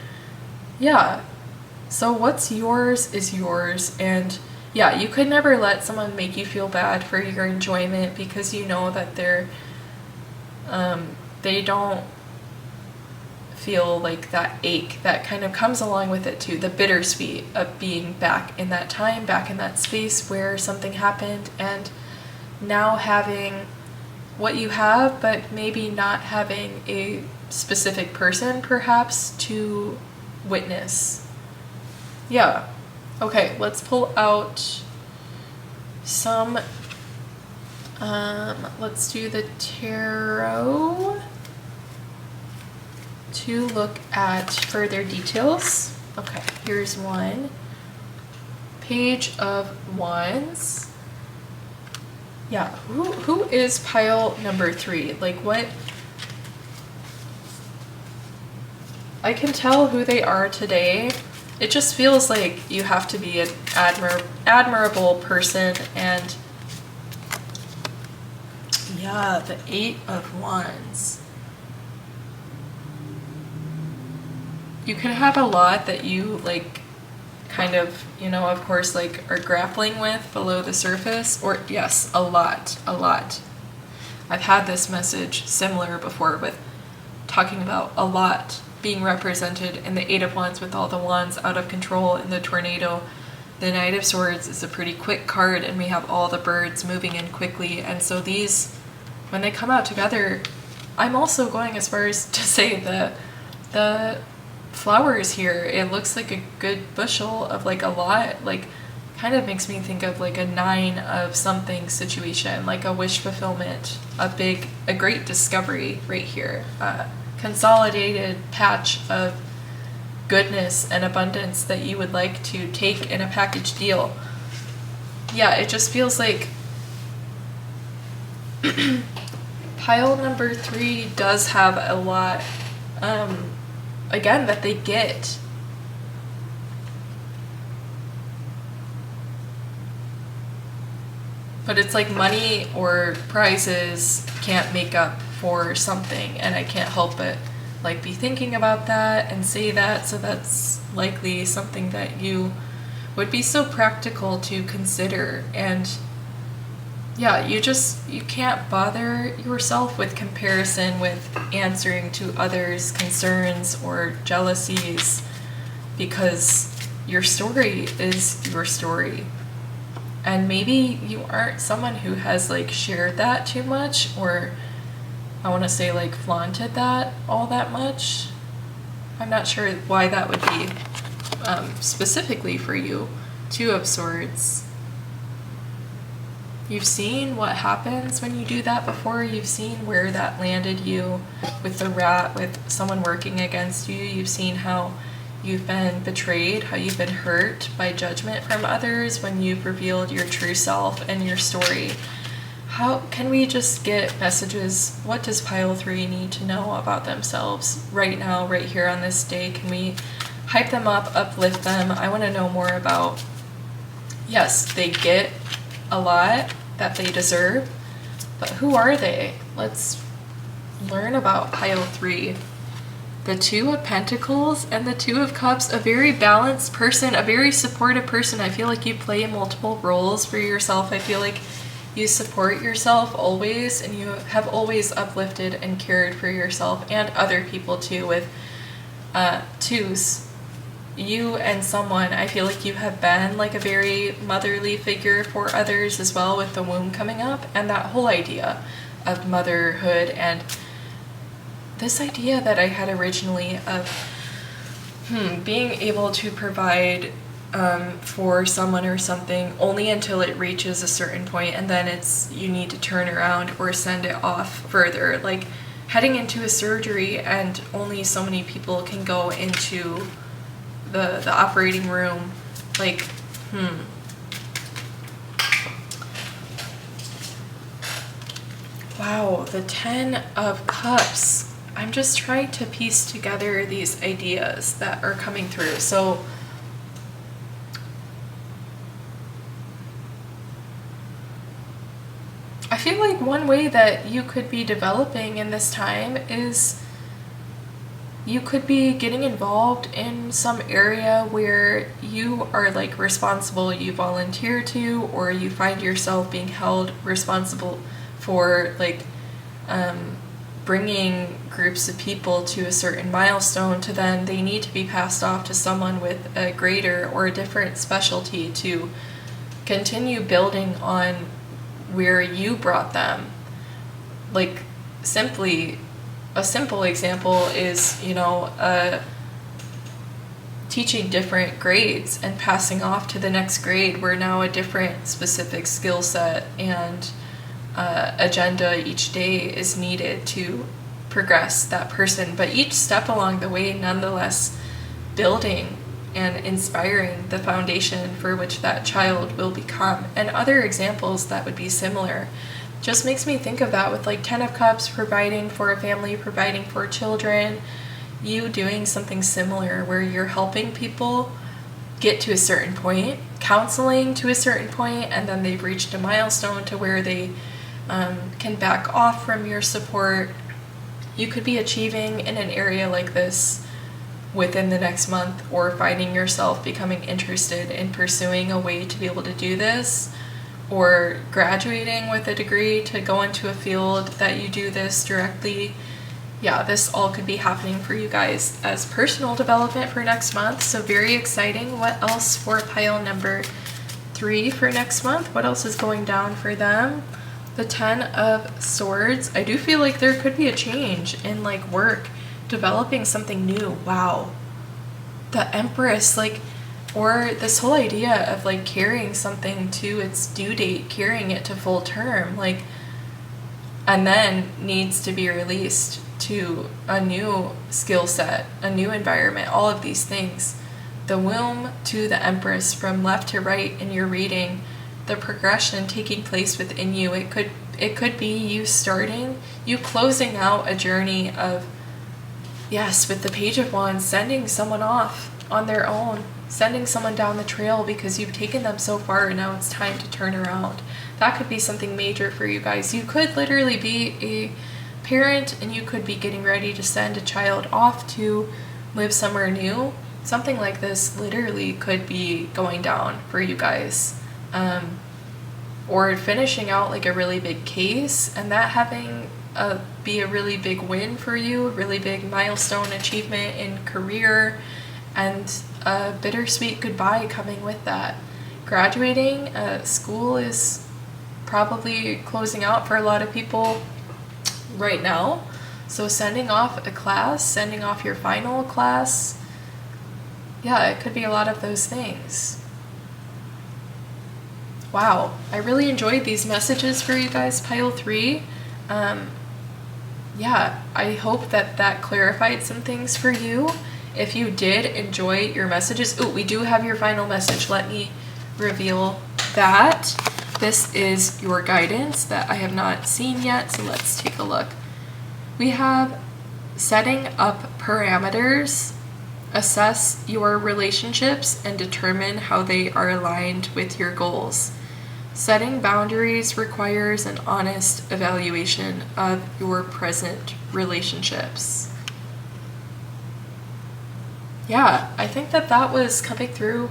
So what's yours is yours, and you could never let someone make you feel bad for your enjoyment, because you know that they don't feel like that ache that kind of comes along with it too, the bittersweet of being back in that time, back in that space where something happened, and now having what you have, but maybe not having a specific person perhaps to witness. Okay, let's pull out some, let's do the tarot to look at further details. Okay, here's one. Page of Wands. Yeah, who is pile number 3? Like, what? I can tell who they are today. It just feels like you have to be an admirable person, and yeah, the 8 of Wands. You could have a lot that you, like, kind of, you know, of course, like, are grappling with below the surface, or yes, a lot. I've had this message similar before with talking about a lot being represented in the 8 of Wands with all the wands out of control in the tornado. The Knight of Swords is a pretty quick card, and we have all the birds moving in quickly, and so these, when they come out together, I'm also going as far as to say the flowers here, it looks like a good bushel of, like, a lot, like, kind of makes me think of like a 9 of something situation, like a wish fulfillment, a great discovery right here, consolidated patch of goodness and abundance that you would like to take in a package deal. Yeah, it just feels like pile number 3 does have a lot, again, that they get. But it's like money or prizes can't make up for something, and I can't help but, like, be thinking about that and say that, so that's likely something that you would be so practical to consider. And yeah, you can't bother yourself with comparison, with answering to others' concerns or jealousies, because your story is your story. And maybe you aren't someone who has, like, shared that too much, or I want to say, like, flaunted that all that much. I'm not sure why that would be specifically for you. 2 of Swords. You've seen what happens when you do that before. You've seen where that landed you with the rat, with someone working against you. You've seen how you've been betrayed, how you've been hurt by judgment from others when you've revealed your true self and your story. How can we just get messages? What does pile 3 need to know about themselves right now, right here on this day? Can we hype them up, uplift them? I want to know more about, yes, they get a lot that they deserve, but who are they? Let's learn about pile 3. The 2 of Pentacles and the 2 of Cups, a very balanced person, a very supportive person. I feel like you play multiple roles for yourself. I feel like you support yourself always, and you have always uplifted and cared for yourself and other people too. With 2s, you and someone, I feel like you have been like a very motherly figure for others as well, with the womb coming up and that whole idea of motherhood, and this idea that I had originally of being able to provide for someone or something only until it reaches a certain point, and then you need to turn around or send it off further, like heading into a surgery and only so many people can go into the operating room, like Wow, the 10 of Cups. I'm just trying to piece together these ideas that are coming through. So I feel like one way that you could be developing in this time is you could be getting involved in some area where you are like responsible, you volunteer to, or you find yourself being held responsible for like bringing groups of people to a certain milestone, to then they need to be passed off to someone with a greater or a different specialty to continue building on where you brought them. Like a simple example is, teaching different grades and passing off to the next grade where now a different specific skill set and agenda each day is needed to progress that person, but each step along the way nonetheless building and inspiring the foundation for which that child will become. And other examples that would be similar. Just makes me think of that with like 10 of Cups, providing for a family, providing for children, you doing something similar where you're helping people get to a certain point, counseling to a certain point, and then they've reached a milestone to where they can back off from your support. You could be achieving in an area like this within the next month, or finding yourself becoming interested in pursuing a way to be able to do this, or graduating with a degree to go into a field that you do this directly. Yeah, this all could be happening for you guys as personal development for next month. So very exciting. What else for pile number 3 for next month? What else is going down for them? The 10 of Swords. I do feel like there could be a change in like work, developing something new. Wow. The Empress, like, or this whole idea of like carrying something to its due date, carrying it to full term, like, and then needs to be released to a new skill set, a new environment, all of these things. The womb to the Empress, from left to right in your reading, the progression taking place within you. It could be you starting, you closing out a journey of, yes, with the Page of Wands, sending someone off on their own, sending someone down the trail because you've taken them so far and now it's time to turn around. That could be something major for you guys. You could literally be a parent and you could be getting ready to send a child off to live somewhere new. Something like this literally could be going down for you guys. Or finishing out like a really big case and that having be a really big win for you, a really big milestone achievement in career, and a bittersweet goodbye coming with that. Graduating, school is probably closing out for a lot of people right now. So sending off a class, sending off your final class, yeah, it could be a lot of those things. Wow, I really enjoyed these messages for you guys, pile 3. Yeah, I hope that clarified some things for you. If you did enjoy your messages, we do have your final message. Let me reveal that. This is your guidance that I have not seen yet, so let's take a look. We have setting up parameters, assess your relationships, and determine how they are aligned with your goals. Setting boundaries requires an honest evaluation of your present relationships. Yeah, I think that was coming through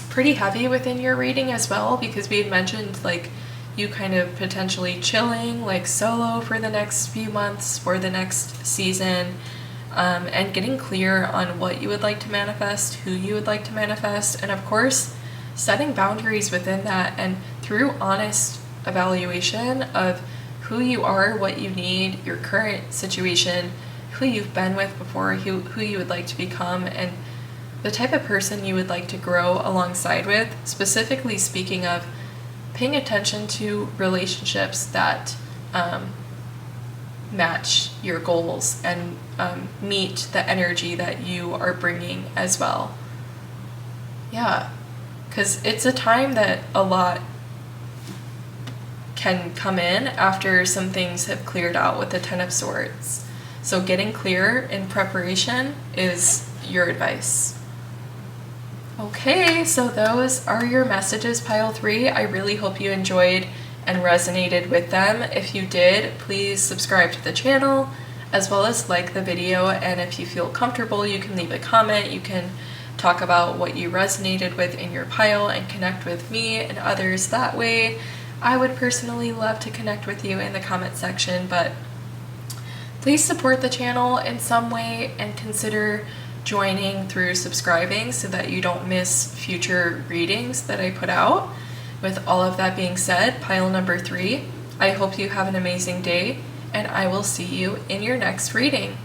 pretty heavy within your reading as well, because we had mentioned like you kind of potentially chilling like solo for the next few months, for the next season, and getting clear on what you would like to manifest, who you would like to manifest, and of course setting boundaries within that, and through honest evaluation of who you are, what you need, your current situation, who you've been with before, who you would like to become, and the type of person you would like to grow alongside with, specifically speaking of paying attention to relationships that match your goals and meet the energy that you are bringing as well. Yeah, because it's a time that a lot can come in after some things have cleared out with the 10 of Swords. So getting clear in preparation is your advice. Okay, so those are your messages, pile 3. I really hope you enjoyed and resonated with them. If you did, please subscribe to the channel as well as like the video, and if you feel comfortable, you can leave a comment. You can talk about what you resonated with in your pile and connect with me and others that way. I would personally love to connect with you in the comment section, but please support the channel in some way and consider joining through subscribing so that you don't miss future readings that I put out. With all of that being said, pile number 3, I hope you have an amazing day, and I will see you in your next reading.